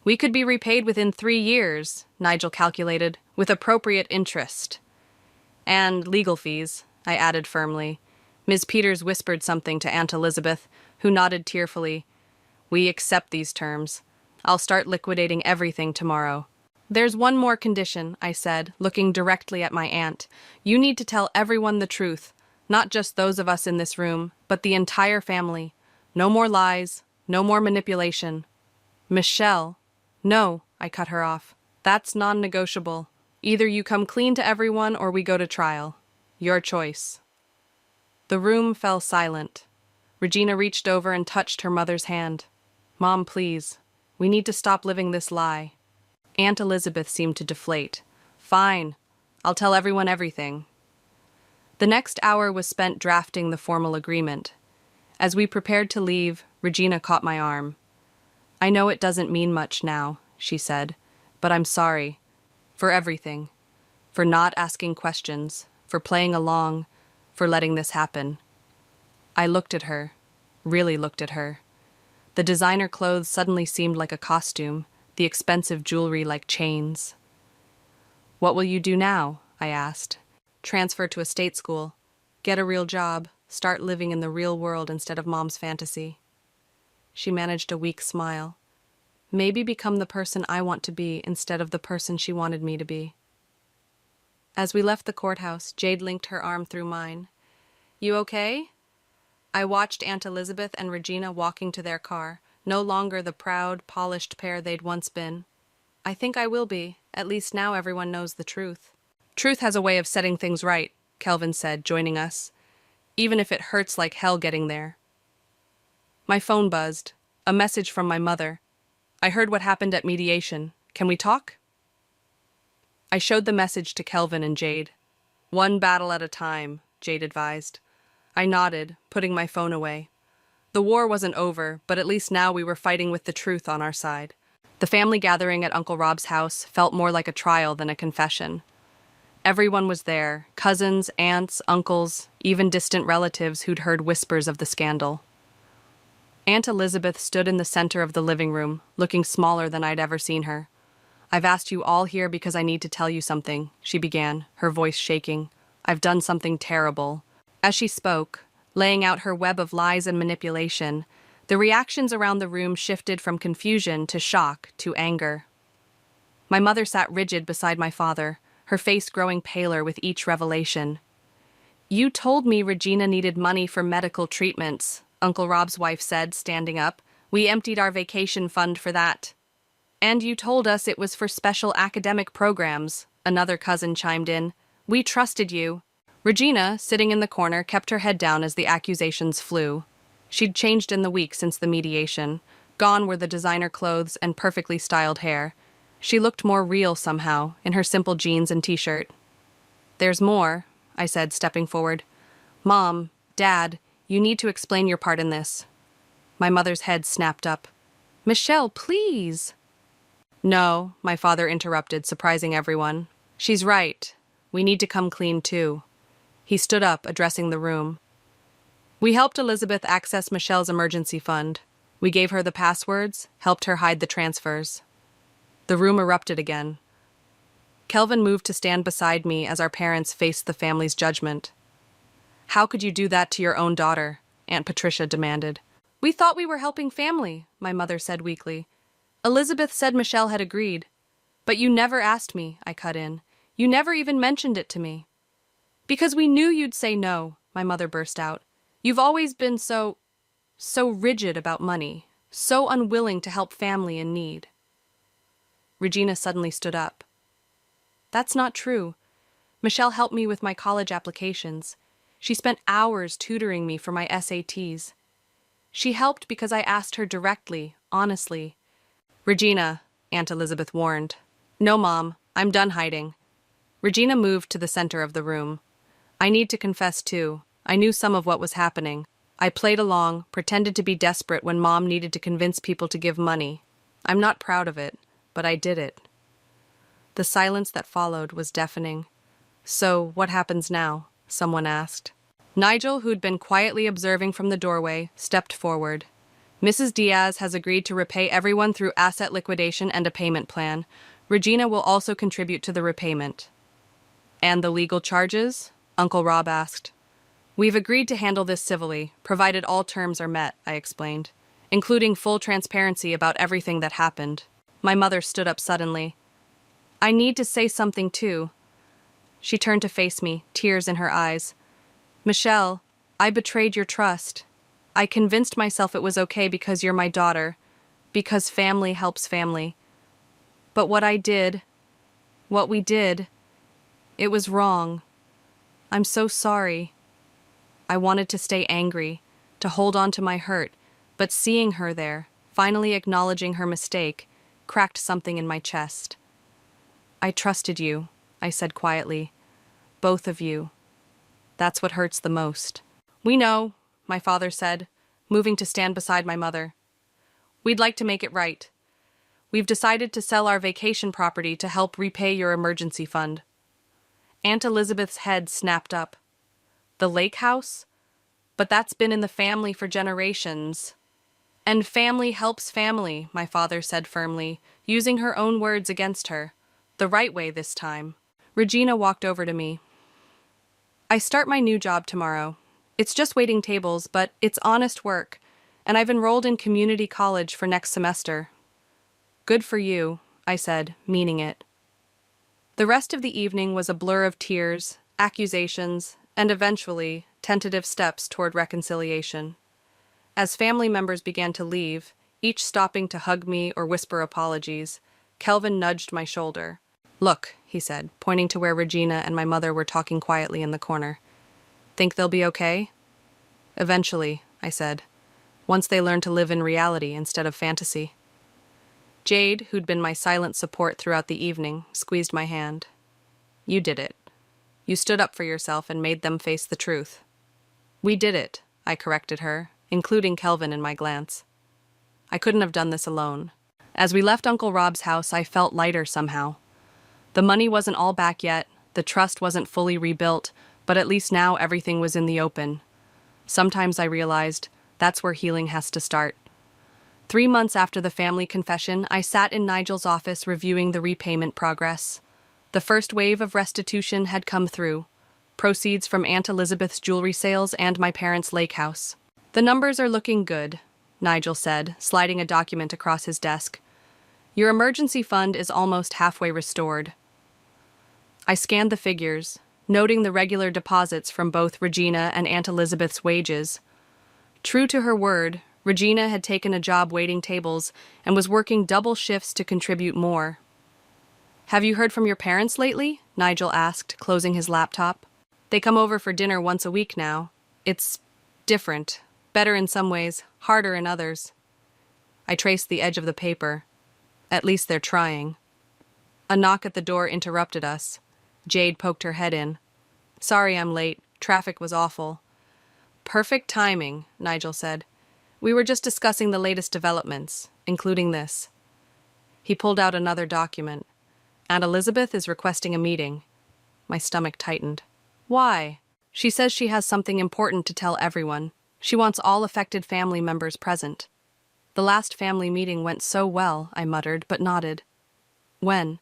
we could be repaid within 3 years, Nigel calculated, with appropriate interest. And legal fees, I added firmly. Ms. Peters whispered something to Aunt Elizabeth, who nodded tearfully. We accept these terms. I'll start liquidating everything tomorrow. There's one more condition, I said, looking directly at my aunt. You need to tell everyone the truth, not just those of us in this room, but the entire family. No more lies, no more manipulation. Michelle. No, I cut her off. That's non-negotiable. Either you come clean to everyone or we go to trial. Your choice. The room fell silent. Regina reached over and touched her mother's hand. Mom, please. We need to stop living this lie. Aunt Elizabeth seemed to deflate. Fine. I'll tell everyone everything. The next hour was spent drafting the formal agreement. As we prepared to leave, Regina caught my arm. I know it doesn't mean much now, she said, but I'm sorry. For everything. For not asking questions. For playing along. For letting this happen. I looked at her. Really looked at her. The designer clothes suddenly seemed like a costume. the expensive jewelry like chains. "What will you do now?" I asked. "Transfer to a state school. Get a real job. Start living in the real world instead of Mom's fantasy." She managed a weak smile. "Maybe become the person I want to be instead of the person she wanted me to be." As we left the courthouse, Jade linked her arm through mine. "You okay?" I watched Aunt Elizabeth and Regina walking to their car, no longer the proud, polished pair they'd once been. "I think I will be. At least now everyone knows the truth." "Truth has a way of setting things right," Kelvin said, joining us. "Even if it hurts like hell getting there." My phone buzzed. A message from my mother. "I heard what happened at mediation. Can we talk?" I showed the message to Kelvin and Jade. "One battle at a time," Jade advised. I nodded, putting my phone away. The war wasn't over, but at least now we were fighting with the truth on our side. The family gathering at Uncle Rob's house felt more like a trial than a confession. Everyone was there, cousins, aunts, uncles, even distant relatives who'd heard whispers of the scandal. Aunt Elizabeth stood in the center of the living room, looking smaller than I'd ever seen her. "I've asked you all here because I need to tell you something," she began, her voice shaking. "I've done something terrible." As she spoke, laying out her web of lies and manipulation, the reactions around the room shifted from confusion to shock to anger. My mother sat rigid beside my father, her face growing paler with each revelation. "You told me Regina needed money for medical treatments," Uncle Rob's wife said, standing up. "We emptied our vacation fund for that." "And you told us it was for special academic programs," another cousin chimed in. "We trusted you." Regina, sitting in the corner, kept her head down as the accusations flew. She'd changed in the week since the mediation. Gone were the designer clothes and perfectly styled hair. She looked more real somehow, in her simple jeans and t-shirt. "There's more," I said, stepping forward. "Mom, Dad, you need to explain your part in this." My mother's head snapped up. "Michelle, please!" "No," my father interrupted, surprising everyone. "She's right. We need to come clean, too." He stood up, addressing the room. "We helped Elizabeth access Michelle's emergency fund. We gave her the passwords, helped her hide the transfers." The room erupted again. Kelvin moved to stand beside me as our parents faced the family's judgment. "How could you do that to your own daughter?" Aunt Patricia demanded. "We thought we were helping family," my mother said weakly. "Elizabeth said Michelle had agreed. But you never asked me," I cut in. "You never even mentioned it to me." "Because we knew you'd say no," my mother burst out. "You've always been so rigid about money, so unwilling to help family in need." Regina suddenly stood up. "That's not true. Michelle helped me with my college applications. She spent hours tutoring me for my SATs. She helped because I asked her directly, honestly." "Regina," Aunt Elizabeth warned. "No, Mom, I'm done hiding." Regina moved to the center of the room. "I need to confess, too. I knew some of what was happening. I played along, pretended to be desperate when Mom needed to convince people to give money. I'm not proud of it, but I did it." The silence that followed was deafening. "So, what happens now?" someone asked. Nigel, who'd been quietly observing from the doorway, stepped forward. "Mrs. Diaz has agreed to repay everyone through asset liquidation and a payment plan. Regina will also contribute to the repayment." "And the legal charges?" Uncle Rob asked. "We've agreed to handle this civilly, provided all terms are met," I explained, "including full transparency about everything that happened." My mother stood up suddenly. "I need to say something, too." She turned to face me, tears in her eyes. "Michelle, I betrayed your trust. I convinced myself it was okay because you're my daughter, because family helps family. But what we did, it was wrong. I'm so sorry." I wanted to stay angry, to hold on to my hurt, but seeing her there, finally acknowledging her mistake, cracked something in my chest. "I trusted you," I said quietly. "Both of you. That's what hurts the most." "We know," my father said, moving to stand beside my mother. "We'd like to make it right. We've decided to sell our vacation property to help repay your emergency fund." Aunt Elizabeth's head snapped up. "The lake house? But that's been in the family for generations." And family helps family, my father said firmly, using her own words against her. The right way this time. Regina walked over to me. I start my new job tomorrow. It's just waiting tables, but it's honest work, and I've enrolled in community college for next semester. Good for you, I said, meaning it. The rest of the evening was a blur of tears, accusations, and eventually, tentative steps toward reconciliation. As family members began to leave, each stopping to hug me or whisper apologies, Kelvin nudged my shoulder. Look, he said, pointing to where Regina and my mother were talking quietly in the corner. Think they'll be okay? Eventually, I said, once they learn to live in reality instead of fantasy. Jade, who'd been my silent support throughout the evening, squeezed my hand. You did it. You stood up for yourself and made them face the truth. We did it, I corrected her, including Kelvin in my glance. I couldn't have done this alone. As we left Uncle Rob's house, I felt lighter somehow. The money wasn't all back yet, the trust wasn't fully rebuilt, but at least now everything was in the open. Sometimes I realized that's where healing has to start. 3 months after the family confession, I sat in Nigel's office reviewing the repayment progress. The first wave of restitution had come through. Proceeds from Aunt Elizabeth's jewelry sales and my parents' lake house. The numbers are looking good, Nigel said, sliding a document across his desk. Your emergency fund is almost halfway restored. I scanned the figures, noting the regular deposits from both Regina and Aunt Elizabeth's wages. True to her word, Regina had taken a job waiting tables and was working double shifts to contribute more. Have you heard from your parents lately? Nigel asked, closing his laptop. They come over for dinner once a week now. It's different. Better in some ways, harder in others. I traced the edge of the paper. At least they're trying. A knock at the door interrupted us. Jade poked her head in. Sorry I'm late. Traffic was awful. Perfect timing, Nigel said. We were just discussing the latest developments, including this. He pulled out another document. Aunt Elizabeth is requesting a meeting. My stomach tightened. Why? She says she has something important to tell everyone. She wants all affected family members present. The last family meeting went so well, I muttered, but nodded. When?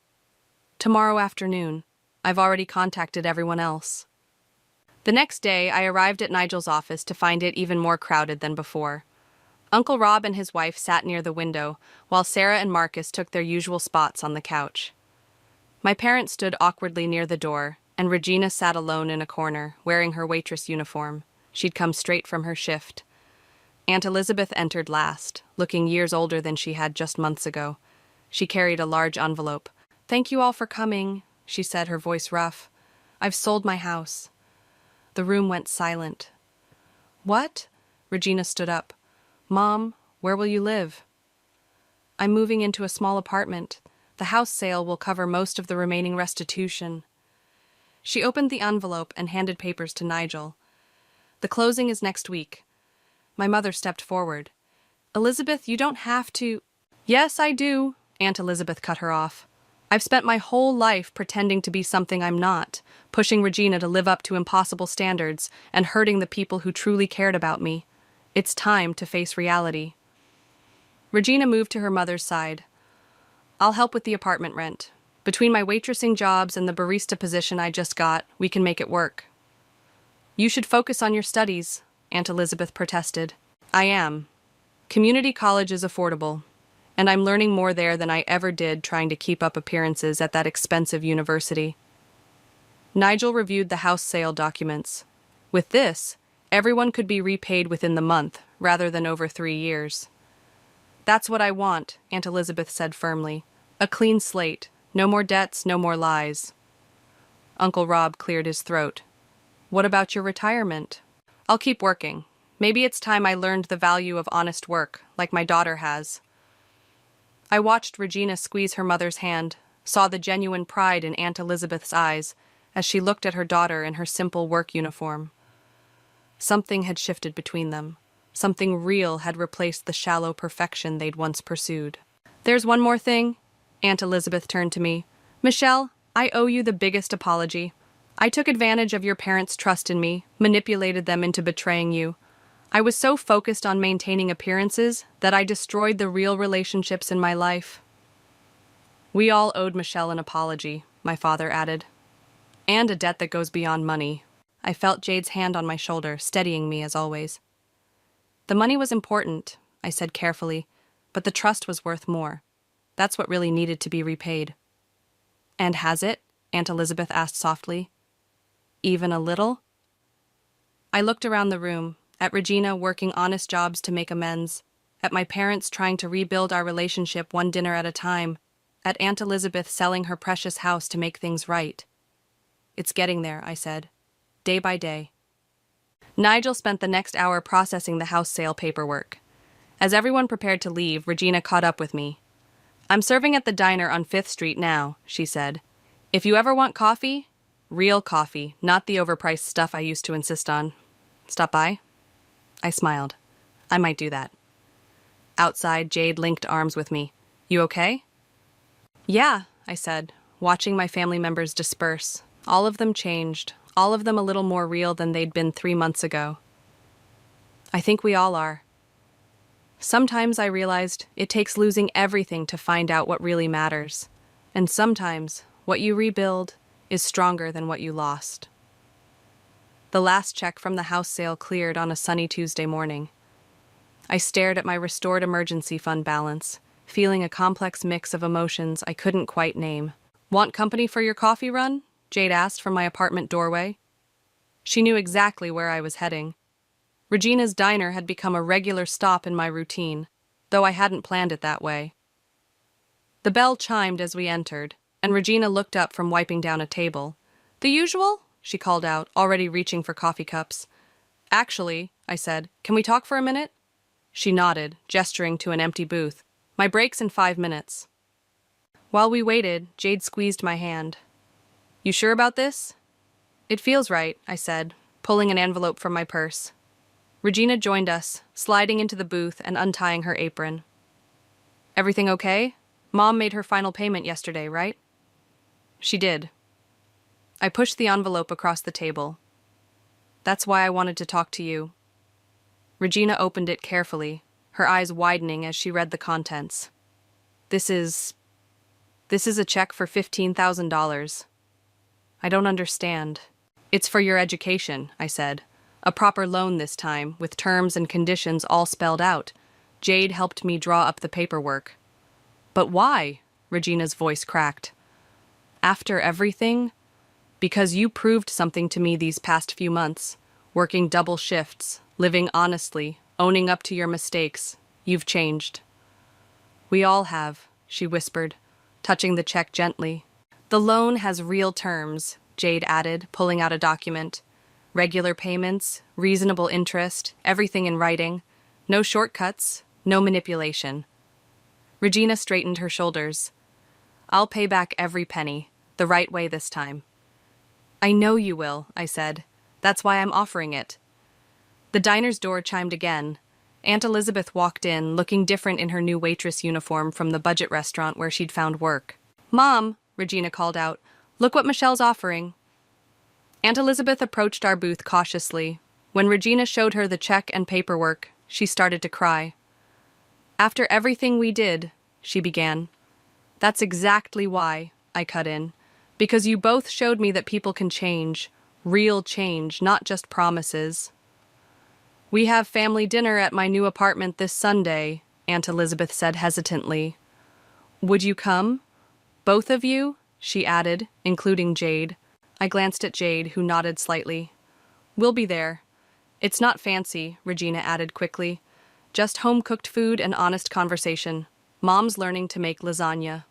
Tomorrow afternoon. I've already contacted everyone else. The next day, I arrived at Nigel's office to find it even more crowded than before. Uncle Rob and his wife sat near the window, while Sarah and Marcus took their usual spots on the couch. My parents stood awkwardly near the door, and Regina sat alone in a corner, wearing her waitress uniform. She'd come straight from her shift. Aunt Elizabeth entered last, looking years older than she had just months ago. She carried a large envelope. Thank you all for coming, she said, her voice rough. I've sold my house. The room went silent. What? Regina stood up. Mom, where will you live? I'm moving into a small apartment. The house sale will cover most of the remaining restitution. She opened the envelope and handed papers to Nigel. The closing is next week. My mother stepped forward. Elizabeth, you don't have to... Yes, I do, Aunt Elizabeth cut her off. I've spent my whole life pretending to be something I'm not, pushing Regina to live up to impossible standards and hurting the people who truly cared about me. It's time to face reality. Regina moved to her mother's side. I'll help with the apartment rent. Between my waitressing jobs and the barista position I just got, we can make it work. You should focus on your studies, Aunt Elizabeth protested. I am. Community college is affordable, and I'm learning more there than I ever did trying to keep up appearances at that expensive university. Nigel reviewed the house sale documents. With this, everyone could be repaid within the month, rather than over 3 years. That's what I want, Aunt Elizabeth said firmly. A clean slate. No more debts, no more lies. Uncle Rob cleared his throat. What about your retirement? I'll keep working. Maybe it's time I learned the value of honest work, like my daughter has. I watched Regina squeeze her mother's hand, saw the genuine pride in Aunt Elizabeth's eyes as she looked at her daughter in her simple work uniform. Something had shifted between them. Something real had replaced the shallow perfection they'd once pursued. There's one more thing. Aunt Elizabeth turned to me. Michelle, I owe you the biggest apology. I took advantage of your parents' trust in me, manipulated them into betraying you. I was so focused on maintaining appearances that I destroyed the real relationships in my life. We all owed Michelle an apology, my father added. And a debt that goes beyond money. I felt Jade's hand on my shoulder, steadying me as always. The money was important, I said carefully, but the trust was worth more. That's what really needed to be repaid. And has it? Aunt Elizabeth asked softly. Even a little? I looked around the room, at Regina working honest jobs to make amends, at my parents trying to rebuild our relationship one dinner at a time, at Aunt Elizabeth selling her precious house to make things right. It's getting there, I said, day by day. Nigel spent the next hour processing the house sale paperwork. As everyone prepared to leave, Regina caught up with me. I'm serving at the diner on 5th Street now, she said. If you ever want coffee, real coffee, not the overpriced stuff I used to insist on. Stop by? I smiled. I might do that. Outside, Jade linked arms with me. You okay? Yeah, I said, watching my family members disperse. All of them changed, all of them a little more real than they'd been 3 months ago. I think we all are. Sometimes I realized it takes losing everything to find out what really matters. And sometimes what you rebuild is stronger than what you lost. The last check from the house sale cleared on a sunny Tuesday morning. I stared at my restored emergency fund balance, feeling a complex mix of emotions I couldn't quite name. Want company for your coffee run? Jade asked from my apartment doorway. She knew exactly where I was heading. Regina's diner had become a regular stop in my routine, though I hadn't planned it that way. The bell chimed as we entered, and Regina looked up from wiping down a table. The usual? She called out, already reaching for coffee cups. Actually, I said, can we talk for a minute? She nodded, gesturing to an empty booth. My break's in 5 minutes. While we waited, Jade squeezed my hand. You sure about this? It feels right, I said, pulling an envelope from my purse. Regina joined us, sliding into the booth and untying her apron. Everything okay? Mom made her final payment yesterday, right? She did. I pushed the envelope across the table. That's why I wanted to talk to you. Regina opened it carefully, her eyes widening as she read the contents. This is a check for $15,000. I don't understand. It's for your education, I said. A proper loan this time, with terms and conditions all spelled out. Jade helped me draw up the paperwork. But why? Regina's voice cracked. After everything? Because you proved something to me these past few months. Working double shifts, living honestly, owning up to your mistakes. You've changed. We all have, she whispered, touching the check gently. The loan has real terms, Jade added, pulling out a document. Regular payments, reasonable interest, everything in writing. No shortcuts, no manipulation. Regina straightened her shoulders. I'll pay back every penny, the right way this time. I know you will, I said. That's why I'm offering it. The diner's door chimed again. Aunt Elizabeth walked in, looking different in her new waitress uniform from the budget restaurant where she'd found work. Mom, Regina called out, look what Michelle's offering. Aunt Elizabeth approached our booth cautiously. When Regina showed her the check and paperwork, she started to cry. After everything we did, she began. That's exactly why, I cut in. Because you both showed me that people can change. Real change, not just promises. We have family dinner at my new apartment this Sunday, Aunt Elizabeth said hesitantly. Would you come? Both of you? She added, including Jade. I glanced at Jade, who nodded slightly. We'll be there. It's not fancy, Regina added quickly. Just home-cooked food and honest conversation. Mom's learning to make lasagna.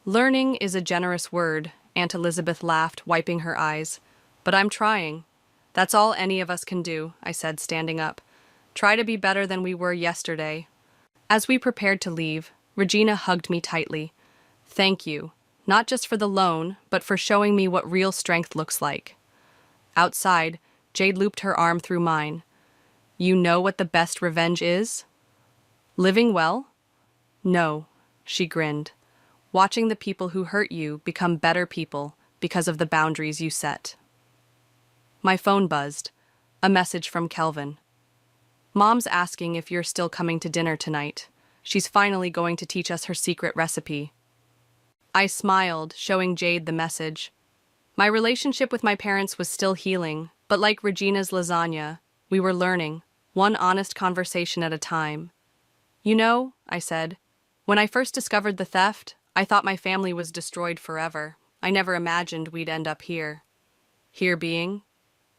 Learning is a generous word, Aunt Elizabeth laughed, wiping her eyes. But I'm trying. That's all any of us can do, I said, standing up. Try to be better than we were yesterday. As we prepared to leave, Regina hugged me tightly. Thank you. Not just for the loan, but for showing me what real strength looks like. Outside, Jade looped her arm through mine. You know what the best revenge is? Living well? No, she grinned. Watching the people who hurt you become better people because of the boundaries you set. My phone buzzed. A message from Kelvin. Mom's asking if you're still coming to dinner tonight. She's finally going to teach us her secret recipe. I smiled, showing Jade the message. My relationship with my parents was still healing, but like Regina's lasagna, we were learning, one honest conversation at a time. You know, I said, when I first discovered the theft, I thought my family was destroyed forever. I never imagined we'd end up here. Here being,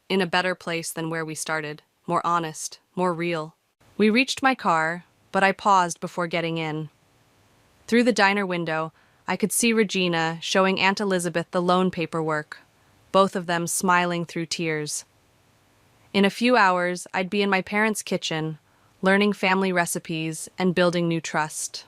in a better place than where we started, more honest, more real. We reached my car, but I paused before getting in. Through the diner window, I could see Regina showing Aunt Elizabeth the loan paperwork, both of them smiling through tears. In a few hours, I'd be in my parents' kitchen, learning family recipes and building new trust.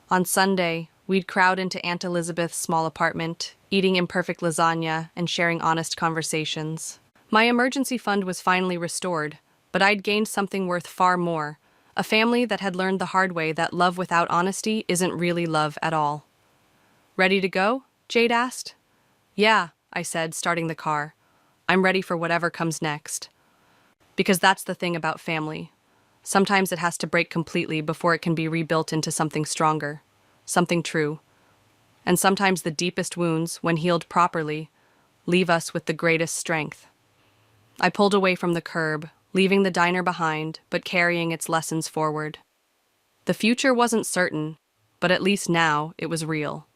On Sunday, we'd crowd into Aunt Elizabeth's small apartment, eating imperfect lasagna and sharing honest conversations. My emergency fund was finally restored, but I'd gained something worth far more, a family that had learned the hard way that love without honesty isn't really love at all. Ready to go? Jade asked. Yeah, I said, starting the car. I'm ready for whatever comes next. Because that's the thing about family. Sometimes it has to break completely before it can be rebuilt into something stronger, something true. And sometimes the deepest wounds, when healed properly, leave us with the greatest strength. I pulled away from the curb, leaving the diner behind, but carrying its lessons forward. The future wasn't certain, but at least now it was real.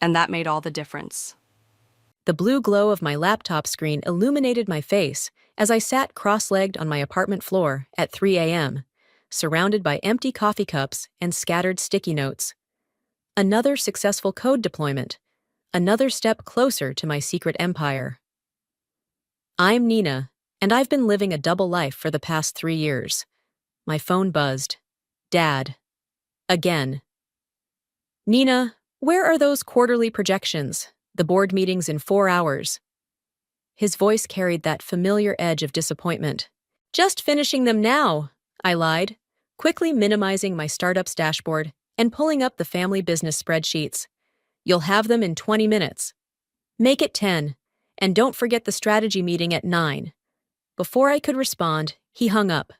And that made all the difference. The blue glow of my laptop screen illuminated my face as I sat cross-legged on my apartment floor at 3 a.m., surrounded by empty coffee cups and scattered sticky notes. Another successful code deployment, another step closer to my secret empire. I'm Nina, and I've been living a double life for the past 3 years. My phone buzzed. Dad. Again. Nina, where are those quarterly projections? The board meetings in 4 hours. His voice carried that familiar edge of disappointment. Just finishing them now, I lied, quickly minimizing my startup's dashboard and pulling up the family business spreadsheets. You'll have them in 20 minutes. Make it 10, and don't forget the strategy meeting at 9. Before I could respond, he hung up.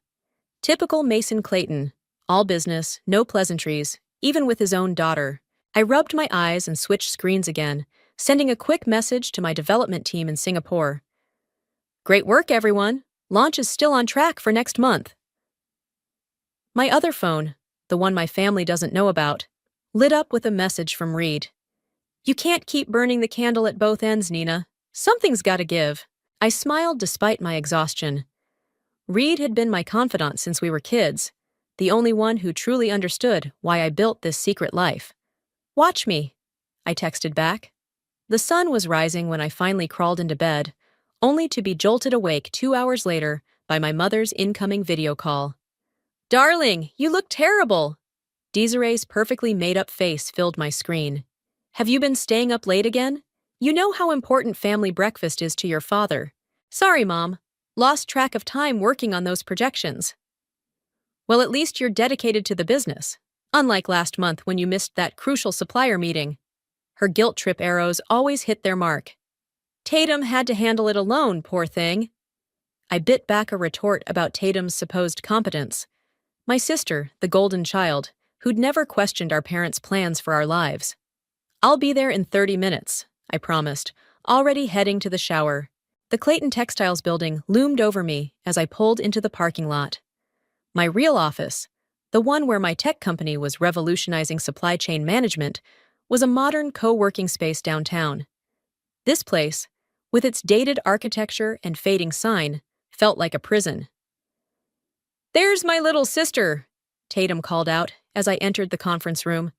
Typical Mason Clayton, all business, no pleasantries, even with his own daughter. I rubbed my eyes and switched screens again, sending a quick message to my development team in Singapore. Great work, everyone. Launch is still on track for next month. My other phone, the one my family doesn't know about, lit up with a message from Reed. You can't keep burning the candle at both ends, Nina. Something's gotta give. I smiled despite my exhaustion. Reed had been my confidant since we were kids, the only one who truly understood why I built this secret life. Watch me, I texted back. The sun was rising when I finally crawled into bed, only to be jolted awake 2 hours later by my mother's incoming video call. Darling, you look terrible. Desiree's perfectly made-up face filled my screen. Have you been staying up late again? You know how important family breakfast is to your father. Sorry, Mom. Lost track of time working on those projections. Well, at least you're dedicated to the business, unlike last month when you missed that crucial supplier meeting. Her guilt trip arrows always hit their mark. Tatum had to handle it alone, poor thing. I bit back a retort about Tatum's supposed competence. My sister, the golden child, who'd never questioned our parents' plans for our lives. I'll be there in 30 minutes, I promised, already heading to the shower. The Clayton Textiles building loomed over me as I pulled into the parking lot. My real office, the one where my tech company was revolutionizing supply chain management, was a modern co-working space downtown. This place, with its dated architecture and fading sign, felt like a prison. There's my little sister, Tatum called out as I entered the conference room.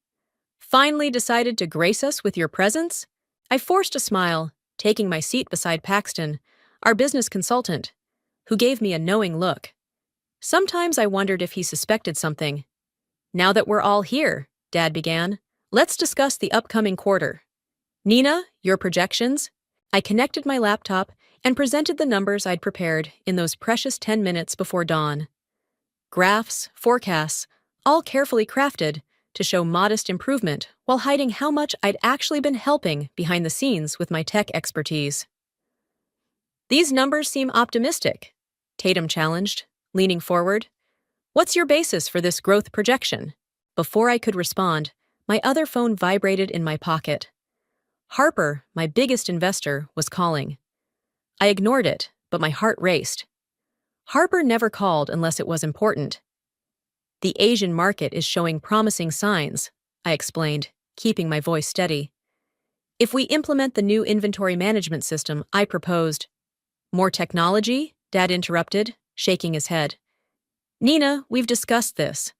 Finally decided to grace us with your presence? I forced a smile, taking my seat beside Paxton, our business consultant, who gave me a knowing look. Sometimes I wondered if he suspected something. Now that we're all here, Dad began, let's discuss the upcoming quarter. Nina, your projections? I connected my laptop and presented the numbers I'd prepared in those precious 10 minutes before dawn. Graphs, forecasts, all carefully crafted to show modest improvement while hiding how much I'd actually been helping behind the scenes with my tech expertise. These numbers seem optimistic, Tatum challenged, leaning forward. What's your basis for this growth projection? Before I could respond, my other phone vibrated in my pocket. Harper, my biggest investor, was calling. I ignored it, but my heart raced. Harper never called unless it was important. The Asian market is showing promising signs, I explained, keeping my voice steady. If we implement the new inventory management system I proposed. More technology? Dad interrupted, shaking his head. Nina, we've discussed this.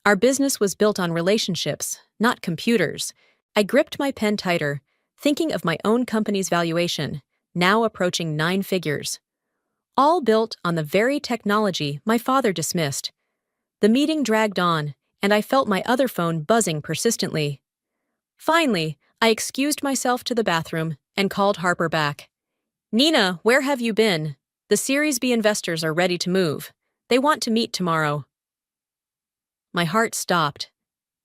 Our business was built on relationships, not computers. I gripped my pen tighter, thinking of my own company's valuation, now approaching 9 figures. All built on the very technology my father dismissed. The meeting dragged on, and I felt my other phone buzzing persistently. Finally, I excused myself to the bathroom and called Harper back. Nina, where have you been? The Series B investors are ready to move. They want to meet tomorrow. My heart stopped.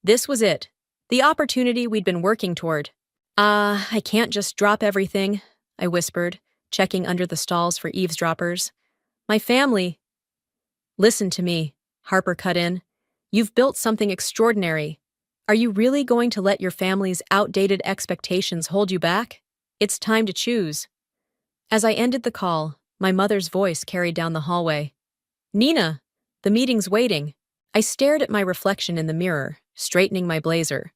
This was it, the opportunity we'd been working toward. I can't just drop everything, I whispered, checking under the stalls for eavesdroppers. My family. Listen to me, Harper cut in. You've built something extraordinary. Are you really going to let your family's outdated expectations hold you back? It's time to choose. As I ended the call, my mother's voice carried down the hallway. Nina, the meeting's waiting. I stared at my reflection in the mirror, straightening my blazer.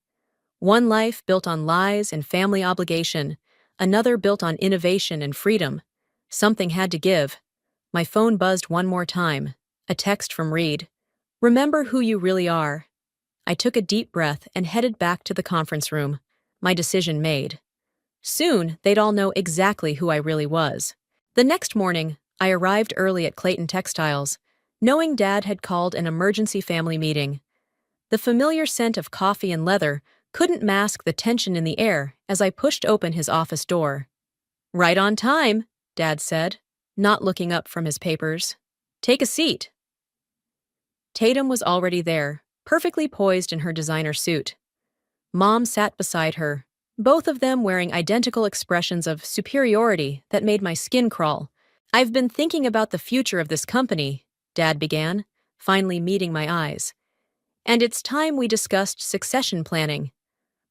One life built on lies and family obligation, another built on innovation and freedom. Something had to give. My phone buzzed one more time, a text from Reed. Remember who you really are. I took a deep breath and headed back to the conference room, my decision made. Soon, they'd all know exactly who I really was. The next morning, I arrived early at Clayton Textiles, knowing Dad had called an emergency family meeting. The familiar scent of coffee and leather couldn't mask the tension in the air as I pushed open his office door. Right on time, Dad said, not looking up from his papers. Take a seat. Tatum was already there, perfectly poised in her designer suit. Mom sat beside her, both of them wearing identical expressions of superiority that made my skin crawl. I've been thinking about the future of this company, Dad began, finally meeting my eyes. And it's time we discussed succession planning.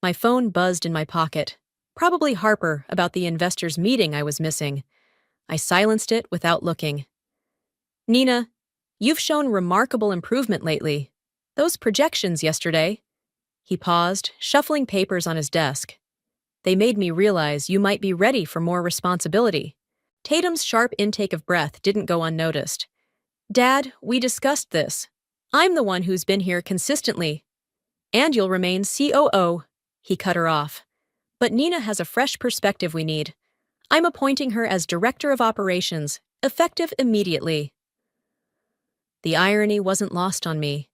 My phone buzzed in my pocket. Probably Harper about the investors' meeting I was missing. I silenced it without looking. Nina, you've shown remarkable improvement lately. Those projections yesterday. He paused, shuffling papers on his desk. They made me realize you might be ready for more responsibility. Tatum's sharp intake of breath didn't go unnoticed. Dad, we discussed this. I'm the one who's been here consistently. And you'll remain COO. He cut her off. But Nina has a fresh perspective we need. I'm appointing her as Director of Operations, effective immediately. The irony wasn't lost on me.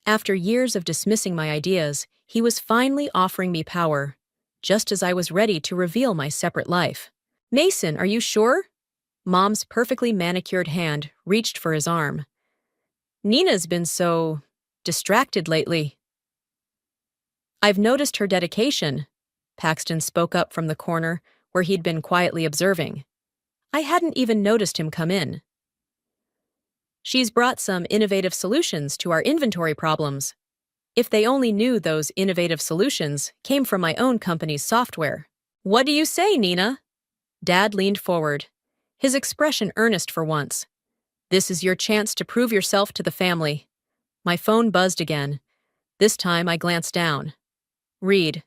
After years of dismissing my ideas, he was finally offering me power, just as I was ready to reveal my separate life. Mason, are you sure? Mom's perfectly manicured hand reached for his arm. Nina's been so distracted lately. I've noticed her dedication, Paxton spoke up from the corner where he'd been quietly observing. I hadn't even noticed him come in. She's brought some innovative solutions to our inventory problems. If they only knew those innovative solutions came from my own company's software. What do you say, Nina? Dad leaned forward, his expression earnest for once. This is your chance to prove yourself to the family. My phone buzzed again. This time I glanced down. Reed.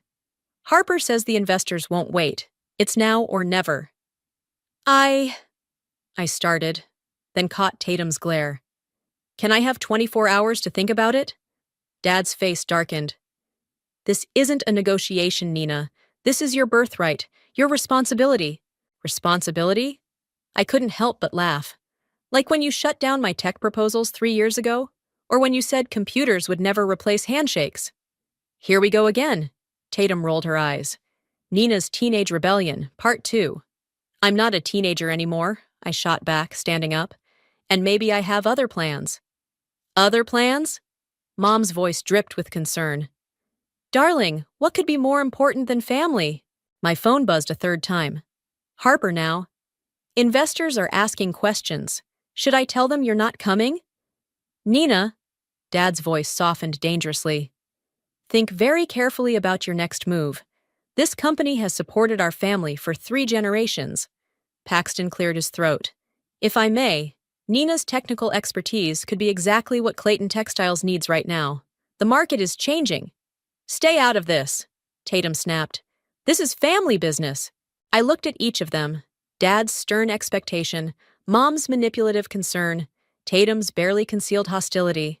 Harper says the investors won't wait. It's now or never. I started, then caught Tatum's glare. Can I have 24 hours to think about it? Dad's face darkened. This isn't a negotiation, Nina. This is your birthright, your responsibility. Responsibility? I couldn't help but laugh. Like when you shut down my tech proposals 3 years ago, or when you said computers would never replace handshakes. Here we go again. Tatum rolled her eyes. Nina's Teenage Rebellion, Part 2. I'm not a teenager anymore, I shot back, standing up. And maybe I have other plans. Other plans? Mom's voice dripped with concern. Darling, what could be more important than family? My phone buzzed a third time. Harper now. Investors are asking questions. Should I tell them you're not coming? Nina. Dad's voice softened dangerously. Think very carefully about your next move. This company has supported our family for 3 generations. Paxton cleared his throat. If I may, Nina's technical expertise could be exactly what Clayton Textiles needs right now. The market is changing. Stay out of this, Tatum snapped. This is family business. I looked at each of them. Dad's stern expectation, Mom's manipulative concern, Tatum's barely concealed hostility.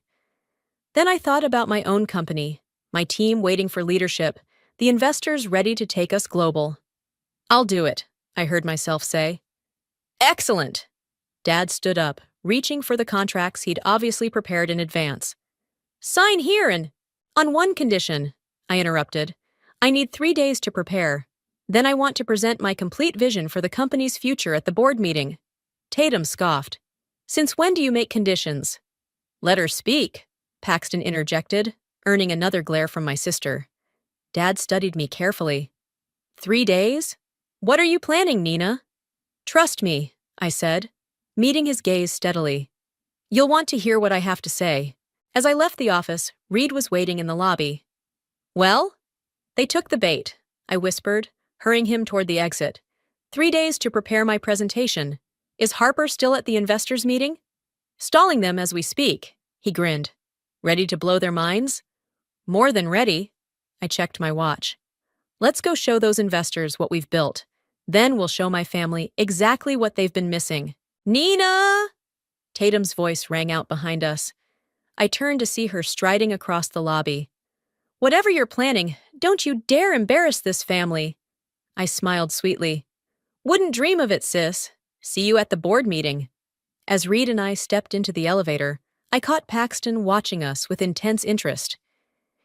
Then I thought about my own company, my team waiting for leadership, the investors ready to take us global. I'll do it, I heard myself say. Excellent! Dad stood up, reaching for the contracts he'd obviously prepared in advance. Sign here and… On one condition, I interrupted. I need 3 days to prepare. Then I want to present my complete vision for the company's future at the board meeting. Tatum scoffed. Since when do you make conditions? Let her speak, Paxton interjected, earning another glare from my sister. Dad studied me carefully. 3 days? What are you planning, Nina? Trust me, I said, meeting his gaze steadily. You'll want to hear what I have to say. As I left the office, Reed was waiting in the lobby. Well? They took the bait, I whispered, hurrying him toward the exit. 3 days to prepare my presentation. Is Harper still at the investors' meeting? Stalling them as we speak, he grinned. Ready to blow their minds? More than ready. I checked my watch. Let's go show those investors what we've built. Then we'll show my family exactly what they've been missing. Nina! Tatum's voice rang out behind us. I turned to see her striding across the lobby. Whatever you're planning, don't you dare embarrass this family. I smiled sweetly. Wouldn't dream of it, sis. See you at the board meeting. As Reed and I stepped into the elevator, I caught Paxton watching us with intense interest.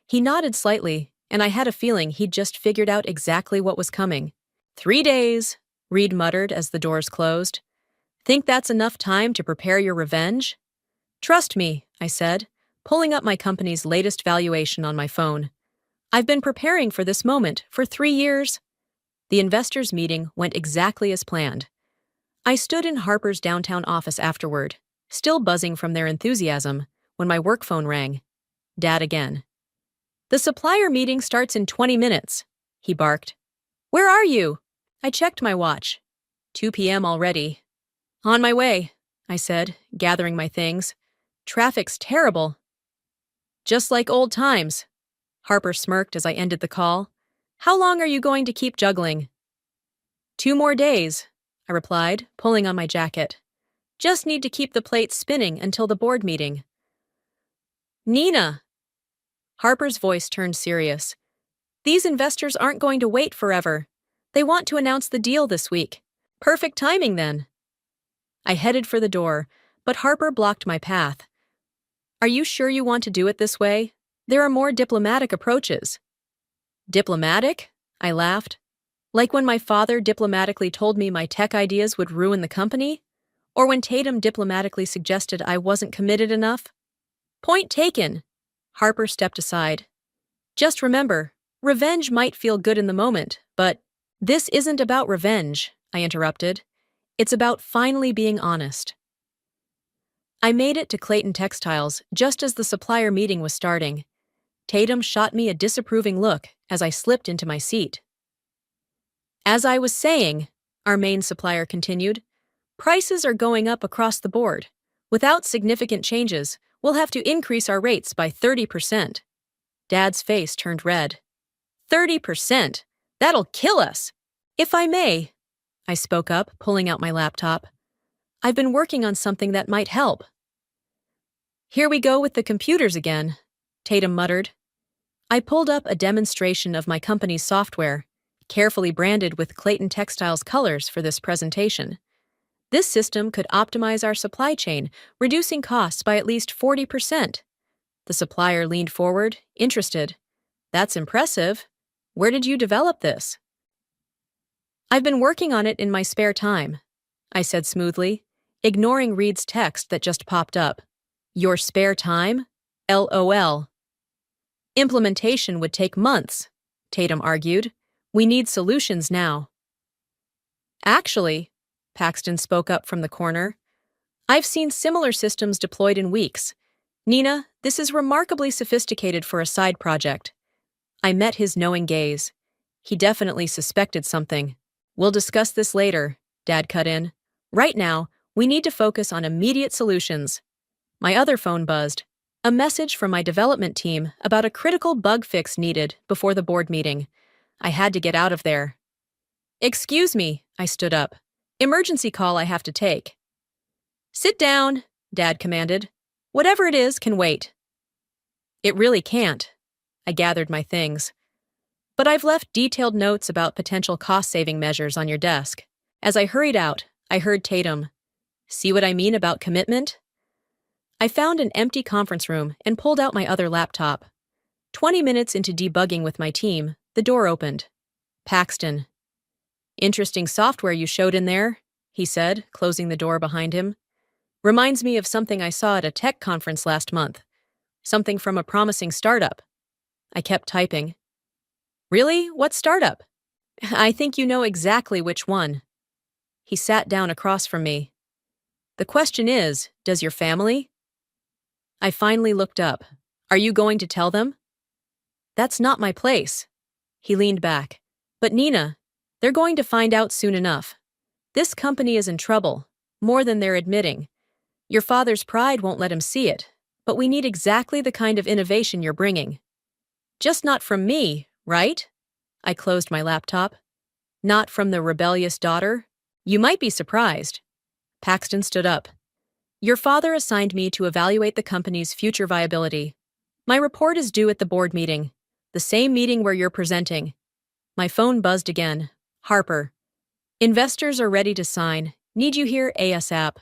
He nodded slightly, and I had a feeling he'd just figured out exactly what was coming. 3 days, Reed muttered as the doors closed. Think that's enough time to prepare your revenge? Trust me, I said, pulling up my company's latest valuation on my phone. I've been preparing for this moment for 3 years. The investors' meeting went exactly as planned. I stood in Harper's downtown office afterward, still buzzing from their enthusiasm, when my work phone rang. Dad again. The supplier meeting starts in 20 minutes, he barked. Where are you? I checked my watch. 2 p.m. already. On my way, I said, gathering my things. Traffic's terrible. Just like old times. Harper smirked as I ended the call. How long are you going to keep juggling? 2 more days, I replied, pulling on my jacket. Just need to keep the plates spinning until the board meeting. Nina! Harper's voice turned serious. These investors aren't going to wait forever. They want to announce the deal this week. Perfect timing, then. I headed for the door, but Harper blocked my path. Are you sure you want to do it this way? There are more diplomatic approaches. Diplomatic? I laughed. Like when my father diplomatically told me my tech ideas would ruin the company? Or when Tatum diplomatically suggested I wasn't committed enough? Point taken. Harper stepped aside. Just remember, revenge might feel good in the moment, but this isn't about revenge, I interrupted. It's about finally being honest. I made it to Clayton Textiles just as the supplier meeting was starting. Tatum shot me a disapproving look as I slipped into my seat. As I was saying, our main supplier continued, prices are going up across the board. Without significant changes, we'll have to increase our rates by 30%. Dad's face turned red. 30%? That'll kill us! If I may, I spoke up, pulling out my laptop. I've been working on something that might help. Here we go with the computers again, Tatum muttered. I pulled up a demonstration of my company's software, carefully branded with Clayton Textiles colors for this presentation. This system could optimize our supply chain, reducing costs by at least 40%. The supplier leaned forward, interested. That's impressive. Where did you develop this? I've been working on it in my spare time, I said smoothly, ignoring Reed's text that just popped up. Your spare time? LOL. Implementation would take months, Tatum argued. We need solutions now. Actually, Paxton spoke up from the corner, I've seen similar systems deployed in weeks. Nina, this is remarkably sophisticated for a side project. I met his knowing gaze. He definitely suspected something. We'll discuss this later, Dad cut in. Right now, we need to focus on immediate solutions. My other phone buzzed. A message from my development team about a critical bug fix needed before the board meeting. I had to get out of there. Excuse me, I stood up. Emergency call I have to take. Sit down, Dad commanded. Whatever it is can wait. It really can't. I gathered my things. But I've left detailed notes about potential cost-saving measures on your desk. As I hurried out, I heard Tatum. See what I mean about commitment? I found an empty conference room and pulled out my other laptop. 20 minutes into debugging with my team, the door opened. Paxton. Interesting software you showed in there, he said, closing the door behind him. Reminds me of something I saw at a tech conference last month. Something from a promising startup. I kept typing. Really? What startup? I think you know exactly which one. He sat down across from me. The question is, does your family? I finally looked up. Are you going to tell them? That's not my place. He leaned back. But Nina, they're going to find out soon enough. This company is in trouble, more than they're admitting. Your father's pride won't let him see it, but we need exactly the kind of innovation you're bringing. Just not from me, right? I closed my laptop. Not from the rebellious daughter? You might be surprised. Paxton stood up. Your father assigned me to evaluate the company's future viability. My report is due at the board meeting, the same meeting where you're presenting. My phone buzzed again. Harper. Investors are ready to sign. Need you here ASAP.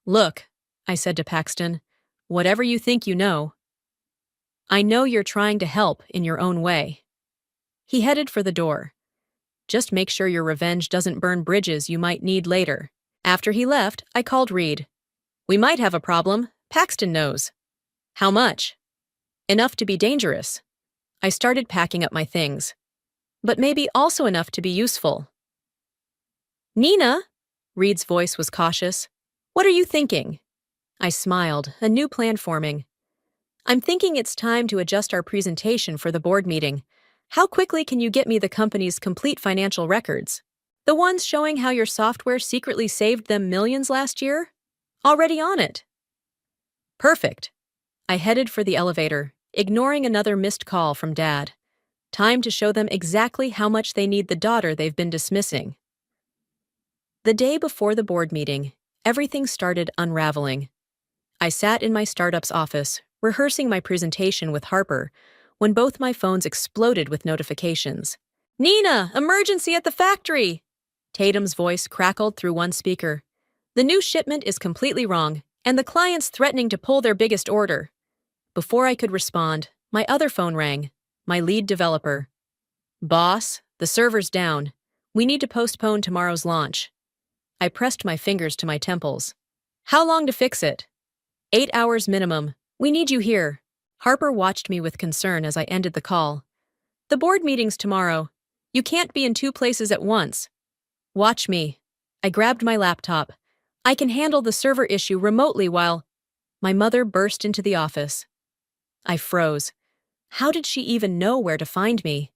Look, I said to Paxton, whatever you think you know. I know you're trying to help in your own way. He headed for the door. Just make sure your revenge doesn't burn bridges you might need later. After he left, I called Reed. We might have a problem. Paxton knows. How much? Enough to be dangerous. I started packing up my things. But maybe also enough to be useful. Nina? Reed's voice was cautious. What are you thinking? I smiled, a new plan forming. I'm thinking it's time to adjust our presentation for the board meeting. How quickly can you get me the company's complete financial records? The ones showing how your software secretly saved them millions last year? Already on it. Perfect. I headed for the elevator, ignoring another missed call from Dad. Time to show them exactly how much they need the daughter they've been dismissing. The day before the board meeting, everything started unraveling. I sat in my startup's office, rehearsing my presentation with Harper, when both my phones exploded with notifications. Nina, emergency at the factory! Tatum's voice crackled through one speaker. The new shipment is completely wrong, and the client's threatening to pull their biggest order. Before I could respond, my other phone rang, my lead developer. Boss, the server's down. We need to postpone tomorrow's launch. I pressed my fingers to my temples. How long to fix it? 8 hours minimum. We need you here. Harper watched me with concern as I ended the call. The board meeting's tomorrow. You can't be in two places at once. Watch me. I grabbed my laptop. I can handle the server issue remotely while... My mother burst into the office. I froze. How did she even know where to find me?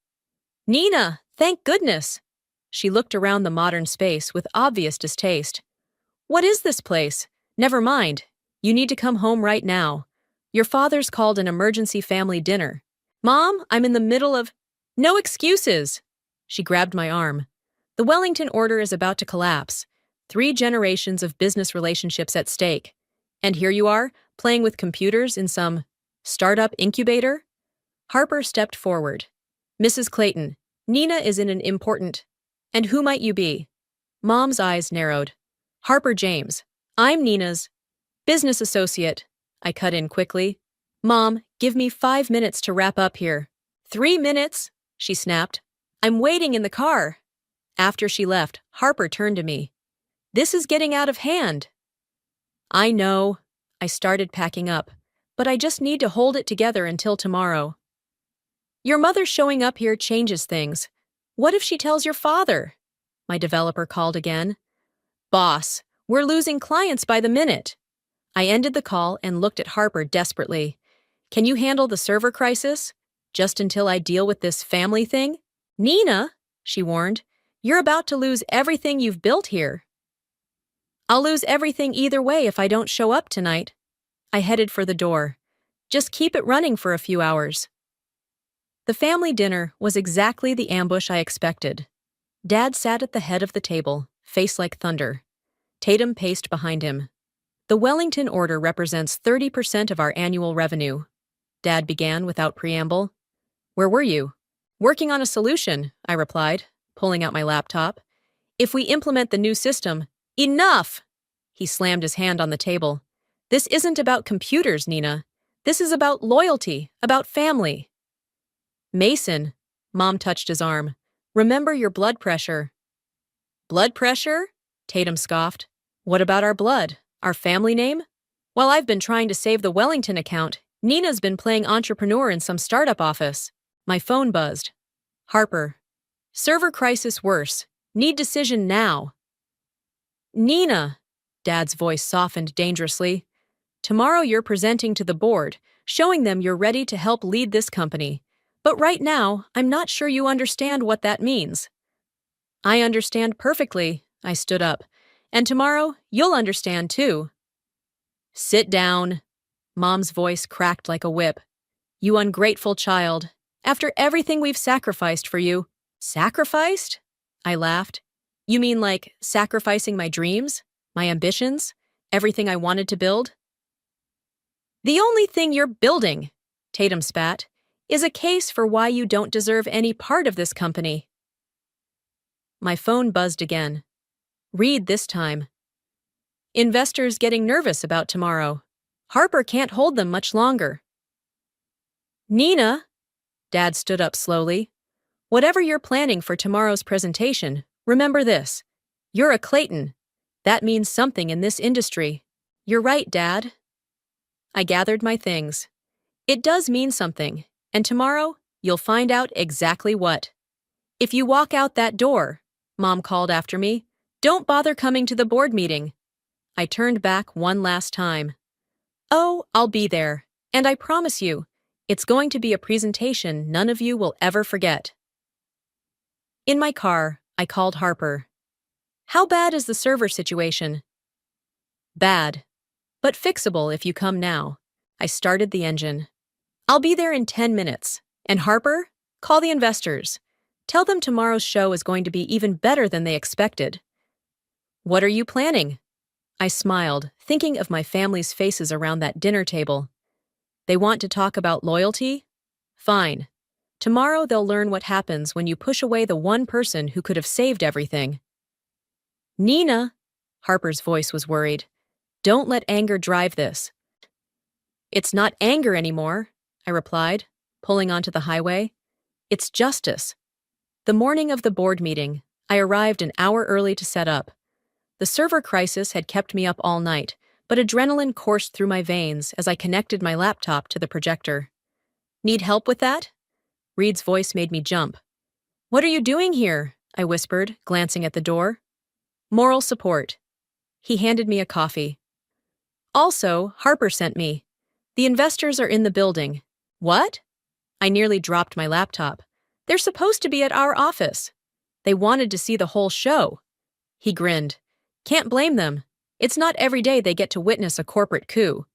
Nina, thank goodness! She looked around the modern space with obvious distaste. What is this place? Never mind. You need to come home right now. Your father's called an emergency family dinner. Mom, I'm in the middle of... No excuses! She grabbed my arm. The Wellington order is about to collapse. 3 generations of business relationships at stake. And here you are, playing with computers in some startup incubator? Harper stepped forward. Mrs. Clayton, Nina is in an important... And who might you be? Mom's eyes narrowed. Harper James. I'm Nina's business associate. I cut in quickly. Mom, give me 5 minutes to wrap up here. 3 minutes? She snapped. I'm waiting in the car. After she left, Harper turned to me. This is getting out of hand. I know. I started packing up, but I just need to hold it together until tomorrow. Your mother showing up here changes things. What if she tells your father? My developer called again. Boss, we're losing clients by the minute. I ended the call and looked at Harper desperately. Can you handle the server crisis? Just until I deal with this family thing? Nina, she warned, you're about to lose everything you've built here. I'll lose everything either way if I don't show up tonight. I headed for the door. Just keep it running for a few hours. The family dinner was exactly the ambush I expected. Dad sat at the head of the table, face like thunder. Tatum paced behind him. The Wellington order represents 30% of our annual revenue. Dad began without preamble. Where were you? Working on a solution, I replied, pulling out my laptop. If we implement the new system, enough! He slammed his hand on the table. This isn't about computers, Nina. This is about loyalty, about family. Mason, Mom touched his arm. Remember your blood pressure. Blood pressure? Tatum scoffed. What about our blood? Our family name? While I've been trying to save the Wellington account, Nina's been playing entrepreneur in some startup office. My phone buzzed. Harper. Server crisis worse. Need decision now. Nina, Dad's voice softened dangerously. Tomorrow you're presenting to the board, showing them you're ready to help lead this company. But right now, I'm not sure you understand what that means. I understand perfectly, I stood up. And tomorrow, you'll understand too. Sit down. Mom's voice cracked like a whip. You ungrateful child. After everything we've sacrificed for you. Sacrificed? I laughed. You mean like sacrificing my dreams? My ambitions? Everything I wanted to build? The only thing you're building, Tatum spat, is a case for why you don't deserve any part of this company. My phone buzzed again. Read this time. Investors getting nervous about tomorrow. Harper can't hold them much longer. Nina, Dad stood up slowly. Whatever you're planning for tomorrow's presentation, remember this. You're a Clayton. That means something in this industry. You're right, Dad. I gathered my things. It does mean something, and tomorrow you'll find out exactly what. If you walk out that door, Mom called after me, don't bother coming to the board meeting. I turned back one last time. Oh, I'll be there, and I promise you, it's going to be a presentation none of you will ever forget. In my car, I called Harper. How bad is the server situation? Bad, but fixable if you come now. I started the engine. I'll be there in 10 minutes. And Harper, call the investors. Tell them tomorrow's show is going to be even better than they expected. What are you planning? I smiled, thinking of my family's faces around that dinner table. They want to talk about loyalty? Fine. Tomorrow they'll learn what happens when you push away the one person who could have saved everything. Nina, Harper's voice was worried. Don't let anger drive this. It's not anger anymore, I replied, pulling onto the highway. It's justice. The morning of the board meeting, I arrived an hour early to set up. The server crisis had kept me up all night, but adrenaline coursed through my veins as I connected my laptop to the projector. Need help with that? Reed's voice made me jump. What are you doing here? I whispered, glancing at the door. Moral support. He handed me a coffee. Also, Harper sent me. The investors are in the building. What? I nearly dropped my laptop. They're supposed to be at our office. They wanted to see the whole show. He grinned. Can't blame them. It's not every day they get to witness a corporate coup.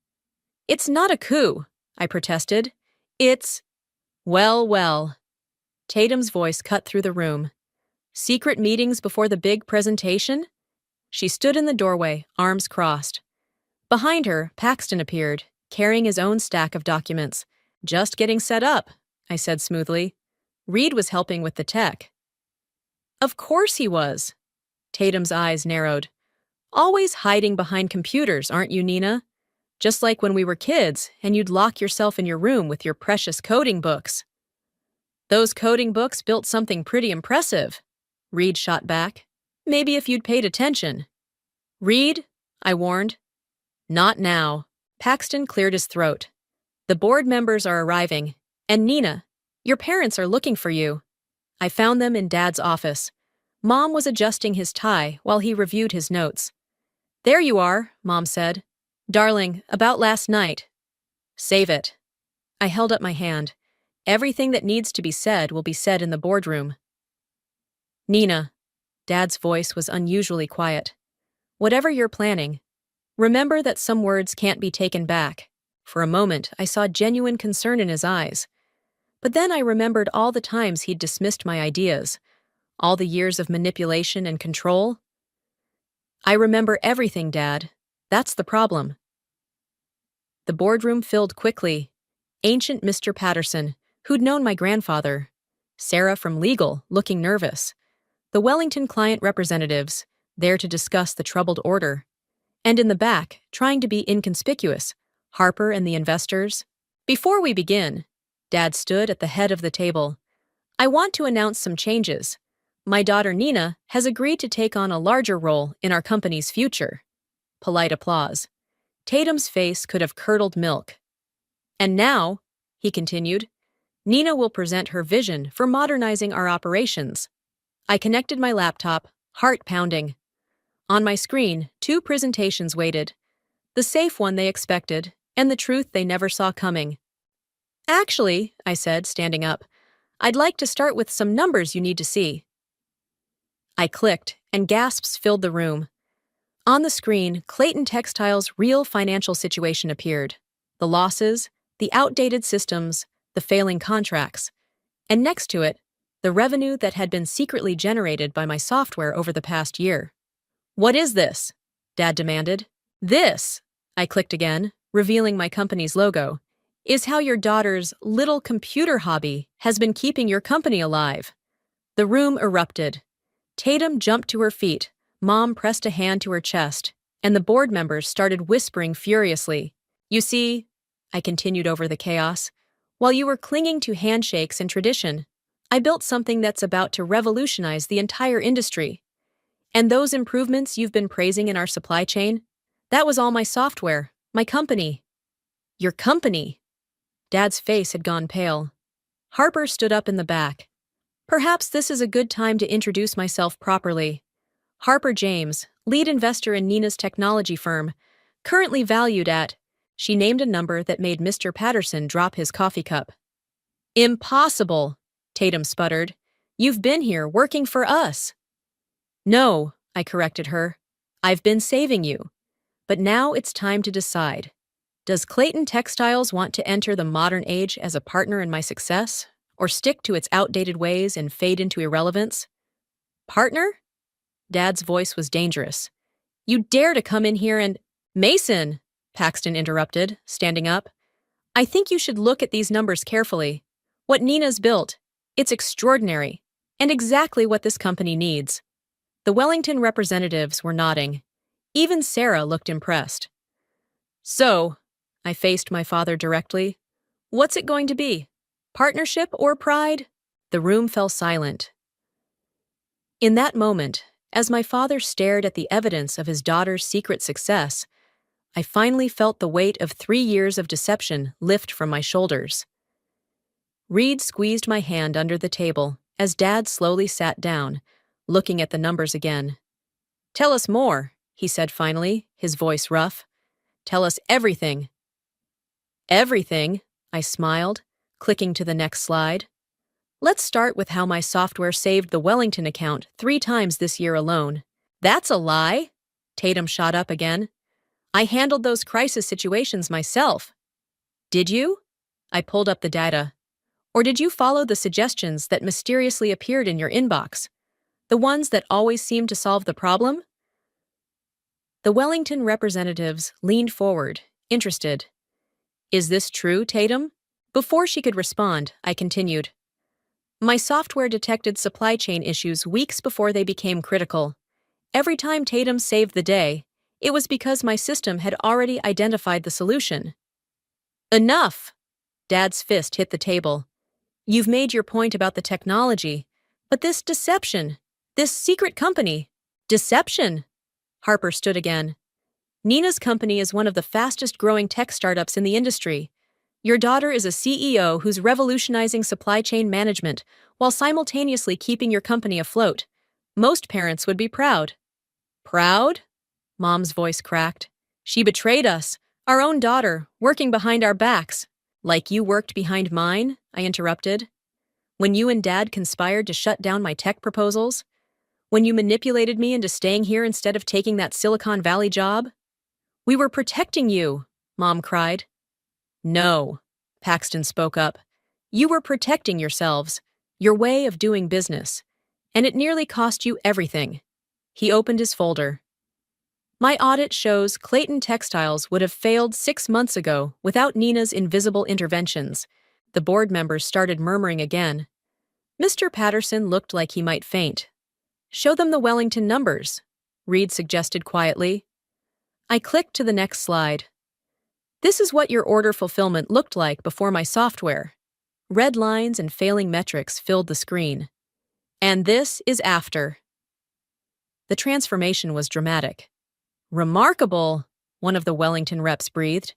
It's not a coup, I protested. It's... Well. Tatum's voice cut through the room. Secret meetings before the big presentation? She stood in the doorway, arms crossed. Behind her, Paxton appeared, carrying his own stack of documents. Just getting set up, I said smoothly. Reed was helping with the tech. Of course he was. Tatum's eyes narrowed. Always hiding behind computers, aren't you, Nina? Just like when we were kids and you'd lock yourself in your room with your precious coding books. Those coding books built something pretty impressive, Reed shot back. Maybe if you'd paid attention. Reed, I warned. Not now. Paxton cleared his throat. The board members are arriving. And Nina, your parents are looking for you. I found them in Dad's office. Mom was adjusting his tie while he reviewed his notes. There you are, Mom said. Darling, about last night. Save it. I held up my hand. Everything that needs to be said will be said in the boardroom. Nina. Dad's voice was unusually quiet. Whatever you're planning, remember that some words can't be taken back. For a moment, I saw genuine concern in his eyes. But then I remembered all the times he'd dismissed my ideas, all the years of manipulation and control. I remember everything, Dad. That's the problem. The boardroom filled quickly. Ancient Mr. Patterson, who'd known my grandfather. Sarah from legal, looking nervous. The Wellington client representatives, there to discuss the troubled order. And in the back, trying to be inconspicuous, Harper and the investors. Before we begin, Dad stood at the head of the table. I want to announce some changes. My daughter Nina has agreed to take on a larger role in our company's future. Polite applause. Tatum's face could have curdled milk. And now, he continued, Nina will present her vision for modernizing our operations. I connected my laptop, heart pounding. On my screen, 2 presentations waited. The safe one they expected, and the truth they never saw coming. Actually, I said, standing up, I'd like to start with some numbers you need to see. I clicked, and gasps filled the room. On the screen, Clayton Textile's real financial situation appeared. The losses, the outdated systems, the failing contracts. And next to it, the revenue that had been secretly generated by my software over the past year. What is this? Dad demanded. This, I clicked again, revealing my company's logo, is how your daughter's little computer hobby has been keeping your company alive. The room erupted. Tatum jumped to her feet, Mom pressed a hand to her chest, and the board members started whispering furiously. You see, I continued over the chaos, while you were clinging to handshakes and tradition, I built something that's about to revolutionize the entire industry. And those improvements you've been praising in our supply chain, that was all my software, my company. Your company? Dad's face had gone pale. Harper stood up in the back. Perhaps this is a good time to introduce myself properly. Harper James, lead investor in Nina's technology firm, currently valued at, she named a number that made Mr. Patterson drop his coffee cup. Impossible, Tatum sputtered. You've been here working for us. No, I corrected her. I've been saving you. But now it's time to decide. Does Clayton Textiles want to enter the modern age as a partner in my success, or stick to its outdated ways and fade into irrelevance? Partner? Dad's voice was dangerous. You dare to come in here and— Mason, Paxton interrupted, standing up. I think you should look at these numbers carefully. What Nina's built, it's extraordinary, and exactly what this company needs. The Wellington representatives were nodding. Even Sarah looked impressed. So, I faced my father directly. What's it going to be? Partnership or pride? The room fell silent. In that moment, as my father stared at the evidence of his daughter's secret success, I finally felt the weight of 3 years of deception lift from my shoulders. Reed squeezed my hand under the table as Dad slowly sat down, looking at the numbers again. Tell us more, he said finally, his voice rough. Tell us everything. Everything, I smiled, clicking to the next slide. Let's start with how my software saved the Wellington account 3 times this year alone. That's a lie, Tatum shot up again. I handled those crisis situations myself. Did you? I pulled up the data. Or did you follow the suggestions that mysteriously appeared in your inbox? The ones that always seemed to solve the problem? The Wellington representatives leaned forward, interested. Is this true, Tatum? Before she could respond, I continued. My software detected supply chain issues weeks before they became critical. Every time Tatum saved the day, it was because my system had already identified the solution. Enough! Dad's fist hit the table. You've made your point about the technology, but this deception, this secret company, deception! Harper stood again. Nina's company is one of the fastest growing tech startups in the industry. Your daughter is a CEO who's revolutionizing supply chain management while simultaneously keeping your company afloat. Most parents would be proud. Proud? Mom's voice cracked. She betrayed us, our own daughter, working behind our backs. Like you worked behind mine, I interrupted. When you and Dad conspired to shut down my tech proposals? When you manipulated me into staying here instead of taking that Silicon Valley job? We were protecting you, Mom cried. No, Paxton spoke up. You were protecting yourselves, your way of doing business, and it nearly cost you everything. He opened his folder. My audit shows Clayton Textiles would have failed 6 months ago without Nina's invisible interventions. The board members started murmuring again. Mr. Patterson looked like he might faint. Show them the Wellington numbers, Reed suggested quietly. I clicked to the next slide. This is what your order fulfillment looked like before my software. Red lines and failing metrics filled the screen. And this is after. The transformation was dramatic. Remarkable, one of the Wellington reps breathed.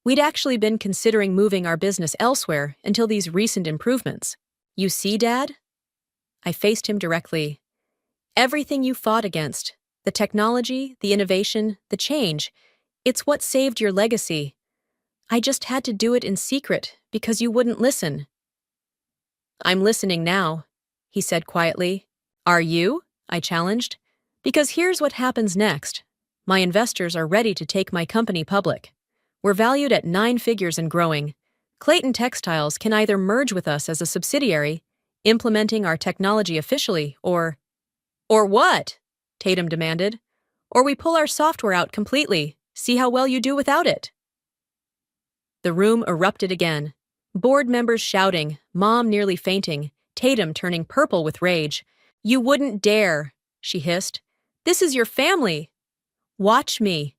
We'd actually been considering moving our business elsewhere until these recent improvements. You see, Dad? I faced him directly. Everything you fought against, the technology, the innovation, the change, it's what saved your legacy. I just had to do it in secret because you wouldn't listen. I'm listening now, he said quietly. Are you? I challenged. Because here's what happens next. My investors are ready to take my company public. We're valued at 9 figures and growing. Clayton Textiles can either merge with us as a subsidiary, implementing our technology officially, or what? Tatum demanded. Or we pull our software out completely, see how well you do without it. The room erupted again. Board members shouting, Mom nearly fainting, Tatum turning purple with rage. You wouldn't dare, she hissed. This is your family. Watch me.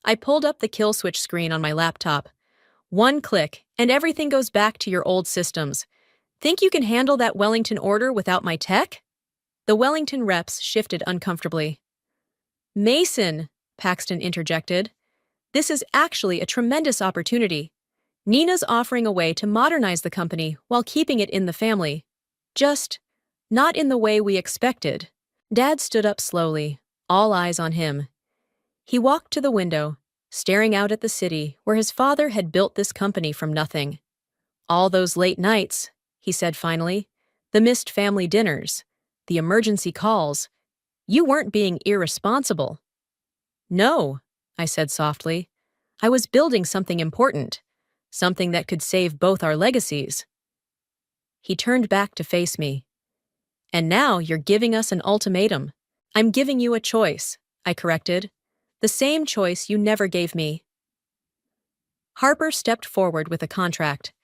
I pulled up the kill switch screen on my laptop. 1 click, and everything goes back to your old systems. Think you can handle that Wellington order without my tech? The Wellington reps shifted uncomfortably. Mason, Paxton interjected. This is actually a tremendous opportunity. Nina's offering a way to modernize the company while keeping it in the family. Just not in the way we expected. Dad stood up slowly, all eyes on him. He walked to the window, staring out at the city where his father had built this company from nothing. All those late nights, he said finally, the missed family dinners, the emergency calls. You weren't being irresponsible. No, I said softly. I was building something important, something that could save both our legacies. He turned back to face me. And now you're giving us an ultimatum. I'm giving you a choice, I corrected. The same choice you never gave me. Harper stepped forward with a contract.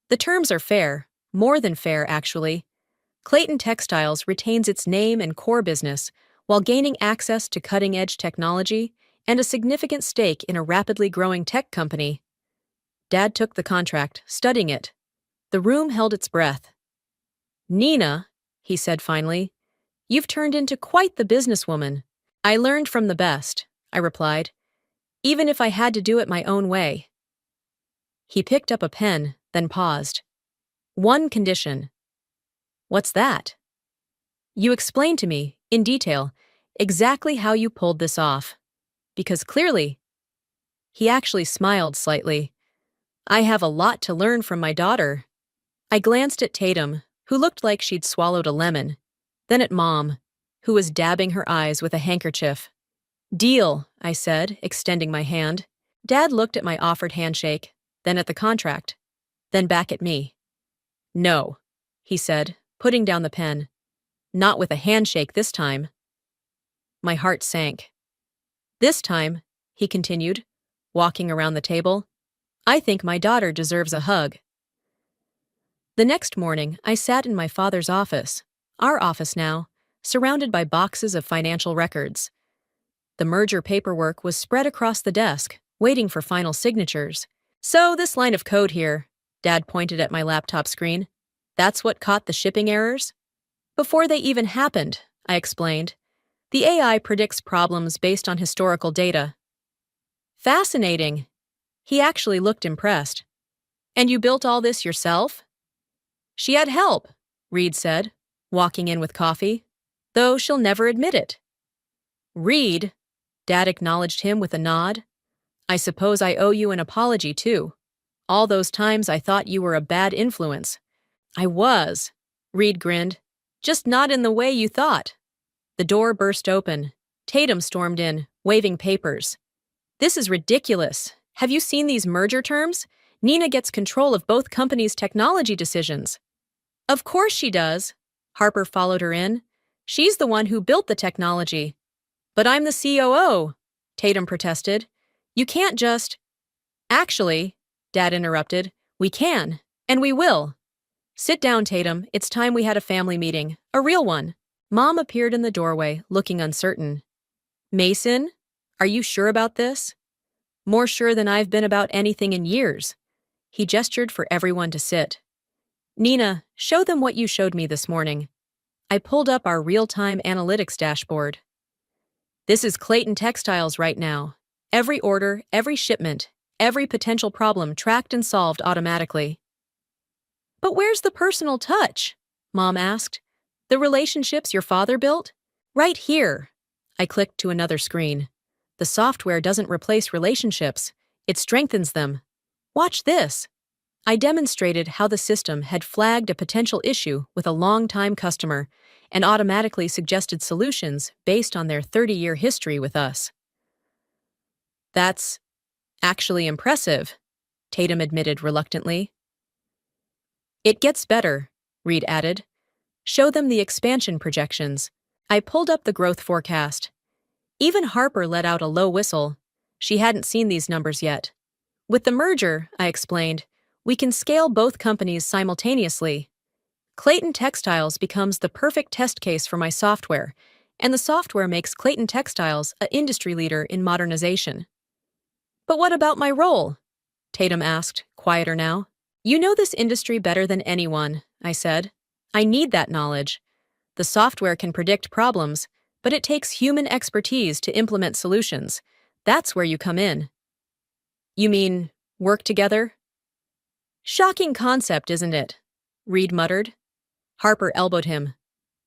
The terms are fair, more than fair, actually. Clayton Textiles retains its name and core business while gaining access to cutting-edge technology and a significant stake in a rapidly growing tech company. Dad took the contract, studying it. The room held its breath. Nina, he said finally, you've turned into quite the businesswoman. I learned from the best, I replied, even if I had to do it my own way. He picked up a pen, then paused. 1 condition. What's that? You explain to me, in detail, exactly how you pulled this off. Because clearly, he actually smiled slightly. I have a lot to learn from my daughter. I glanced at Tatum, who looked like she'd swallowed a lemon, then at Mom, who was dabbing her eyes with a handkerchief. Deal, I said, extending my hand. Dad looked at my offered handshake, then at the contract, then back at me. No, he said, putting down the pen. Not with a handshake this time. My heart sank. This time, he continued, walking around the table, I think my daughter deserves a hug. The next morning, I sat in my father's office, our office now, surrounded by boxes of financial records. The merger paperwork was spread across the desk, waiting for final signatures. So this line of code here, Dad pointed at my laptop screen, that's what caught the shipping errors? Before they even happened, I explained. The AI predicts problems based on historical data. Fascinating. He actually looked impressed. And you built all this yourself? She had help, Reed said, walking in with coffee, though she'll never admit it. Reed, Dad acknowledged him with a nod. I suppose I owe you an apology, too. All those times I thought you were a bad influence. I was, Reed grinned. Just not in the way you thought. The door burst open. Tatum stormed in, waving papers. This is ridiculous. Have you seen these merger terms? Nina gets control of both companies' technology decisions. Of course she does. Harper followed her in. She's the one who built the technology. But I'm the COO, Tatum protested. You can't just… Actually, Dad interrupted, we can, and we will. Sit down, Tatum. It's time we had a family meeting. A real one. Mom appeared in the doorway, looking uncertain. Mason, are you sure about this? More sure than I've been about anything in years. He gestured for everyone to sit. Nina, show them what you showed me this morning. I pulled up our real-time analytics dashboard. This is Clayton Textiles right now. Every order, every shipment, every potential problem tracked and solved automatically. But where's the personal touch? Mom asked. The relationships your father built? Right here. I clicked to another screen. The software doesn't replace relationships, it strengthens them. Watch this. I demonstrated how the system had flagged a potential issue with a long-time customer and automatically suggested solutions based on their 30-year history with us. That's actually impressive, Tatum admitted reluctantly. It gets better, Reed added. Show them the expansion projections. I pulled up the growth forecast. Even Harper let out a low whistle. She hadn't seen these numbers yet. With the merger, I explained, we can scale both companies simultaneously. Clayton Textiles becomes the perfect test case for my software, and the software makes Clayton Textiles an industry leader in modernization. But what about my role? Tatum asked, quieter now. You know this industry better than anyone, I said. I need that knowledge. The software can predict problems, but it takes human expertise to implement solutions. That's where you come in. You mean, work together? Shocking concept, isn't it? Reed muttered. Harper elbowed him.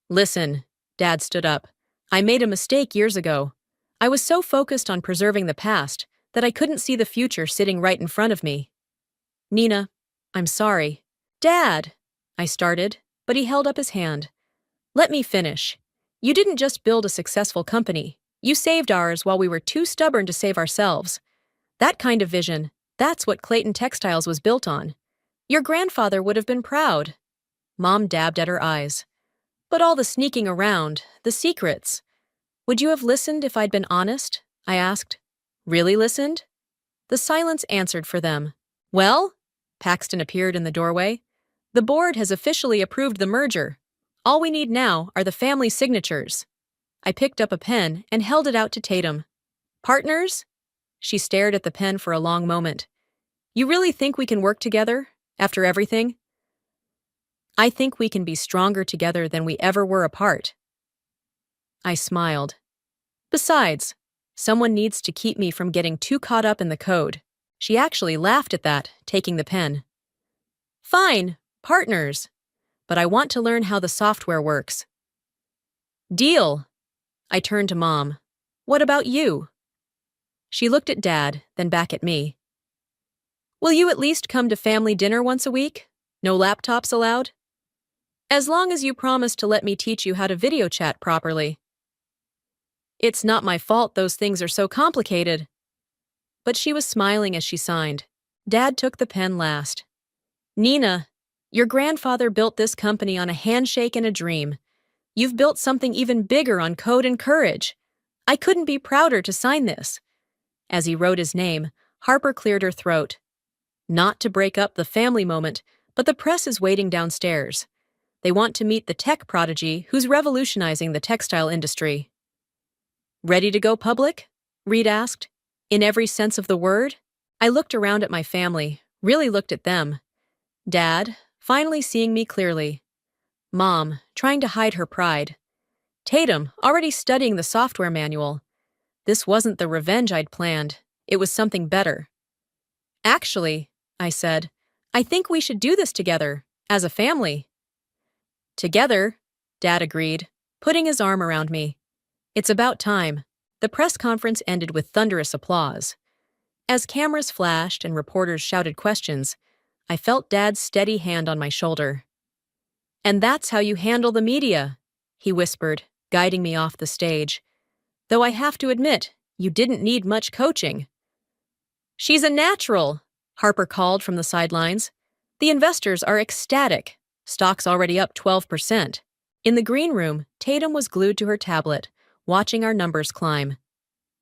Listen, Dad stood up. I made a mistake years ago. I was so focused on preserving the past that I couldn't see the future sitting right in front of me. Nina, I'm sorry. Dad, I started, but he held up his hand. Let me finish. You didn't just build a successful company. You saved ours while we were too stubborn to save ourselves. That kind of vision, that's what Clayton Textiles was built on. Your grandfather would have been proud. Mom dabbed at her eyes. But all the sneaking around, the secrets. Would you have listened if I'd been honest? I asked. Really listened? The silence answered for them. Well, Paxton appeared in the doorway. The board has officially approved the merger. All we need now are the family signatures. I picked up a pen and held it out to Tatum. Partners? She stared at the pen for a long moment. You really think we can work together, after everything? I think we can be stronger together than we ever were apart. I smiled. Besides, someone needs to keep me from getting too caught up in the code. She actually laughed at that, taking the pen. Fine, partners. But I want to learn how the software works. Deal. I turned to Mom. What about you? She looked at Dad, then back at me. Will you at least come to family dinner once a week? No laptops allowed? As long as you promise to let me teach you how to video chat properly. It's not my fault those things are so complicated. But she was smiling as she signed. Dad took the pen last. Nina, your grandfather built this company on a handshake and a dream. You've built something even bigger on code and courage. I couldn't be prouder to sign this. As he wrote his name, Harper cleared her throat. Not to break up the family moment, but the press is waiting downstairs. They want to meet the tech prodigy who's revolutionizing the textile industry. Ready to go public? Reed asked. In every sense of the word? I looked around at my family, really looked at them. Dad, finally seeing me clearly. Mom, trying to hide her pride. Tatum, already studying the software manual. This wasn't the revenge I'd planned. It was something better. Actually, I said, I think we should do this together, as a family. Together, Dad agreed, putting his arm around me. It's about time. The press conference ended with thunderous applause. As cameras flashed and reporters shouted questions, I felt Dad's steady hand on my shoulder. "And that's how you handle the media," he whispered, guiding me off the stage. "Though I have to admit, you didn't need much coaching." "She's a natural," Harper called from the sidelines. "The investors are ecstatic. Stock's already up 12%. In the green room, Tatum was glued to her tablet, watching our numbers climb.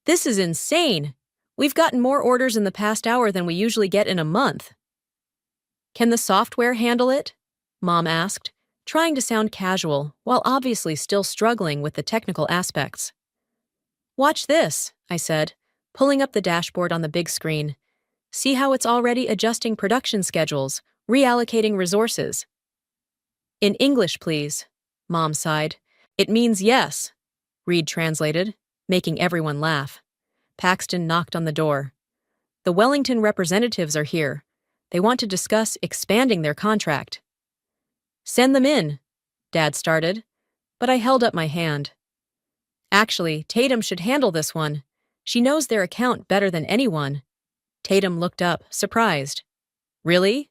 "This is insane. We've gotten more orders in the past hour than we usually get in a month." "Can the software handle it?" Mom asked, trying to sound casual while obviously still struggling with the technical aspects. "Watch this," I said, pulling up the dashboard on the big screen. "See how it's already adjusting production schedules, reallocating resources." "In English, please," Mom sighed. "It means yes," Reed translated, making everyone laugh. Paxton knocked on the door. "The Wellington representatives are here. They want to discuss expanding their contract." "Send them in," Dad started, but I held up my hand. "Actually, Tatum should handle this one. She knows their account better than anyone." Tatum looked up, surprised. "Really?"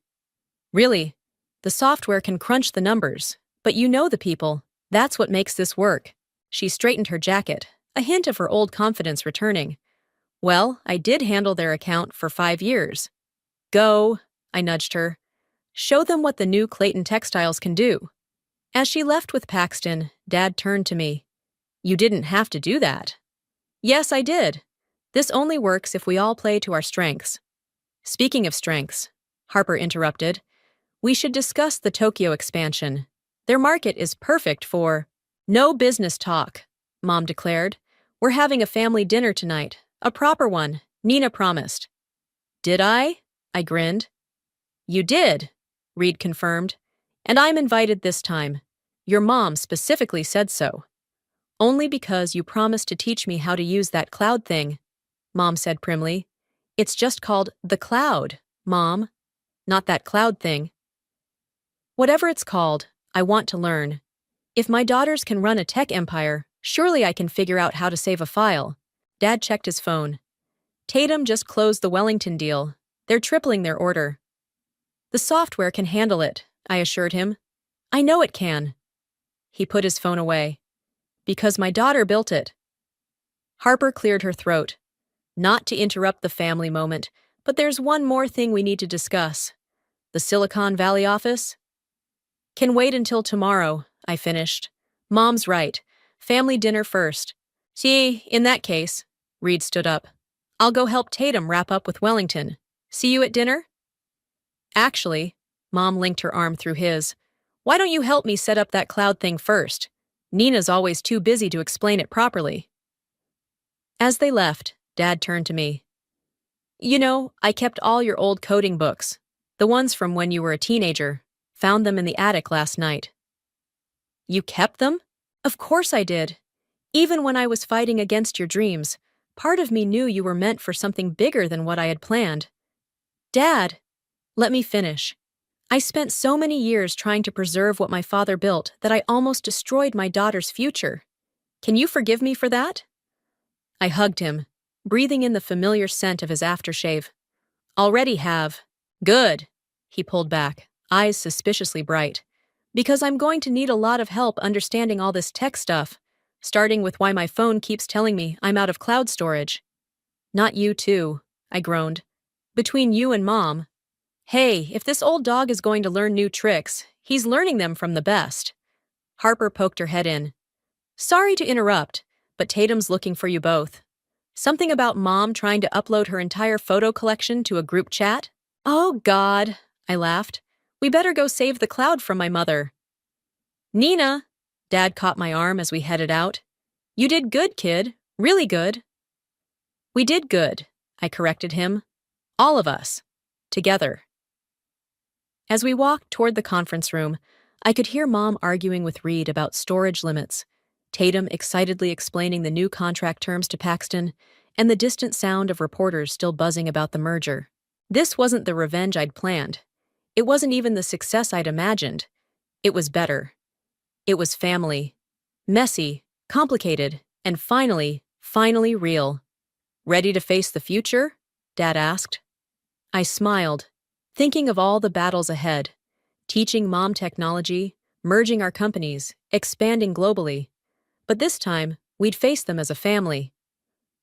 "Really. The software can crunch the numbers, but you know the people. That's what makes this work." She straightened her jacket, a hint of her old confidence returning. "Well, I did handle their account for 5 years. Go," I nudged her. "Show them what the new Clayton Textiles can do." As she left with Paxton, Dad turned to me. "You didn't have to do that." "Yes, I did. This only works if we all play to our strengths." "Speaking of strengths," Harper interrupted, "we should discuss the Tokyo expansion. Their market is perfect for—" "No business talk," Mom declared. "We're having a family dinner tonight. A proper one, Nina promised." "Did I?" I grinned. "You did," Reed confirmed. "And I'm invited this time. Your mom specifically said so." "Only because you promised to teach me how to use that cloud thing," Mom said primly. "It's just called the cloud, Mom. Not that cloud thing." "Whatever it's called, I want to learn. If my daughters can run a tech empire, surely I can figure out how to save a file." Dad checked his phone. "Tatum just closed the Wellington deal. They're tripling their order." "The software can handle it," I assured him. "I know it can." He put his phone away. "Because my daughter built it." Harper cleared her throat. "Not to interrupt the family moment, but there's one more thing we need to discuss. The Silicon Valley office?" "Can wait until tomorrow," I finished. "Mom's right. Family dinner first." "See, in that case," Reed stood up, "I'll go help Tatum wrap up with Wellington. See you at dinner?" "Actually," Mom linked her arm through his, "why don't you help me set up that cloud thing first? Nina's always too busy to explain it properly." As they left, Dad turned to me. "You know, I kept all your old coding books, the ones from when you were a teenager. Found them in the attic last night." "You kept them?" "Of course I did. Even when I was fighting against your dreams, part of me knew you were meant for something bigger than what I had planned." "Dad!" "Let me finish. I spent so many years trying to preserve what my father built that I almost destroyed my daughter's future. Can you forgive me for that?" I hugged him, breathing in the familiar scent of his aftershave. "Already have." "Good." He pulled back, eyes suspiciously bright. "Because I'm going to need a lot of help understanding all this tech stuff, starting with why my phone keeps telling me I'm out of cloud storage." "Not you too," I groaned. "Between you and Mom." "Hey, if this old dog is going to learn new tricks, he's learning them from the best." Harper poked her head in. "Sorry to interrupt, but Tatum's looking for you both. Something about Mom trying to upload her entire photo collection to a group chat?" "Oh, God," I laughed. "We better go save the cloud from my mother." "Nina!" Dad caught my arm as we headed out. "You did good, kid. Really good." "We did good," I corrected him. "All of us. Together." As we walked toward the conference room, I could hear Mom arguing with Reed about storage limits, Tatum excitedly explaining the new contract terms to Paxton, and the distant sound of reporters still buzzing about the merger. This wasn't the revenge I'd planned. It wasn't even the success I'd imagined. It was better. It was family. Messy, complicated, and finally real. Ready to face the future? Dad asked. I smiled, thinking of all the battles ahead. Teaching Mom technology, merging our companies, expanding globally. But this time, we'd face them as a family.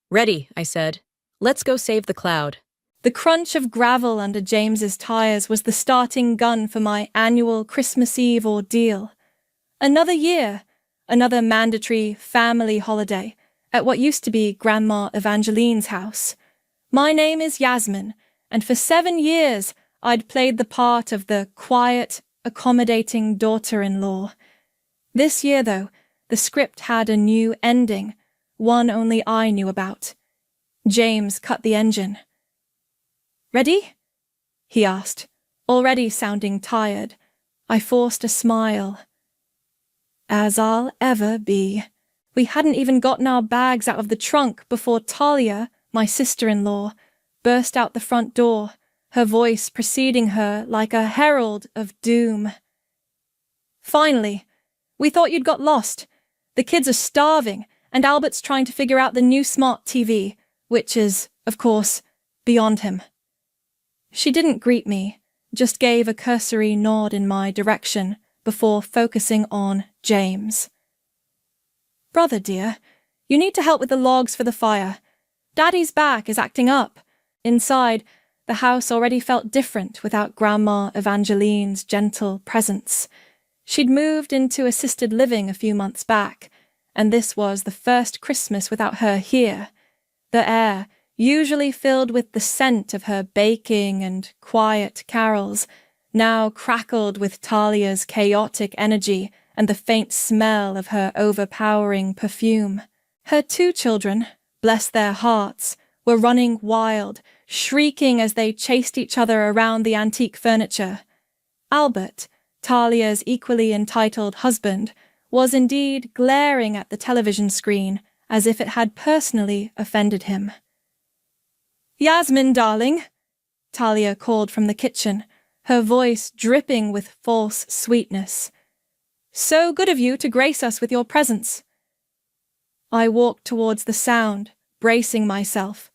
Ready, I said. Let's go save the cloud. The crunch of gravel under James's tires was the starting gun for my annual Christmas Eve ordeal. Another year, another mandatory family holiday at what used to be Grandma Evangeline's house. My name is Yasmin, and for 7 years I'd played the part of the quiet, accommodating daughter-in-law. This year, though, the script had a new ending, one only I knew about. James cut the engine. "Ready?" he asked, already sounding tired. I forced a smile. As I'll ever be. We hadn't even gotten our bags out of the trunk before Talia, my sister-in-law, burst out the front door, her voice preceding her like a herald of doom. "Finally! We thought you'd got lost. The kids are starving, and Albert's trying to figure out the new smart TV, which is, of course, beyond him." She didn't greet me, just gave a cursory nod in my direction before focusing on James. "Brother, dear, you need to help with the logs for the fire. Daddy's back is acting up." Inside, the house already felt different without Grandma Evangeline's gentle presence. She'd moved into assisted living a few months back, and this was the first Christmas without her here. The air, usually filled with the scent of her baking and quiet carols, now crackled with Talia's chaotic energy and the faint smell of her overpowering perfume. Her 2 children, bless their hearts, were running wild, shrieking as they chased each other around the antique furniture. Albert, Talia's equally entitled husband, was indeed glaring at the television screen as if it had personally offended him. "Yasmin, darling," Talia called from the kitchen, her voice dripping with false sweetness. "So good of you to grace us with your presence." I walked towards the sound, bracing myself.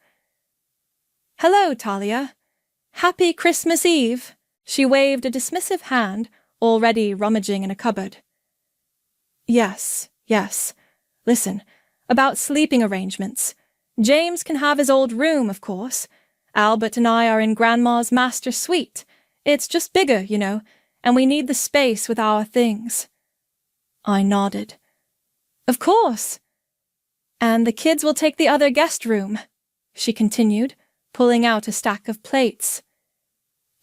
"Hello, Talia. Happy Christmas Eve." She waved a dismissive hand, already rummaging in a cupboard. Yes. Listen, about sleeping arrangements. James can have his old room, of course. Albert and I are in Grandma's master suite. It's just bigger, you know, and we need the space with our things." I nodded. "Of course. And the kids will take the other guest room," she continued, pulling out a stack of plates.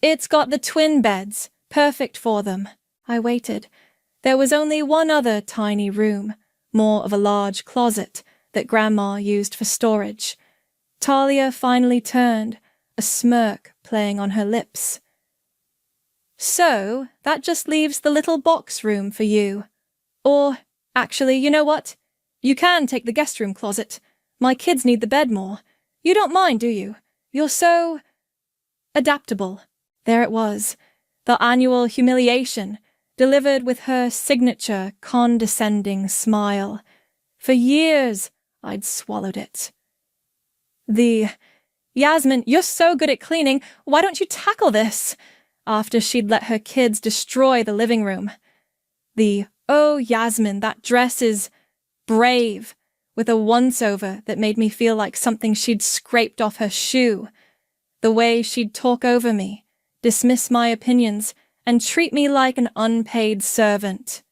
"It's got the twin beds, perfect for them." I waited. There was only one other tiny room, more of a large closet, that Grandma used for storage. Talia finally turned, a smirk playing on her lips. "So, that just leaves the little box room for you. Or, actually, you know what? You can take the guest room closet. My kids need the bed more. You don't mind, do you? You're so adaptable." There it was, the annual humiliation, delivered with her signature condescending smile. For years, I'd swallowed it. "Yasmin, you're so good at cleaning, why don't you tackle this?" After she'd let her kids destroy the living room. "Oh, Yasmin, that dress is brave," with a once-over that made me feel like something she'd scraped off her shoe. The way she'd talk over me, dismiss my opinions, and treat me like an unpaid servant.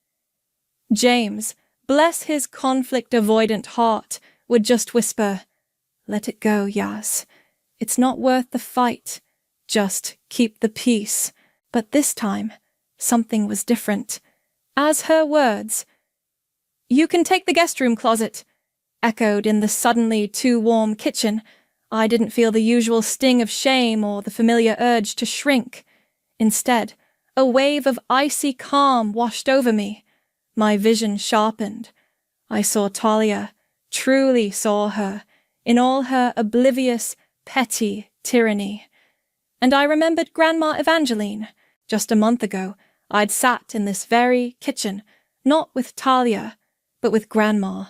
James, bless his conflict-avoidant heart, would just whisper, "Let it go, Yas. It's not worth the fight. Just keep the peace." But this time, something was different. As her words, "You can take the guest room closet," echoed in the suddenly too warm kitchen, I didn't feel the usual sting of shame or the familiar urge to shrink. Instead, a wave of icy calm washed over me. My vision sharpened. I saw Talia, truly saw her, in all her oblivious, petty tyranny. And I remembered Grandma Evangeline. Just a month ago, I'd sat in this very kitchen, not with Talia, but with Grandma.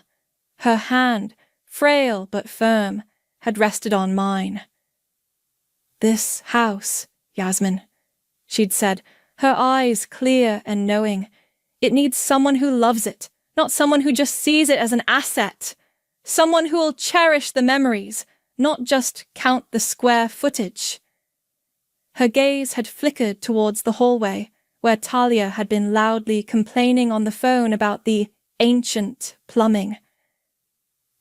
Her hand, frail but firm, had rested on mine. This house, Yasmin, she'd said, her eyes clear and knowing. It needs someone who loves it, not someone who just sees it as an asset. Someone who will cherish the memories, not just count the square footage. Her gaze had flickered towards the hallway, where Talia had been loudly complaining on the phone about the ancient plumbing.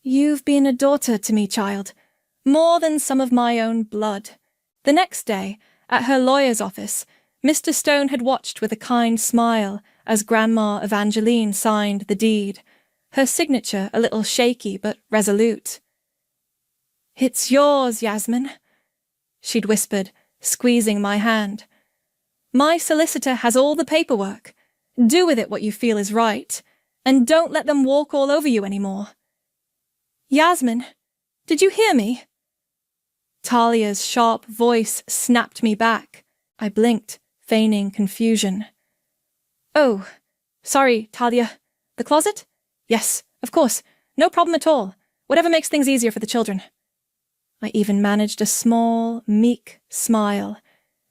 You've been a daughter to me, child, more than some of my own blood. The next day, at her lawyer's office, Mr. Stone had watched with a kind smile as Grandma Evangeline signed the deed, her signature a little shaky but resolute. It's yours, Yasmin, she'd whispered, squeezing my hand. My solicitor has all the paperwork. Do with it what you feel is right, and don't let them walk all over you anymore. Yasmin, did you hear me? Talia's sharp voice snapped me back. I blinked, feigning confusion. Oh, sorry, Talia. The closet? Yes, of course. No problem at all. Whatever makes things easier for the children. I even managed a small, meek smile.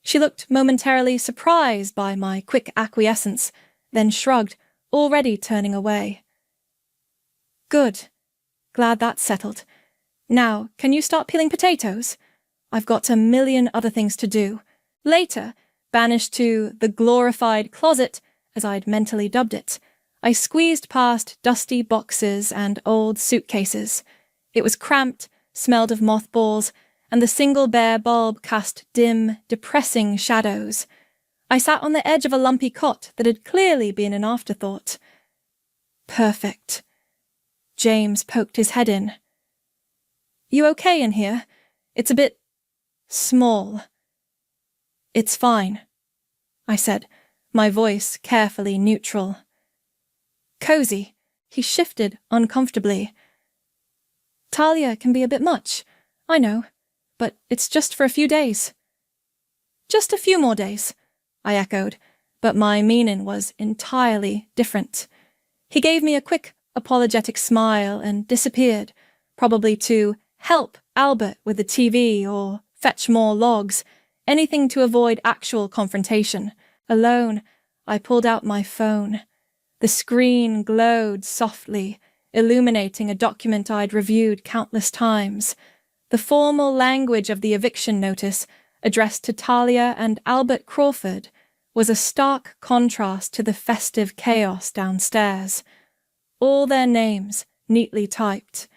She looked momentarily surprised by my quick acquiescence, then shrugged, already turning away. Good. Glad that's settled. Now, can you start peeling potatoes? I've got a million other things to do. Later, banished to the glorified closet, as I'd mentally dubbed it, I squeezed past dusty boxes and old suitcases. It was cramped, smelled of mothballs, and the single bare bulb cast dim, depressing shadows. I sat on the edge of a lumpy cot that had clearly been an afterthought. Perfect. James poked his head in. You okay in here? It's a bit small. It's fine, I said, my voice carefully neutral. Cozy. He shifted uncomfortably. Talia can be a bit much, I know, but it's just for a few days. Just a few more days, I echoed, but my meaning was entirely different. He gave me a quick, apologetic smile and disappeared, probably to help Albert with the TV or fetch more logs, anything to avoid actual confrontation. Alone, I pulled out my phone. The screen glowed softly, illuminating a document I'd reviewed countless times. The formal language of the eviction notice, addressed to Talia and Albert Crawford, was a stark contrast to the festive chaos downstairs. All their names, neatly typed.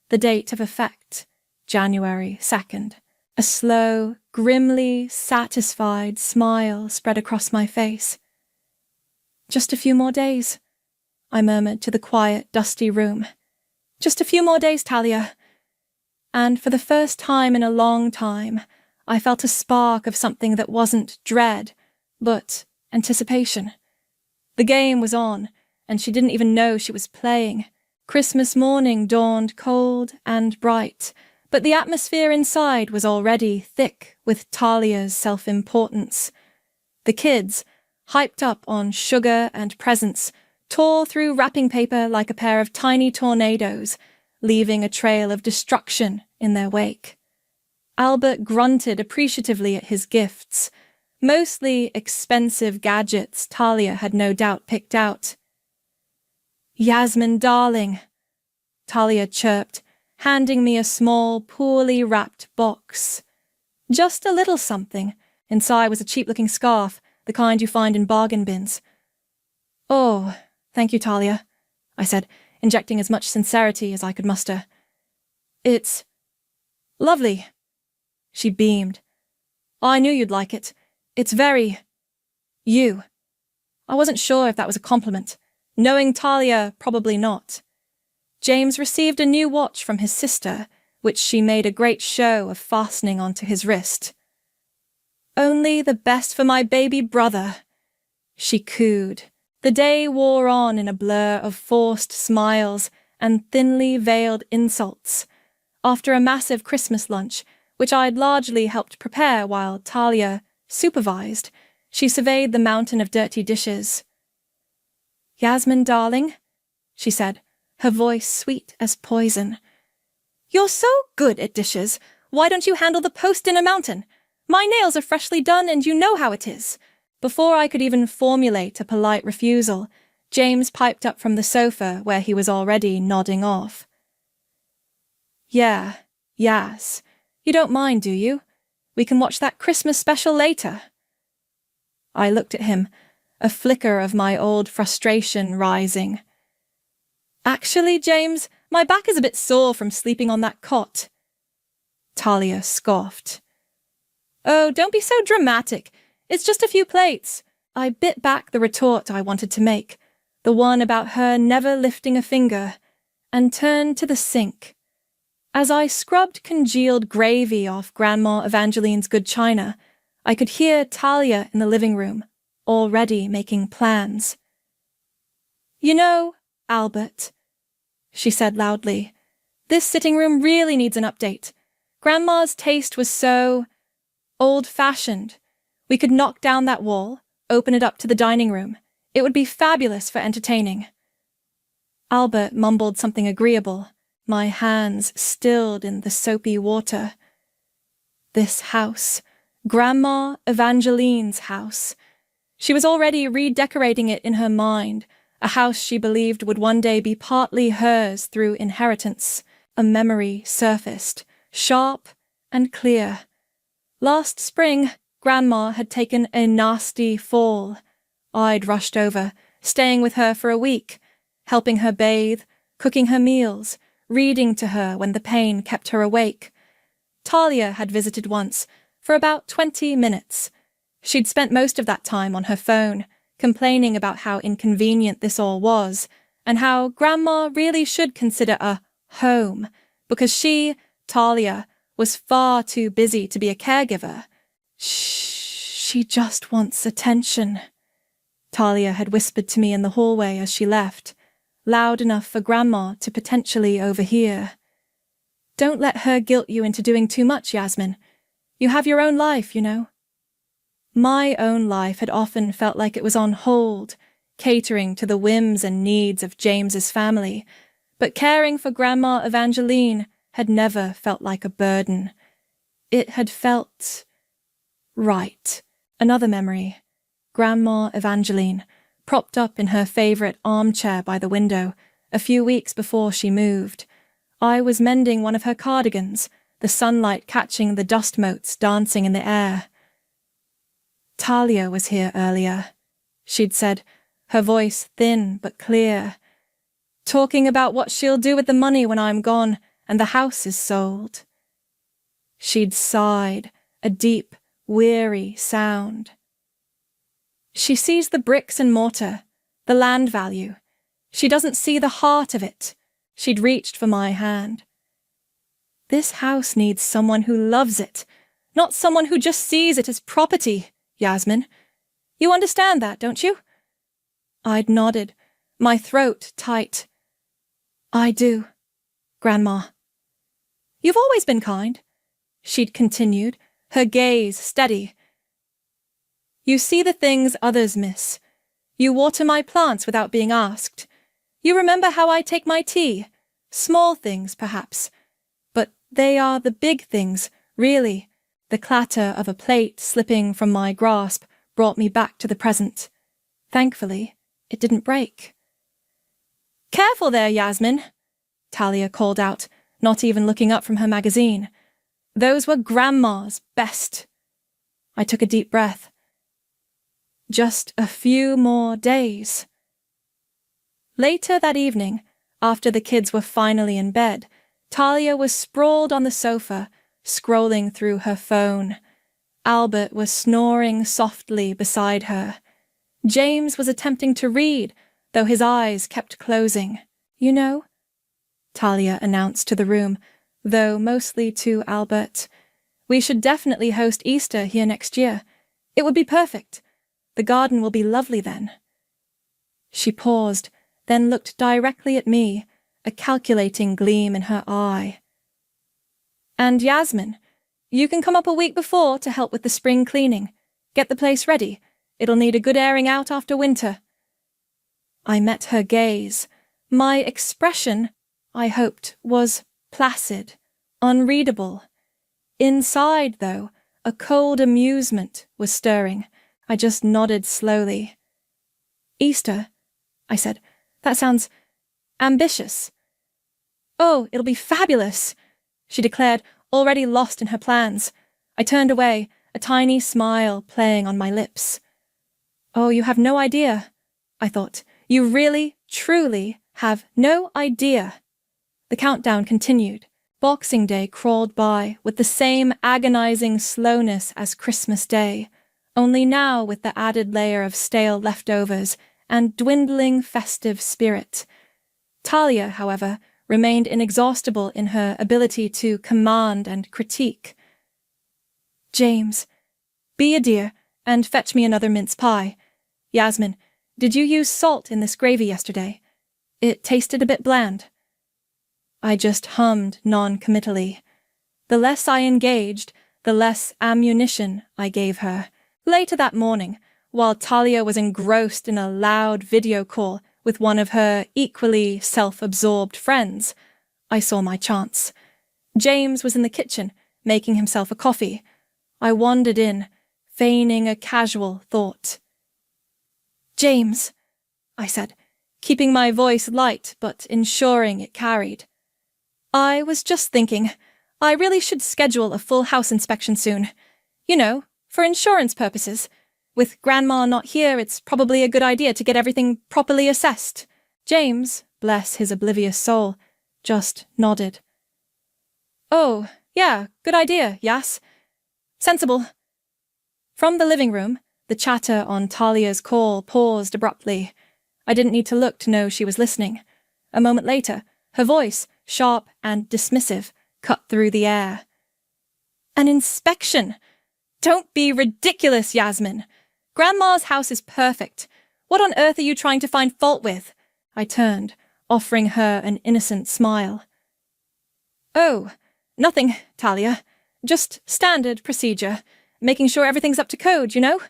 The date of effect, January 2nd. A slow, grimly satisfied smile spread across my face. Just a few more days, I murmured to the quiet, dusty room. Just a few more days, Talia. And for the first time in a long time, I felt a spark of something that wasn't dread, but anticipation. The game was on, and she didn't even know she was playing. Christmas morning dawned cold and bright, but the atmosphere inside was already thick with Talia's self-importance. The kids, hyped up on sugar and presents, tore through wrapping paper like a pair of tiny tornadoes, leaving a trail of destruction in their wake. Albert grunted appreciatively at his gifts, mostly expensive gadgets Talia had no doubt picked out. Yasmin, darling, Talia chirped, handing me a small, poorly wrapped box. Just a little something. Inside was a cheap-looking scarf, the kind you find in bargain bins. Oh, thank you, Talia, I said, injecting as much sincerity as I could muster. It's lovely. She beamed. I knew you'd like it. It's very you. I wasn't sure if that was a compliment. Knowing Talia, probably not. James received a new watch from his sister, which she made a great show of fastening onto his wrist. Only the best for my baby brother, she cooed. The day wore on in a blur of forced smiles and thinly veiled insults. After a massive Christmas lunch, which I'd largely helped prepare while Talia supervised, she surveyed the mountain of dirty dishes. Yasmin, darling, she said, her voice sweet as poison. You're so good at dishes. Why don't you handle the post-dinner mountain? My nails are freshly done and you know how it is. Before I could even formulate a polite refusal, James piped up from the sofa where he was already nodding off. Yeah, Yas. You don't mind, do you? We can watch that Christmas special later. I looked at him, a flicker of my old frustration rising. Actually, James, my back is a bit sore from sleeping on that cot. Talia scoffed. Oh, don't be so dramatic. It's just a few plates. I bit back the retort I wanted to make, the one about her never lifting a finger, and turned to the sink. As I scrubbed congealed gravy off Grandma Evangeline's good china, I could hear Talia in the living room, already making plans. You know, Albert, she said loudly, this sitting room really needs an update. Grandma's taste was so old-fashioned. We could knock down that wall, open it up to the dining room. It would be fabulous for entertaining. Albert mumbled something agreeable, my hands stilled in the soapy water. This house, Grandma Evangeline's house. She was already redecorating it in her mind, a house she believed would one day be partly hers through inheritance. A memory surfaced, sharp and clear. Last spring, Grandma had taken a nasty fall. I'd rushed over, staying with her for a week, helping her bathe, cooking her meals, reading to her when the pain kept her awake. Talia had visited once, for about 20 minutes. She'd spent most of that time on her phone, complaining about how inconvenient this all was, and how Grandma really should consider a home, because she, Talia, was far too busy to be a caregiver. She just wants attention, Talia had whispered to me in the hallway as she left, loud enough for Grandma to potentially overhear. Don't let her guilt you into doing too much, Yasmin. You have your own life, you know. My own life had often felt like it was on hold, catering to the whims and needs of James's family, but caring for Grandma Evangeline had never felt like a burden. It had felt right. Another memory. Grandma Evangeline, propped up in her favourite armchair by the window, a few weeks before she moved. I was mending one of her cardigans, the sunlight catching the dust motes dancing in the air. Talia was here earlier, she'd said, her voice thin but clear, talking about what she'll do with the money when I'm gone and the house is sold. She'd sighed, a deep, weary sound. She sees the bricks and mortar, the land value. She doesn't see the heart of it. She'd reached for my hand. This house needs someone who loves it, not someone who just sees it as property, Yasmin. You understand that, don't you? I'd nodded, my throat tight. I do, Grandma. You've always been kind, she'd continued, her gaze steady. You see the things others miss. You water my plants without being asked. You remember how I take my tea. Small things, perhaps. But they are the big things, really. The clatter of a plate slipping from my grasp brought me back to the present. Thankfully, it didn't break. Careful there, Yasmin, Talia called out, not even looking up from her magazine. Those were Grandma's best. I took a deep breath. Just a few more days. Later that evening, after the kids were finally in bed, Talia was sprawled on the sofa, scrolling through her phone. Albert was snoring softly beside her. James was attempting to read, though his eyes kept closing. You know, Talia announced to the room, though mostly to Albert, we should definitely host Easter here next year. It would be perfect. The garden will be lovely then. She paused, then looked directly at me, a calculating gleam in her eye. And Yasmin, you can come up a week before to help with the spring cleaning. Get the place ready. It'll need a good airing out after winter. I met her gaze. My expression, I hoped, was placid, unreadable. Inside, though, A cold amusement was stirring. I just nodded slowly. Easter, I said. That sounds ambitious. Oh, it'll be fabulous, she declared, already lost in her plans. I turned away, a tiny smile playing on my lips. Oh, you have no idea, I thought. You really, truly have no idea. The countdown continued. Boxing Day crawled by with the same agonizing slowness as Christmas Day, only now with the added layer of stale leftovers and dwindling festive spirit. Talia, however, remained inexhaustible in her ability to command and critique. James, be a dear and fetch me another mince pie. Yasmin, did you use salt in this gravy yesterday? It tasted a bit bland. I just hummed non-committally. The less I engaged, the less ammunition I gave her. Later that morning, while Talia was engrossed in a loud video call with one of her equally self-absorbed friends, I saw my chance. James was in the kitchen, making himself a coffee. I wandered in, feigning a casual thought. James, I said, keeping my voice light but ensuring it carried. I was just thinking, I really should schedule a full house inspection soon. You know, for insurance purposes. With Grandma not here, it's probably a good idea to get everything properly assessed. James, bless his oblivious soul, just nodded. Oh, yeah, good idea, Yas. Sensible. From the living room, the chatter on Talia's call paused abruptly. I didn't need to look to know she was listening. A moment later, her voice, sharp and dismissive, cut through the air. An inspection? Don't be ridiculous, Yasmin. Grandma's house is perfect. What on earth are you trying to find fault with? I turned, offering her an innocent smile. Oh, nothing, Talia. Just standard procedure. Making sure everything's up to code, you know?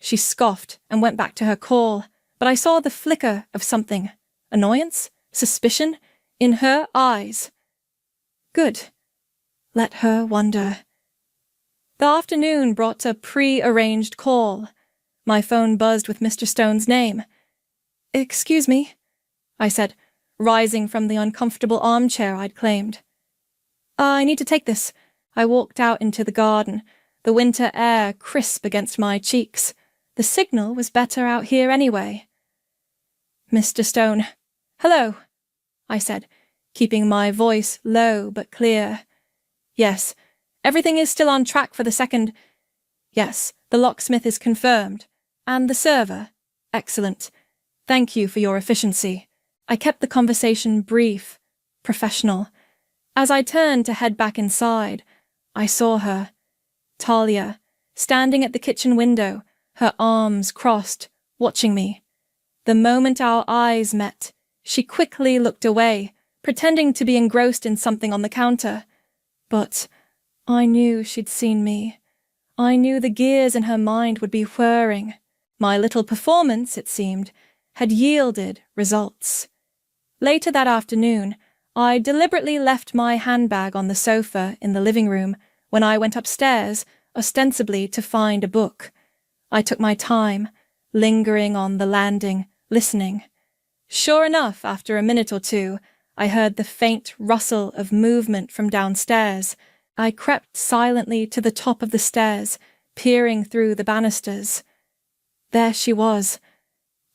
She scoffed and went back to her call, but I saw the flicker of something. Annoyance? Suspicion? In her eyes. Good. Let her wonder. The afternoon brought a pre-arranged call. My phone buzzed with Mr. Stone's name. Excuse me, I said, rising from the uncomfortable armchair I'd claimed. I need to take this. I walked out into the garden, the winter air crisp against my cheeks. The signal was better out here anyway. Mr. Stone. Hello, I said, keeping my voice low but clear. Yes, everything is still on track for the second. Yes, the locksmith is confirmed. And the server? Excellent. Thank you for your efficiency. I kept the conversation brief, professional. As I turned to head back inside, I saw her, Talia, standing at the kitchen window, her arms crossed, watching me. The moment our eyes met, she quickly looked away, pretending to be engrossed in something on the counter. But I knew she'd seen me. I knew the gears in her mind would be whirring. My little performance, it seemed, had yielded results. Later that afternoon, I deliberately left my handbag on the sofa in the living room when I went upstairs, ostensibly to find a book. I took my time, lingering on the landing, listening. Sure enough, after a minute or two, I heard the faint rustle of movement from downstairs. I crept silently to the top of the stairs, peering through the banisters. There she was,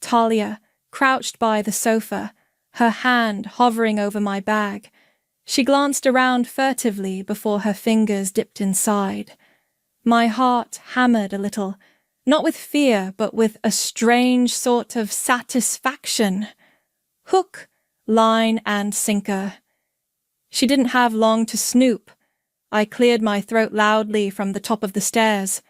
Talia, crouched by the sofa, her hand hovering over my bag. She glanced around furtively before her fingers dipped inside. My heart hammered a little, not with fear, but with a strange sort of satisfaction. Hook, line, and sinker. She didn't have long to snoop. I cleared my throat loudly from the top of the stairs.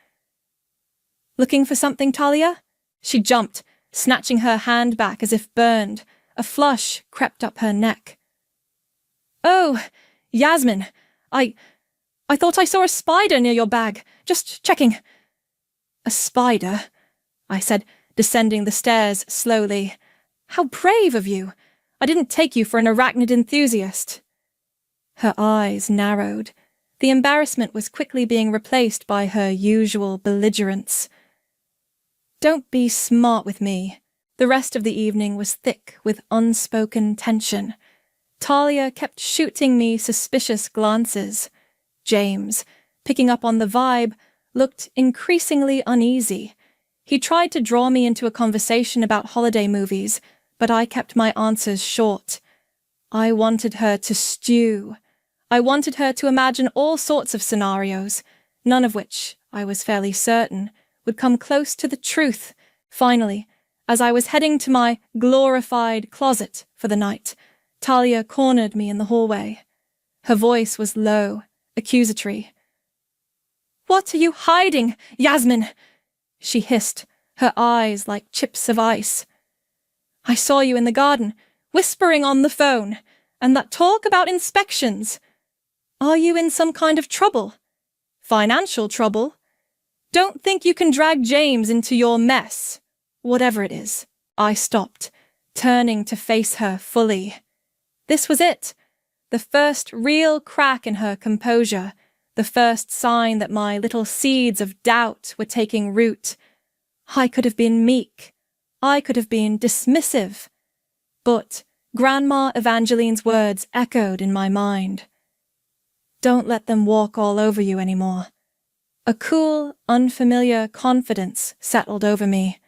Looking for something, Talia? She jumped, snatching her hand back as if burned. A flush crept up her neck. Oh, Yasmin, I thought I saw a spider near your bag. Just checking. A spider, I said, descending the stairs slowly. How brave of you. I didn't take you for an arachnid enthusiast. Her eyes narrowed. The embarrassment was quickly being replaced by her usual belligerence. "Don't be smart with me." The rest of the evening was thick with unspoken tension. Talia kept shooting me suspicious glances. James, picking up on the vibe, looked increasingly uneasy. He tried to draw me into a conversation about holiday movies, but I kept my answers short. I wanted her to stew. I wanted her to imagine all sorts of scenarios, none of which, I was fairly certain, would come close to the truth. Finally, as I was heading to my glorified closet for the night, Talia cornered me in the hallway. Her voice was low, accusatory. "What are you hiding, Yasmin?" she hissed, her eyes like chips of ice. "I saw you in the garden, whispering on the phone, and that talk about inspections. Are you in some kind of trouble? Financial trouble? Don't think you can drag James into your mess. Whatever it is." I stopped, turning to face her fully. This was it, the first real crack in her composure, the first sign that my little seeds of doubt were taking root. I could have been meek. I could have been dismissive. But Grandma Evangeline's words echoed in my mind. "Don't let them walk all over you anymore." A cool, unfamiliar confidence settled over me.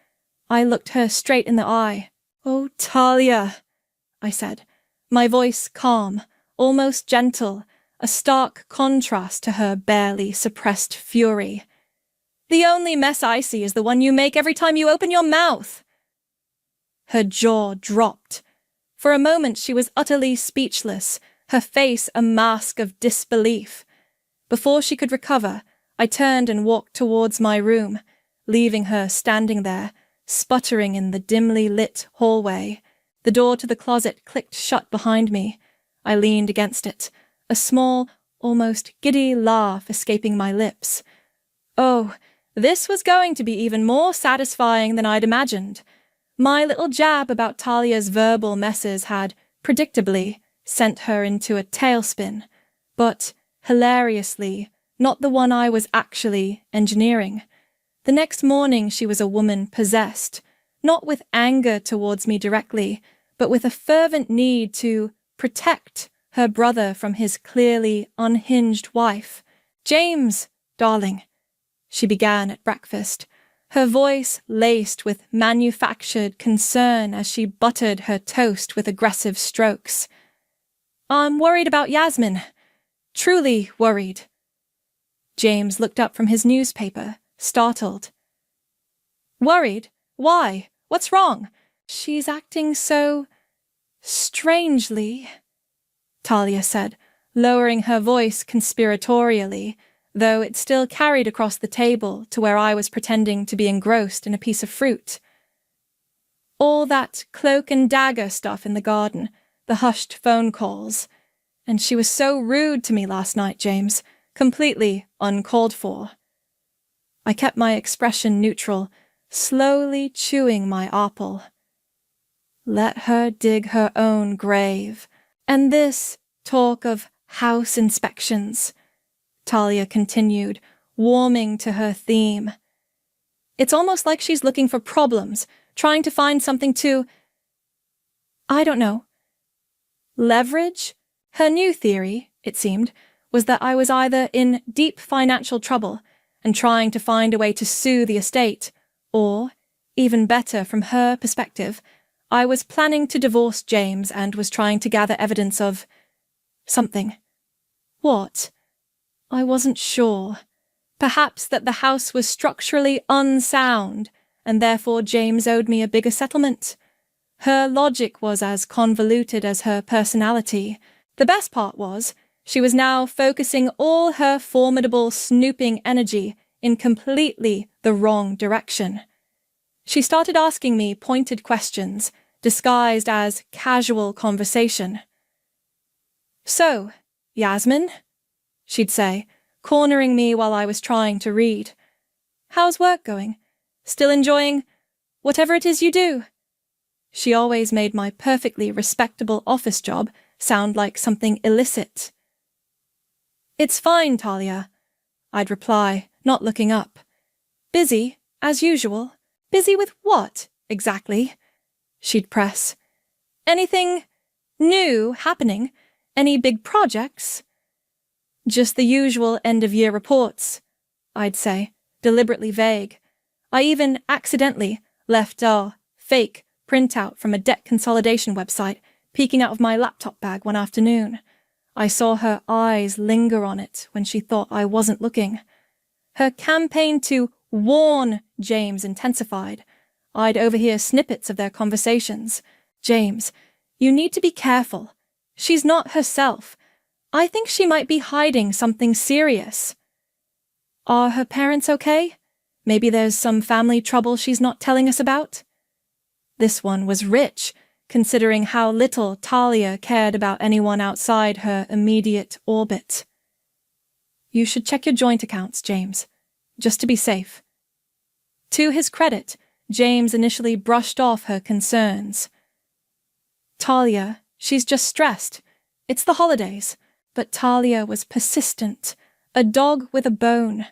I looked her straight in the eye. "Oh, Talia," I said, my voice calm, almost gentle, a stark contrast to her barely suppressed fury. "The only mess I see is the one you make every time you open your mouth." Her jaw dropped. For a moment she was utterly speechless, her face a mask of disbelief. Before she could recover, I turned and walked towards my room, leaving her standing there, sputtering in the dimly lit hallway. The door to the closet clicked shut behind me. I leaned against it, a small, almost giddy laugh escaping my lips. Oh, this was going to be even more satisfying than I'd imagined. My little jab about Talia's verbal messes had, predictably, sent her into a tailspin, but, hilariously, not the one I was actually engineering. The next morning she was a woman possessed, not with anger towards me directly, but with a fervent need to protect her brother from his clearly unhinged wife. "James, darling," she began at breakfast, her voice laced with manufactured concern as she buttered her toast with aggressive strokes. "I'm worried about Yasmin. Truly worried." James looked up from his newspaper, startled. "Worried? Why? What's wrong?" "She's acting so strangely," Talia said, lowering her voice conspiratorially, though it still carried across the table to where I was pretending to be engrossed in a piece of fruit. "All that cloak and dagger stuff in the garden, the hushed phone calls. And she was so rude to me last night, James, completely uncalled for." I kept my expression neutral, slowly chewing my apple. Let her dig her own grave. "And this talk of house inspections," Talia continued, warming to her theme. "It's almost like she's looking for problems, trying to find something to, I don't know, leverage." Her new theory, it seemed, was that I was either in deep financial trouble and trying to find a way to sue the estate, or, even better from her perspective, I was planning to divorce James and was trying to gather evidence of something. What? I wasn't sure. Perhaps that the house was structurally unsound, and therefore James owed me a bigger settlement. Her logic was as convoluted as her personality. The best part was, she was now focusing all her formidable snooping energy in completely the wrong direction. She started asking me pointed questions, disguised as casual conversation. "So, Yasmin," she'd say, cornering me while I was trying to read. "How's work going? Still enjoying whatever it is you do?" She always made my perfectly respectable office job sound like something illicit. It's fine, Talia, I'd reply, not looking up. Busy, as usual. Busy with what, exactly? She'd press. Anything new happening? Any big projects? Just the usual end-of-year reports, I'd say, deliberately vague. I even accidentally left a fake printout from a debt consolidation website peeking out of my laptop bag one afternoon. I saw her eyes linger on it when she thought I wasn't looking. Her campaign to warn James intensified. I'd overhear snippets of their conversations. James, you need to be careful. She's not herself. I think she might be hiding something serious. Are her parents okay? Maybe there's some family trouble she's not telling us about? This one was rich, considering how little Talia cared about anyone outside her immediate orbit. You should check your joint accounts, James, just to be safe. To his credit, James initially brushed off her concerns. Talia, she's just stressed. It's the holidays. But Talia was persistent, a dog with a bone,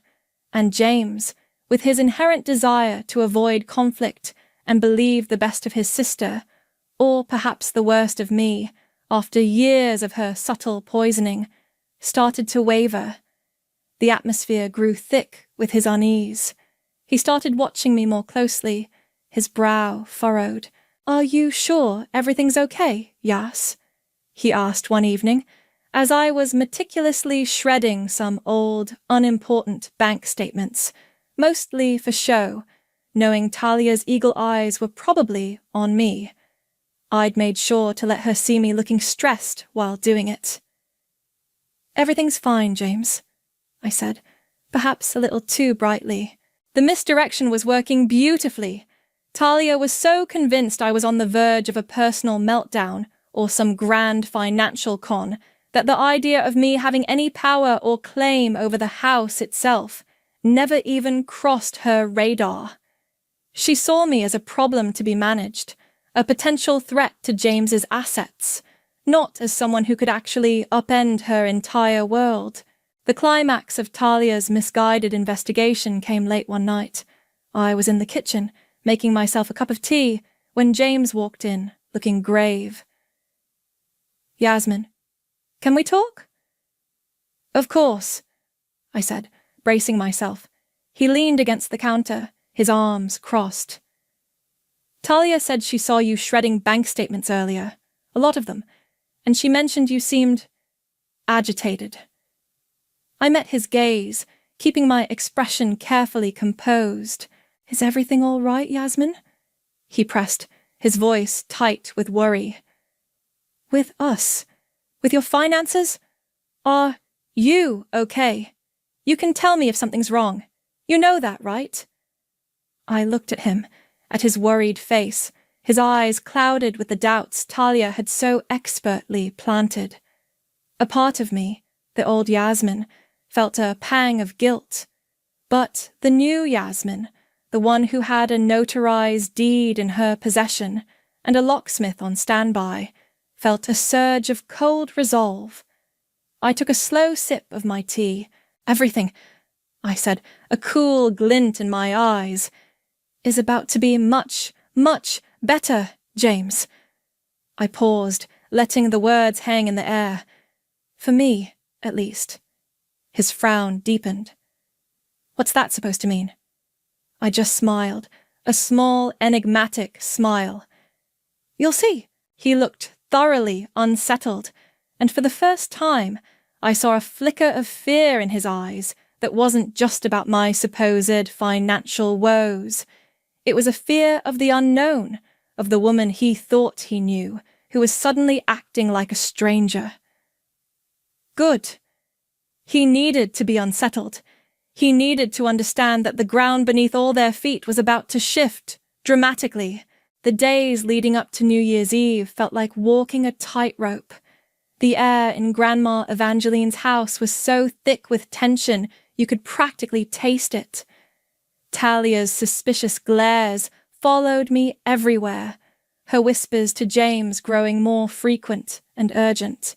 and James, with his inherent desire to avoid conflict and believe the best of his sister, or perhaps the worst of me, after years of her subtle poisoning, started to waver. The atmosphere grew thick with his unease. He started watching me more closely, his brow furrowed. Are you sure everything's okay, Yas? He asked one evening, as I was meticulously shredding some old, unimportant bank statements, mostly for show, knowing Talia's eagle eyes were probably on me. I'd made sure to let her see me looking stressed while doing it. Everything's fine, James, I said, perhaps a little too brightly. The misdirection was working beautifully. Talia was so convinced I was on the verge of a personal meltdown or some grand financial con that the idea of me having any power or claim over the house itself never even crossed her radar. She saw me as a problem to be managed, a potential threat to James's assets, not as someone who could actually upend her entire world. The climax of Talia's misguided investigation came late one night. I was in the kitchen, making myself a cup of tea, when James walked in, looking grave. Yasmin, can we talk? Of course, I said, bracing myself. He leaned against the counter, his arms crossed. Talia said she saw you shredding bank statements earlier, a lot of them, and she mentioned you seemed agitated. I met his gaze, keeping my expression carefully composed. Is everything all right, Yasmin? He pressed, his voice tight with worry. With us? With your finances? Are you okay? You can tell me if something's wrong. You know that, right? I looked at him, at his worried face, his eyes clouded with the doubts Talia had so expertly planted. A part of me, the old Yasmin, felt a pang of guilt. But the new Yasmin, the one who had a notarized deed in her possession and a locksmith on standby, felt a surge of cold resolve. I took a slow sip of my tea. Everything, I said, a cool glint in my eyes, is about to be much, much better, James. I paused, letting the words hang in the air. For me, at least. His frown deepened. What's that supposed to mean? I just smiled, a small, enigmatic smile. You'll see. He looked thoroughly unsettled, and for the first time, I saw a flicker of fear in his eyes that wasn't just about my supposed financial woes. It was a fear of the unknown, of the woman he thought he knew, who was suddenly acting like a stranger. Good. He needed to be unsettled. He needed to understand that the ground beneath all their feet was about to shift, dramatically. The days leading up to New Year's Eve felt like walking a tightrope. The air in Grandma Evangeline's house was so thick with tension you could practically taste it. Talia's suspicious glares followed me everywhere, her whispers to James growing more frequent and urgent.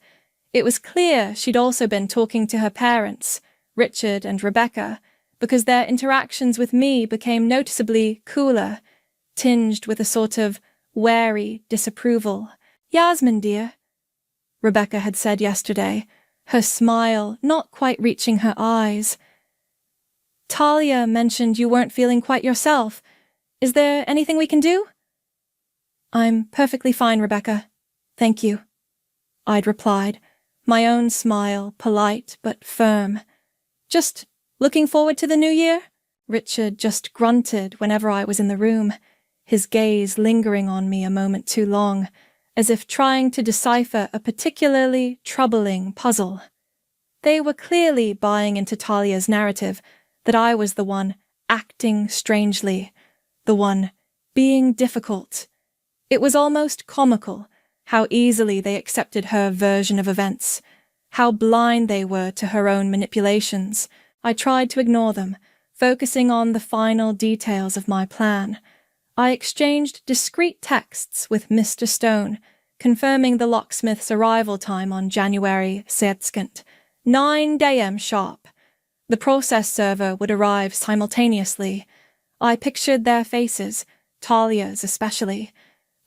It was clear she'd also been talking to her parents, Richard and Rebecca, because their interactions with me became noticeably cooler, tinged with a sort of wary disapproval. "Yasmin, dear," Rebecca had said yesterday, her smile not quite reaching her eyes. "Talia mentioned you weren't feeling quite yourself. Is there anything we can do?" "I'm perfectly fine, Rebecca. Thank you," I'd replied, my own smile polite but firm. "Just looking forward to the new year?" Richard just grunted whenever I was in the room, his gaze lingering on me a moment too long, as if trying to decipher a particularly troubling puzzle. They were clearly buying into Talia's narrative that I was the one acting strangely, the one being difficult. It was almost comical how easily they accepted her version of events, how blind they were to her own manipulations. I tried to ignore them, focusing on the final details of my plan. I exchanged discreet texts with Mr. Stone, confirming the locksmith's arrival time on January 2nd, 9 a.m. sharp. The process server would arrive simultaneously. I pictured their faces, Talia's especially.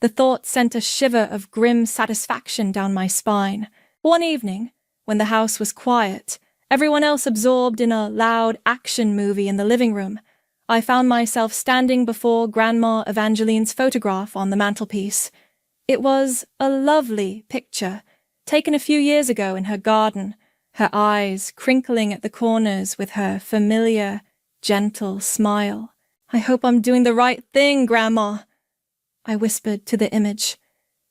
The thought sent a shiver of grim satisfaction down my spine. One evening, when the house was quiet, everyone else absorbed in a loud action movie in the living room, I found myself standing before Grandma Evangeline's photograph on the mantelpiece. It was a lovely picture, taken a few years ago in her garden, her eyes crinkling at the corners with her familiar, gentle smile. "I hope I'm doing the right thing, Grandma," I whispered to the image.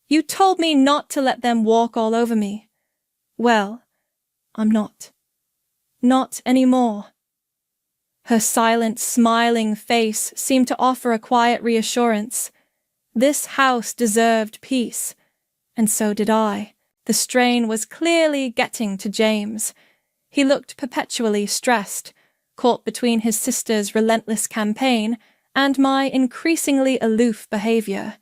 "You told me not to let them walk all over me." "Well, I'm not. Not anymore." Her silent, smiling face seemed to offer a quiet reassurance. This house deserved peace, and so did I. The strain was clearly getting to James. He looked perpetually stressed, caught between his sister's relentless campaign and my increasingly aloof behavior.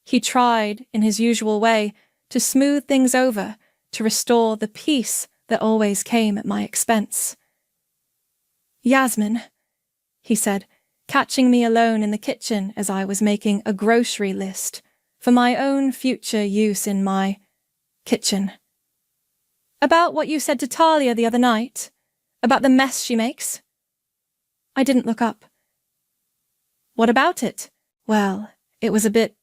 He tried, in his usual way, to smooth things over, to restore the peace that always came at my expense. "Yasmin," he said, catching me alone in the kitchen as I was making a grocery list for my own future use in my kitchen. "About what you said to Talia the other night? About the mess she makes?" I didn't look up. "What about it?" "Well, it was a bit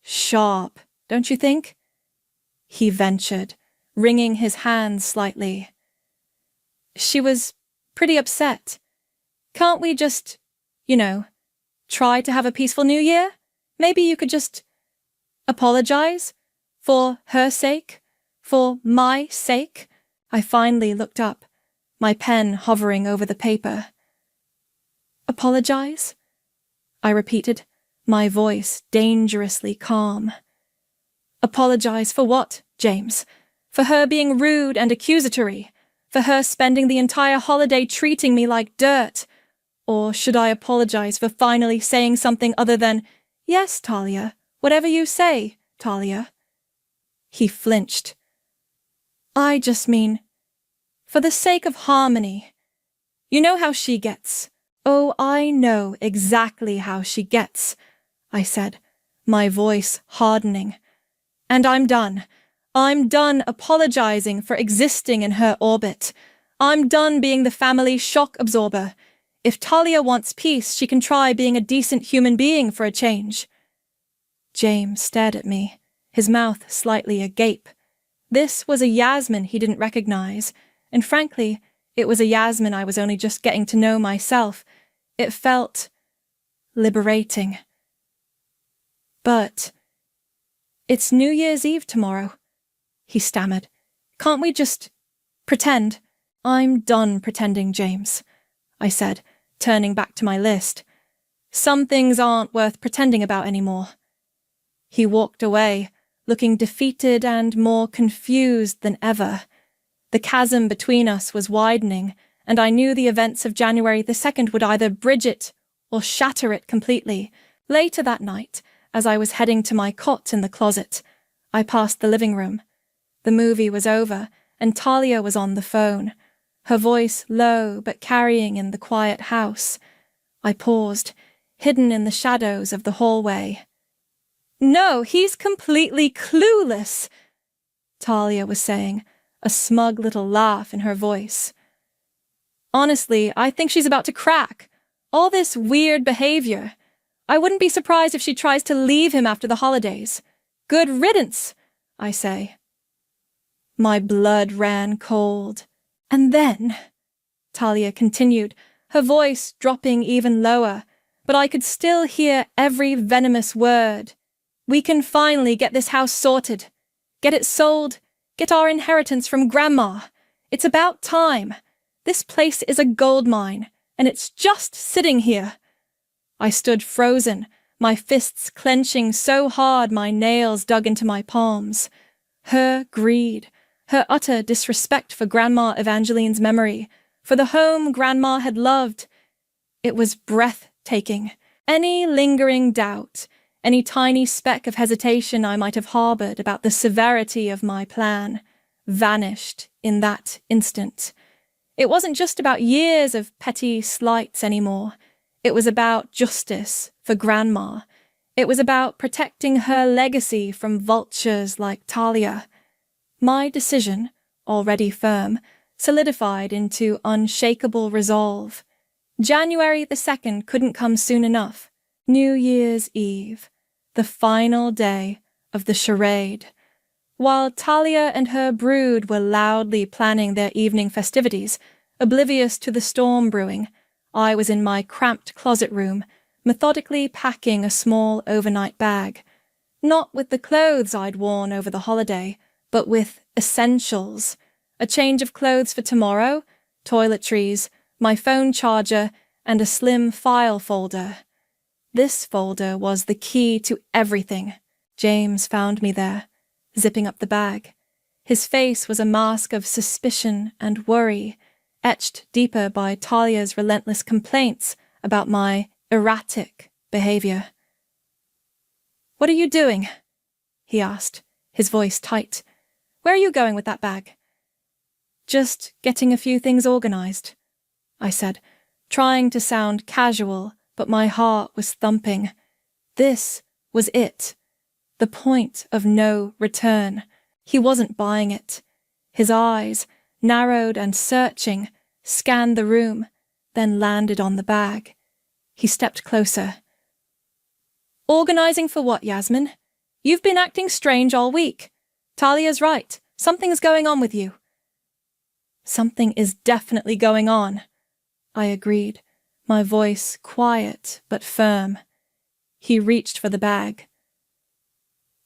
sharp, don't you think?" he ventured, wringing his hands slightly. "She was pretty upset. Can't we just, try to have a peaceful new year? Maybe you could just apologize? For her sake? For my sake?" I finally looked up, my pen hovering over the paper. "Apologize?" I repeated, my voice dangerously calm. "Apologize for what, James? For her being rude and accusatory? For her spending the entire holiday treating me like dirt? Or should I apologize for finally saying something other than, 'Yes, Talia, whatever you say, Talia'?" He flinched. "I just mean, for the sake of harmony. You know how she gets." "Oh, I know exactly how she gets," I said, my voice hardening. "And I'm done. I'm done apologizing for existing in her orbit. I'm done being the family shock absorber. If Talia wants peace, she can try being a decent human being for a change." James stared at me, his mouth slightly agape. This was a Yasmin he didn't recognize, and frankly, it was a Yasmin I was only just getting to know myself. It felt liberating. "But it's New Year's Eve tomorrow," he stammered. "Can't we just pretend?" "I'm done pretending, James," I said, turning back to my list. "Some things aren't worth pretending about anymore." He walked away, looking defeated and more confused than ever. The chasm between us was widening, and I knew the events of January the 2nd would either bridge it or shatter it completely. Later that night, as I was heading to my cot in the closet, I passed the living room. The movie was over, and Talia was on the phone, her voice low but carrying in the quiet house. I paused, hidden in the shadows of the hallway. "No, he's completely clueless," Talia was saying, a smug little laugh in her voice. "Honestly, I think she's about to crack. All this weird behavior. I wouldn't be surprised if she tries to leave him after the holidays. Good riddance, I say." My blood ran cold. "And then," Talia continued, her voice dropping even lower, but I could still hear every venomous word, "we can finally get this house sorted. Get it sold. Get our inheritance from Grandma. It's about time. This place is a gold mine, and it's just sitting here." I stood frozen, my fists clenching so hard my nails dug into my palms. Her greed, her utter disrespect for Grandma Evangeline's memory, for the home Grandma had loved. It was breathtaking. Any lingering doubt, any tiny speck of hesitation I might have harbored about the severity of my plan, vanished in that instant. It wasn't just about years of petty slights anymore. It was about justice for Grandma. It was about protecting her legacy from vultures like Talia. My decision, already firm, solidified into unshakable resolve. January the 2nd couldn't come soon enough. New Year's Eve, the final day of the charade. While Talia and her brood were loudly planning their evening festivities, oblivious to the storm brewing, I was in my cramped closet room, methodically packing a small overnight bag. Not with the clothes I'd worn over the holiday, but with essentials. A change of clothes for tomorrow, toiletries, my phone charger, and a slim file folder. This folder was the key to everything. James found me there, zipping up the bag. His face was a mask of suspicion and worry, etched deeper by Talia's relentless complaints about my erratic behavior. "What are you doing?" he asked, his voice tight. "Where are you going with that bag?" "Just getting a few things organized," I said, trying to sound casual, but my heart was thumping. This was it. The point of no return. He wasn't buying it. His eyes, narrowed and searching, scanned the room, then landed on the bag. He stepped closer. "Organizing for what, Yasmin? You've been acting strange all week. Talia's right. Something's going on with you." "Something is definitely going on," I agreed, my voice quiet but firm. He reached for the bag.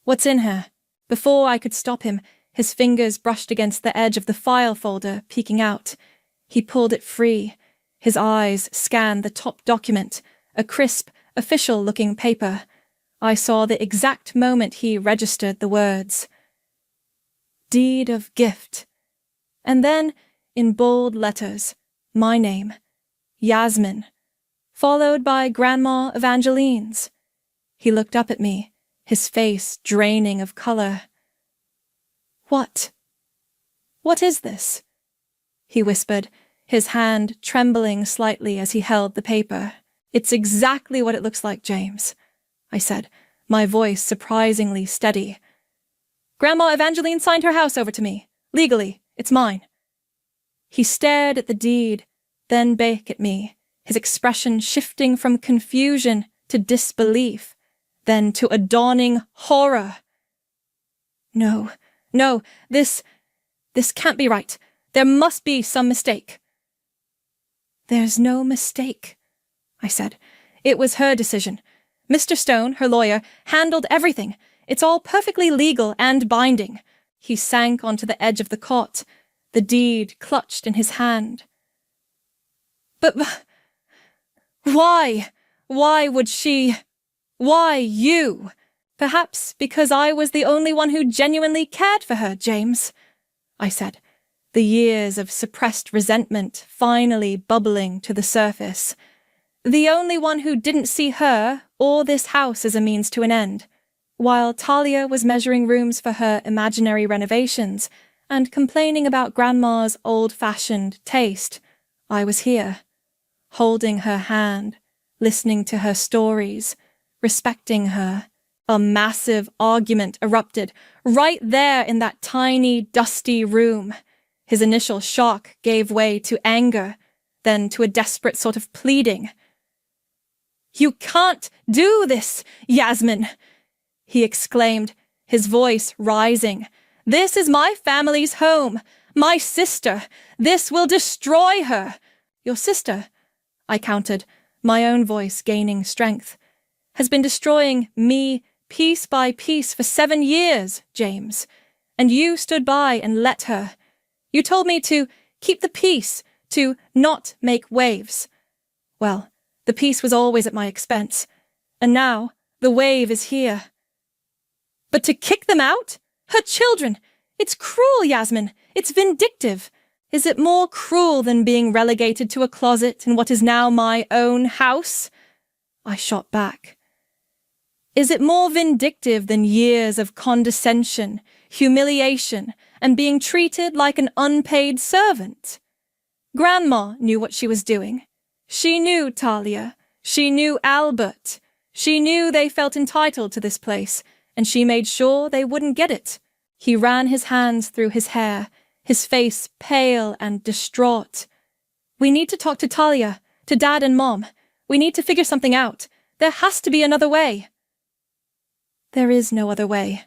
"What's in here?" Before I could stop him, his fingers brushed against the edge of the file folder, peeking out. He pulled it free. His eyes scanned the top document, a crisp, official-looking paper. I saw the exact moment he registered the words. "Deed of gift." And then, in bold letters, my name, Yasmin, followed by Grandma Evangeline's. He looked up at me, his face draining of color. What is this?" he whispered, his hand trembling slightly as he held the paper. "It's exactly what it looks like, James," I said, my voice surprisingly steady. "Grandma Evangeline signed her house over to me. Legally, it's mine." He stared at the deed, then back at me, his expression shifting from confusion to disbelief, then to a dawning horror. No, this can't be right. There must be some mistake." "There's no mistake," I said. "It was her decision. Mr. Stone, her lawyer, handled everything. It's all perfectly legal and binding." He sank onto the edge of the cot, the deed clutched in his hand. But why? Why would she? Why you? Perhaps because I was the only one who genuinely cared for her, James, I said, the years of suppressed resentment finally bubbling to the surface. The only one who didn't see her or this house as a means to an end. While Talia was measuring rooms for her imaginary renovations, and complaining about Grandma's old-fashioned taste, I was here, holding her hand, listening to her stories, respecting her. A massive argument erupted right there in that tiny, dusty room. His initial shock gave way to anger, then to a desperate sort of pleading. "You can't do this, Yasmin!" he exclaimed, his voice rising. "This is my family's home, my sister. This will destroy her." "Your sister," I countered, my own voice gaining strength, "has been destroying me piece by piece for 7 years, James, and you stood by and let her. You told me to keep the peace, to not make waves. Well, the peace was always at my expense, and now the wave is here. But to kick them out? Her children! It's cruel, Yasmin. It's vindictive. Is it more cruel than being relegated to a closet in what is now my own house?" I shot back. "Is it more vindictive than years of condescension, humiliation, and being treated like an unpaid servant? Grandma knew what she was doing. She knew Talia. She knew Albert. She knew they felt entitled to this place, and she made sure they wouldn't get it." He ran his hands through his hair, his face pale and distraught. "We need to talk to Talia, to Dad and Mom. We need to figure something out. There has to be another way." "There is no other way,"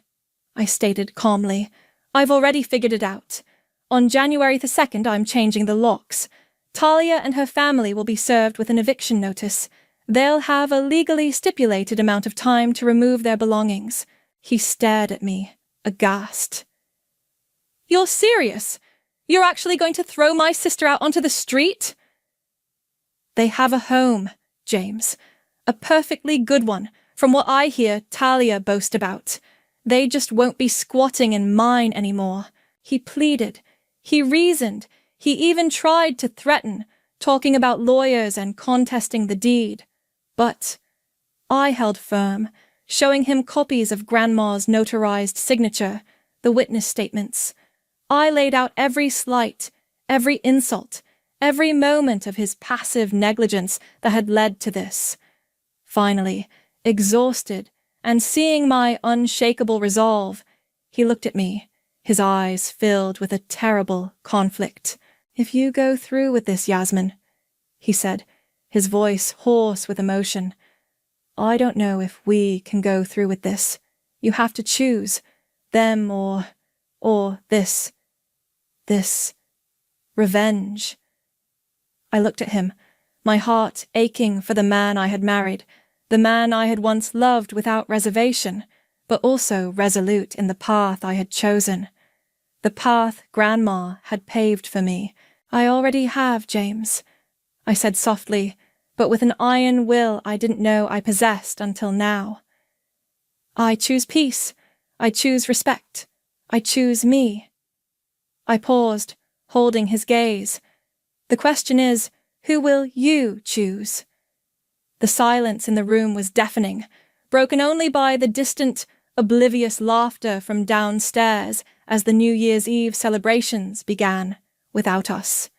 I stated calmly. "I've already figured it out. On January the 2nd, I'm changing the locks. Talia and her family will be served with an eviction notice. They'll have a legally stipulated amount of time to remove their belongings." He stared at me, aghast. "You're serious? You're actually going to throw my sister out onto the street?" "They have a home, James. A perfectly good one, from what I hear Talia boast about. They just won't be squatting in mine anymore." He pleaded. He reasoned. He even tried to threaten, talking about lawyers and contesting the deed. But I held firm, showing him copies of Grandma's notarized signature, the witness statements. I laid out every slight, every insult, every moment of his passive negligence that had led to this. Finally, exhausted, and seeing my unshakable resolve, he looked at me, his eyes filled with a terrible conflict. "If you go through with this, Yasmin," he said, his voice hoarse with emotion, "I don't know if we can go through with this. You have to choose, them or this revenge." I looked at him, my heart aching for the man I had married, the man I had once loved without reservation, but also resolute in the path I had chosen. The path Grandma had paved for me. "I already have, James," I said softly, but with an iron will I didn't know I possessed until now. "I choose peace. I choose respect. I choose me." I paused, holding his gaze. "The question is, who will you choose?" The silence in the room was deafening, broken only by the distant, oblivious laughter from downstairs as the New Year's Eve celebrations began without us.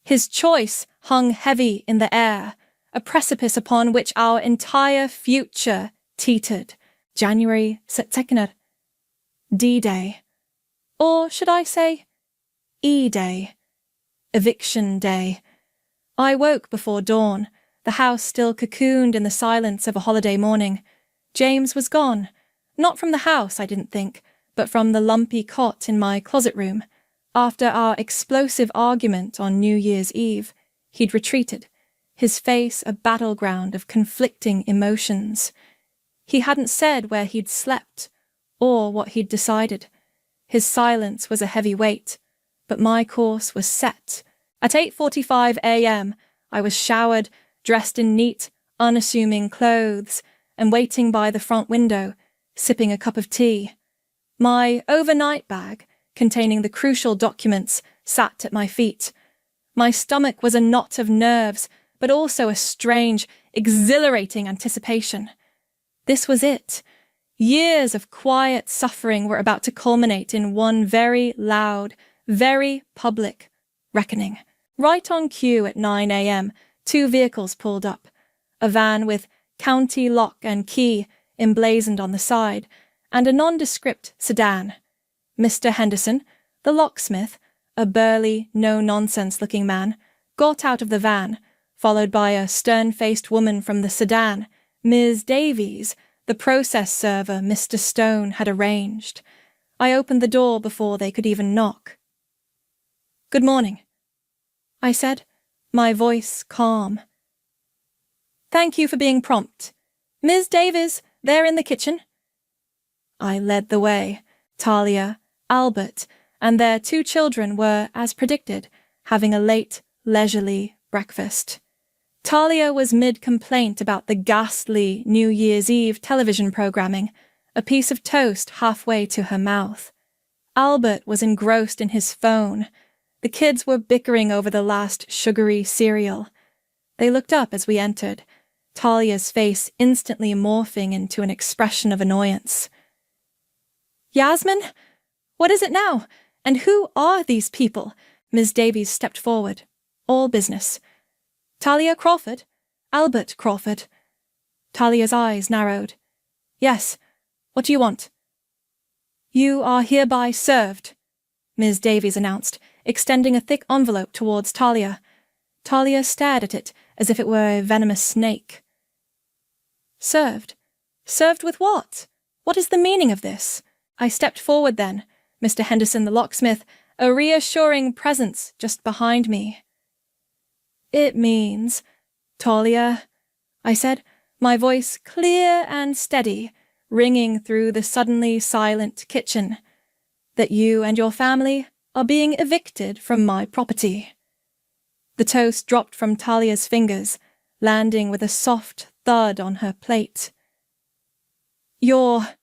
His choice hung heavy in the air, a precipice upon which our entire future teetered. January 2nd, D-Day. Or should I say, E-Day. Eviction Day. I woke before dawn, the house still cocooned in the silence of a holiday morning. James was gone. Not from the house, I didn't think, but from the lumpy cot in my closet room. After our explosive argument on New Year's Eve, he'd retreated, his face a battleground of conflicting emotions. He hadn't said where he'd slept, or what he'd decided. His silence was a heavy weight, but my course was set. At 8:45 a.m., I was showered, dressed in neat, unassuming clothes, and waiting by the front window, sipping a cup of tea. My overnight bag, containing the crucial documents, sat at my feet. My stomach was a knot of nerves, but also a strange, exhilarating anticipation. This was it. Years of quiet suffering were about to culminate in one very loud, very public reckoning. Right on cue at 9 a.m., 2 vehicles pulled up. A van with county lock and key emblazoned on the side, and a nondescript sedan. Mr. Henderson, the locksmith, a burly, no-nonsense-looking man, got out of the van, followed by a stern-faced woman from the sedan, Ms. Davies, the process server Mr. Stone had arranged. I opened the door before they could even knock. "Good morning," I said, my voice calm. "Thank you for being prompt. Ms. Davies, they're in the kitchen." I led the way. Talia, Albert, and their 2 children were, as predicted, having a late, leisurely breakfast. Talia was mid-complaint about the ghastly New Year's Eve television programming, a piece of toast halfway to her mouth. Albert was engrossed in his phone. The kids were bickering over the last sugary cereal. They looked up as we entered, Talia's face instantly morphing into an expression of annoyance. "Yasmin? What is it now? And who are these people?" Ms. Davies stepped forward. "All business." "Talia Crawford? Albert Crawford." Talia's eyes narrowed. "Yes. What do you want?" "You are hereby served," Ms. Davies announced, extending a thick envelope towards Talia. Talia stared at it as if it were a venomous snake. "Served? Served with what? What is the meaning of this?" I stepped forward then, Mr. Henderson the locksmith, a reassuring presence just behind me. "It means, Talia," I said, my voice clear and steady, ringing through the suddenly silent kitchen, "that you and your family are being evicted from my property." The toast dropped from Talia's fingers, landing with a soft thud on her plate. "Your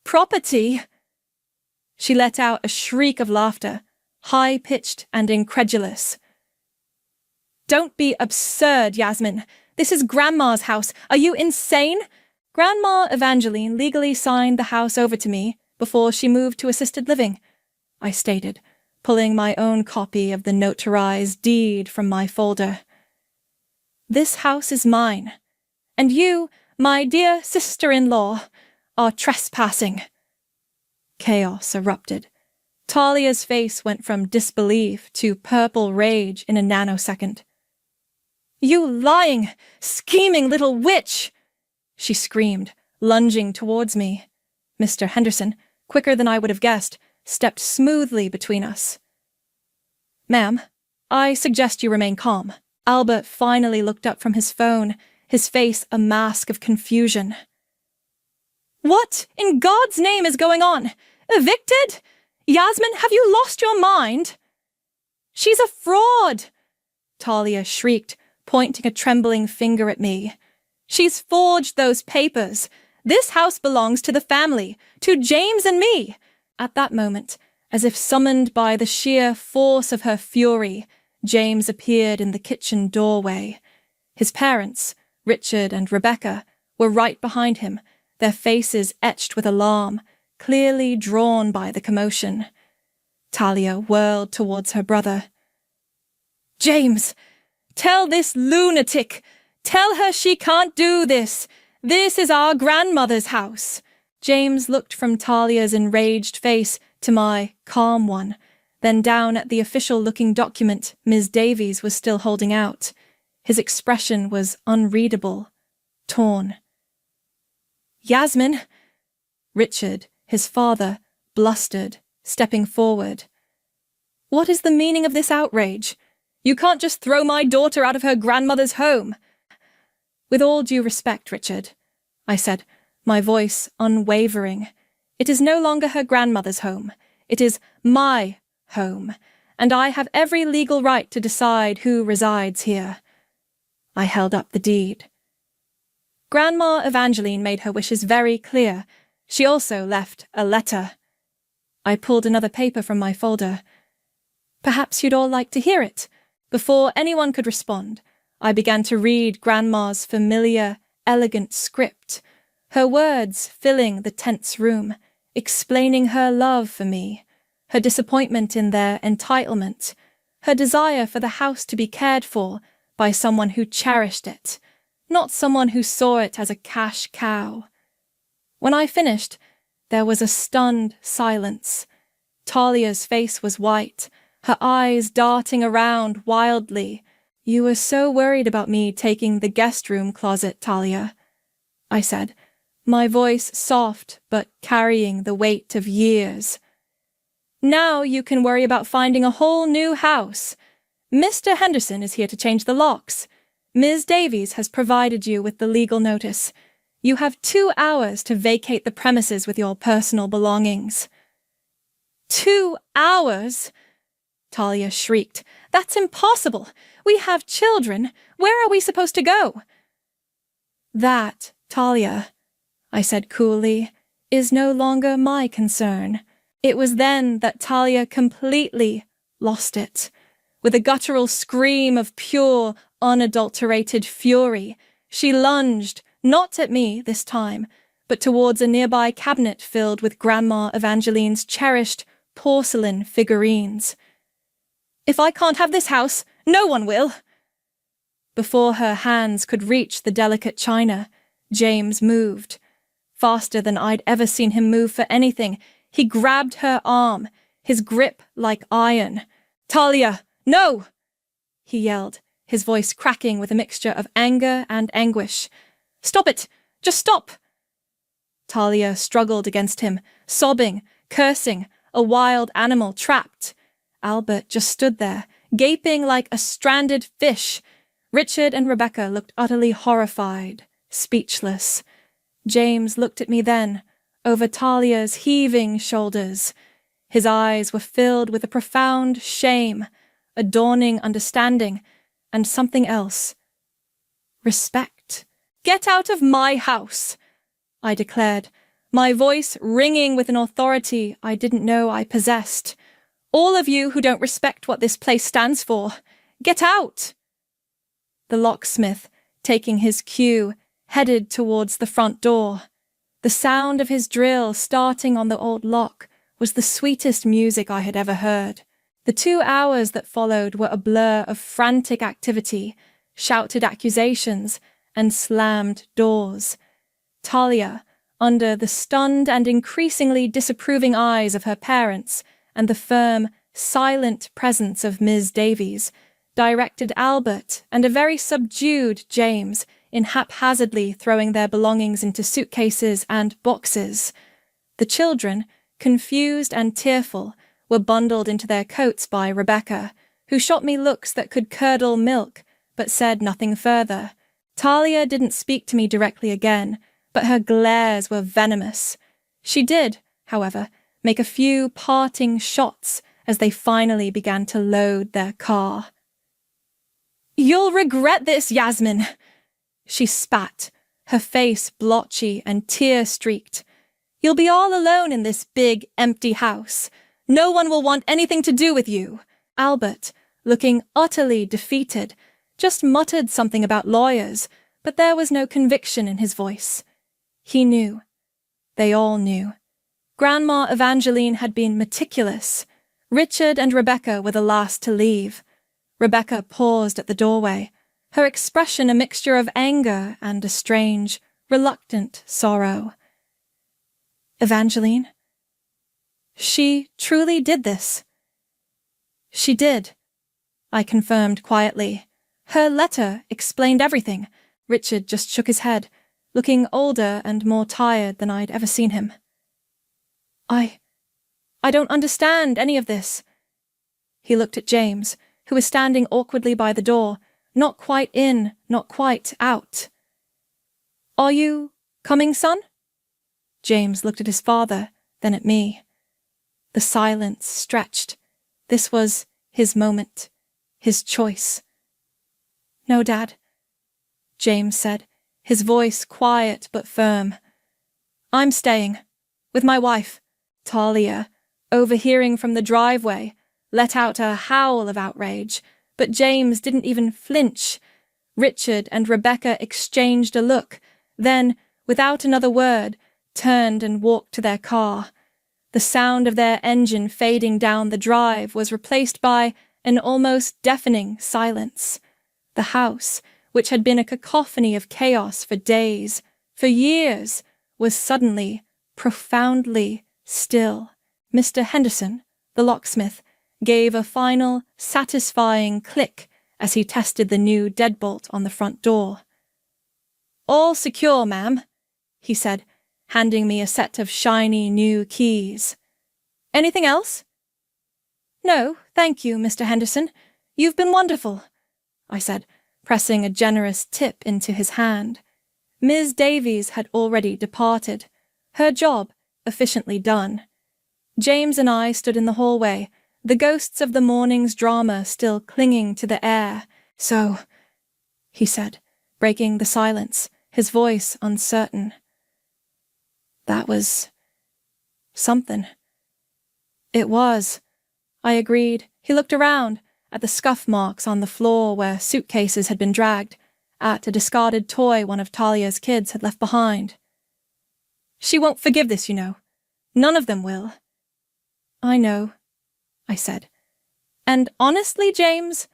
property?" She let out a shriek of laughter, high-pitched and incredulous. "Don't be absurd, Yasmin. This is Grandma's house. Are you insane? Grandma Evangeline legally signed the house over to me before she moved to assisted living," I stated, pulling my own copy of the notarized deed from my folder. "This house is mine, and you, my dear sister-in-law, are trespassing." Chaos erupted. Talia's face went from disbelief to purple rage in a nanosecond. "You lying, scheming little witch!" she screamed, lunging towards me. Mr. Henderson, quicker than I would have guessed, stepped smoothly between us. "Ma'am, I suggest you remain calm." Albert finally looked up from his phone, his face a mask of confusion. "What in God's name is going on? Evicted? Yasmin, have you lost your mind?" "She's a fraud!" Talia shrieked, pointing a trembling finger at me. "She's forged those papers. This house belongs to the family, to James and me." At that moment, as if summoned by the sheer force of her fury, James appeared in the kitchen doorway. His parents, Richard and Rebecca, were right behind him, their faces etched with alarm, clearly drawn by the commotion. Talia whirled towards her brother. "James, tell this lunatic! Tell her she can't do this! This is our grandmother's house!" James looked from Talia's enraged face to my calm one, then down at the official-looking document Ms. Davies was still holding out. His expression was unreadable, torn. "Yasmin!" Richard, his father, blustered, stepping forward. "What is the meaning of this outrage? You can't just throw my daughter out of her grandmother's home." "With all due respect, Richard," I said, my voice unwavering, "it is no longer her grandmother's home. It is my home, and I have every legal right to decide who resides here." I held up the deed. Grandma Evangeline made her wishes very clear. She also left a letter. I pulled another paper from my folder. "Perhaps you'd all like to hear it." Before anyone could respond, I began to read Grandma's familiar, elegant script, her words filling the tense room, explaining her love for me, her disappointment in their entitlement, her desire for the house to be cared for by someone who cherished it, not someone who saw it as a cash cow. When I finished, there was a stunned silence. Talia's face was white, her eyes darting around wildly. "You were so worried about me taking the guest room closet, Talia," I said, my voice soft but carrying the weight of years. "Now you can worry about finding a whole new house. Mr. Henderson is here to change the locks. Ms. Davies has provided you with the legal notice. You have 2 hours to vacate the premises with your personal belongings." 2 hours? Talia shrieked. "That's impossible. We have children. Where are we supposed to go?" "That, Talia," I said coolly, "is no longer my concern." It was then that Talia completely lost it. With a guttural scream of pure, unadulterated fury, she lunged, not at me this time, but towards a nearby cabinet filled with Grandma Evangeline's cherished porcelain figurines. "If I can't have this house, no one will." Before her hands could reach the delicate china, James moved. Faster than I'd ever seen him move for anything, he grabbed her arm, his grip like iron. "Talia, no!" he yelled, his voice cracking with a mixture of anger and anguish. "Stop it! Just stop!" Talia struggled against him, sobbing, cursing, a wild animal trapped. Albert just stood there, gaping like a stranded fish. Richard and Rebecca looked utterly horrified, speechless. James looked at me then, over Talia's heaving shoulders. His eyes were filled with a profound shame, a dawning understanding, and something else. Respect. "Get out of my house!" I declared, my voice ringing with an authority I didn't know I possessed. "All of you who don't respect what this place stands for, get out!" The locksmith, taking his cue, headed towards the front door. The sound of his drill starting on the old lock was the sweetest music I had ever heard. The 2 hours that followed were a blur of frantic activity, shouted accusations, and slammed doors. Talia, under the stunned and increasingly disapproving eyes of her parents and the firm, silent presence of Ms. Davies, directed Albert and a very subdued James in haphazardly throwing their belongings into suitcases and boxes. The children, confused and tearful, were bundled into their coats by Rebecca, who shot me looks that could curdle milk, but said nothing further. Talia didn't speak to me directly again, but her glares were venomous. She did, however, make a few parting shots as they finally began to load their car. "You'll regret this, Yasmin!" She spat, her face blotchy and tear-streaked. "You'll be all alone in this big, empty house. No one will want anything to do with you." Albert, looking utterly defeated, just muttered something about lawyers, but there was no conviction in his voice. He knew. They all knew. Grandma Evangeline had been meticulous. Richard and Rebecca were the last to leave. Rebecca paused at the doorway, her expression a mixture of anger and a strange, reluctant sorrow. "Evangeline? She truly did this?" "She did," I confirmed quietly. "Her letter explained everything." Richard just shook his head, looking older and more tired than I'd ever seen him. I don't understand any of this." He looked at James, who was standing awkwardly by the door, not quite in, not quite out. "Are you coming, son?" James looked at his father, then at me. The silence stretched. This was his moment, his choice. "No, Dad," James said, his voice quiet but firm. "I'm staying, with my wife." Talia, overhearing from the driveway, let out a howl of outrage, but James didn't even flinch. Richard and Rebecca exchanged a look. Then, without another word, turned and walked to their car. The sound of their engine fading down the drive was replaced by an almost deafening silence. The house, which had been a cacophony of chaos for days, for years, was suddenly, profoundly still. Mr. Henderson, the locksmith, gave a final, satisfying click as he tested the new deadbolt on the front door. "All secure, ma'am," he said, handing me a set of shiny new keys. "Anything else?" "No, thank you, Mr. Henderson. You've been wonderful," I said, pressing a generous tip into his hand. Ms. Davies had already departed, her job efficiently done. James and I stood in the hallway, the ghosts of the morning's drama still clinging to the air. "So," he said, breaking the silence, his voice uncertain. "That was something." "It was," I agreed. He looked around, at the scuff marks on the floor where suitcases had been dragged, at a discarded toy one of Talia's kids had left behind. "She won't forgive this, you know. None of them will." "I know," I said. "And honestly, James,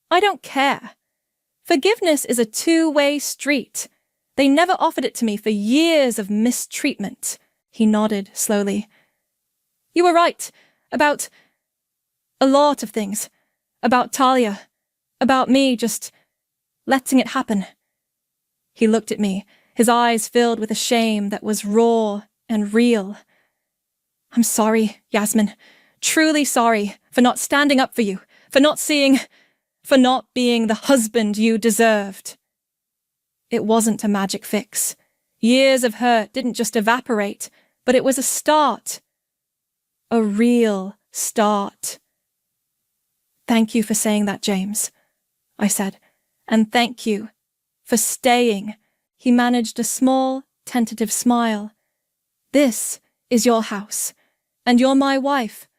I don't care. Forgiveness is a two-way street. They never offered it to me for years of mistreatment." He nodded slowly. "You were right about a lot of things. About Talia. About me just letting it happen." He looked at me, his eyes filled with a shame that was raw and real. "I'm sorry, Yasmin. Truly sorry for not standing up for you, for not being the husband you deserved." It wasn't a magic fix. Years of hurt didn't just evaporate, but it was a start. A real start. "Thank you for saying that, James," I said, "and thank you for staying." He managed a small, tentative smile. "This is your house, and you're my wife.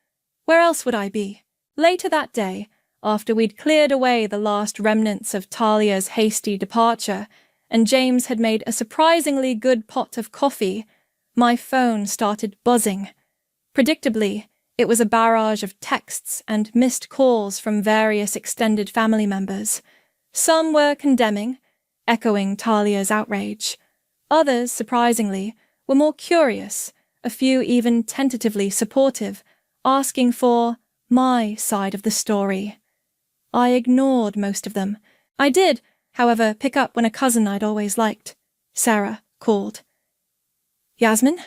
Where else would I be?" Later that day, after we'd cleared away the last remnants of Talia's hasty departure, and James had made a surprisingly good pot of coffee, my phone started buzzing. Predictably, it was a barrage of texts and missed calls from various extended family members. Some were condemning, echoing Talia's outrage. Others, surprisingly, were more curious, a few even tentatively supportive, asking for my side of the story. I ignored most of them. I did, however, pick up when a cousin I'd always liked, Sarah, called. "Yasmin?"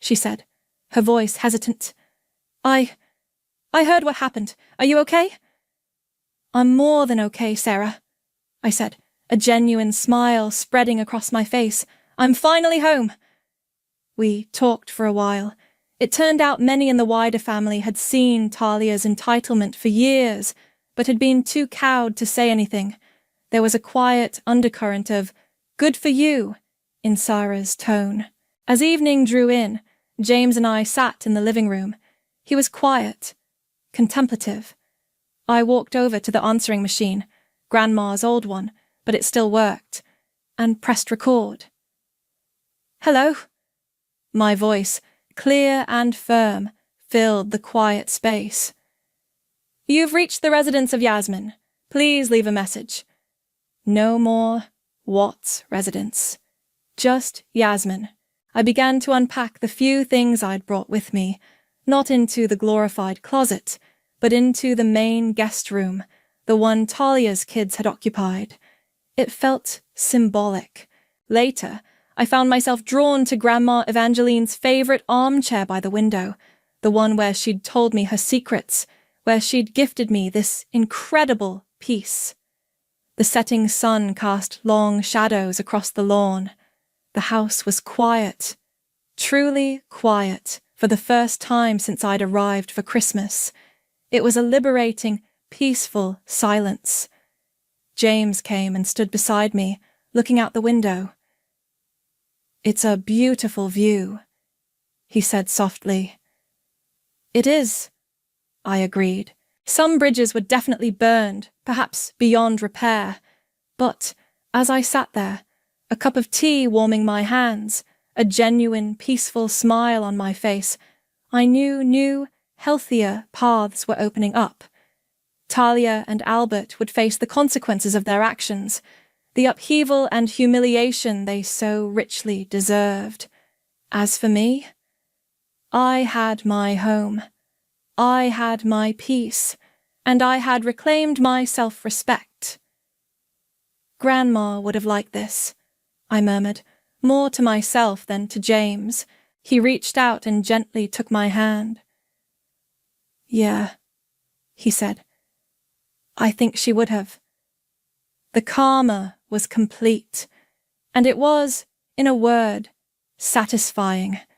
she said, her voice hesitant. I heard what happened. Are you okay?" "I'm more than okay, Sarah," I said, a genuine smile spreading across my face. "I'm finally home." We talked for a while. It turned out many in the wider family had seen Talia's entitlement for years, but had been too cowed to say anything. There was a quiet undercurrent of, "Good for you," in Sarah's tone. As evening drew in, James and I sat in the living room. He was quiet, contemplative. I walked over to the answering machine, Grandma's old one, but it still worked, and pressed record. "Hello?" My voice, clear and firm, filled the quiet space. "You've reached the residence of Yasmin. Please leave a message." No more Watts residence. Just Yasmin. I began to unpack the few things I'd brought with me, not into the glorified closet, but into the main guest room, the one Talia's kids had occupied. It felt symbolic. Later, I found myself drawn to Grandma Evangeline's favorite armchair by the window, the one where she'd told me her secrets, where she'd gifted me this incredible peace. The setting sun cast long shadows across the lawn. The house was quiet, truly quiet, for the first time since I'd arrived for Christmas. It was a liberating, peaceful silence. James came and stood beside me, looking out the window. "It's a beautiful view," he said softly. "It is," I agreed. Some bridges were definitely burned, perhaps beyond repair. But, as I sat there, a cup of tea warming my hands, a genuine, peaceful smile on my face, I knew new, healthier paths were opening up. Talia and Albert would face the consequences of their actions, the upheaval and humiliation they so richly deserved. As for me, I had my home, I had my peace, and I had reclaimed my self-respect. Grandma would have liked this, I murmured, more to myself than to James. He reached out and gently took my hand. Yeah, he said. I think she would have. The karma was complete, and it was, in a word, satisfying.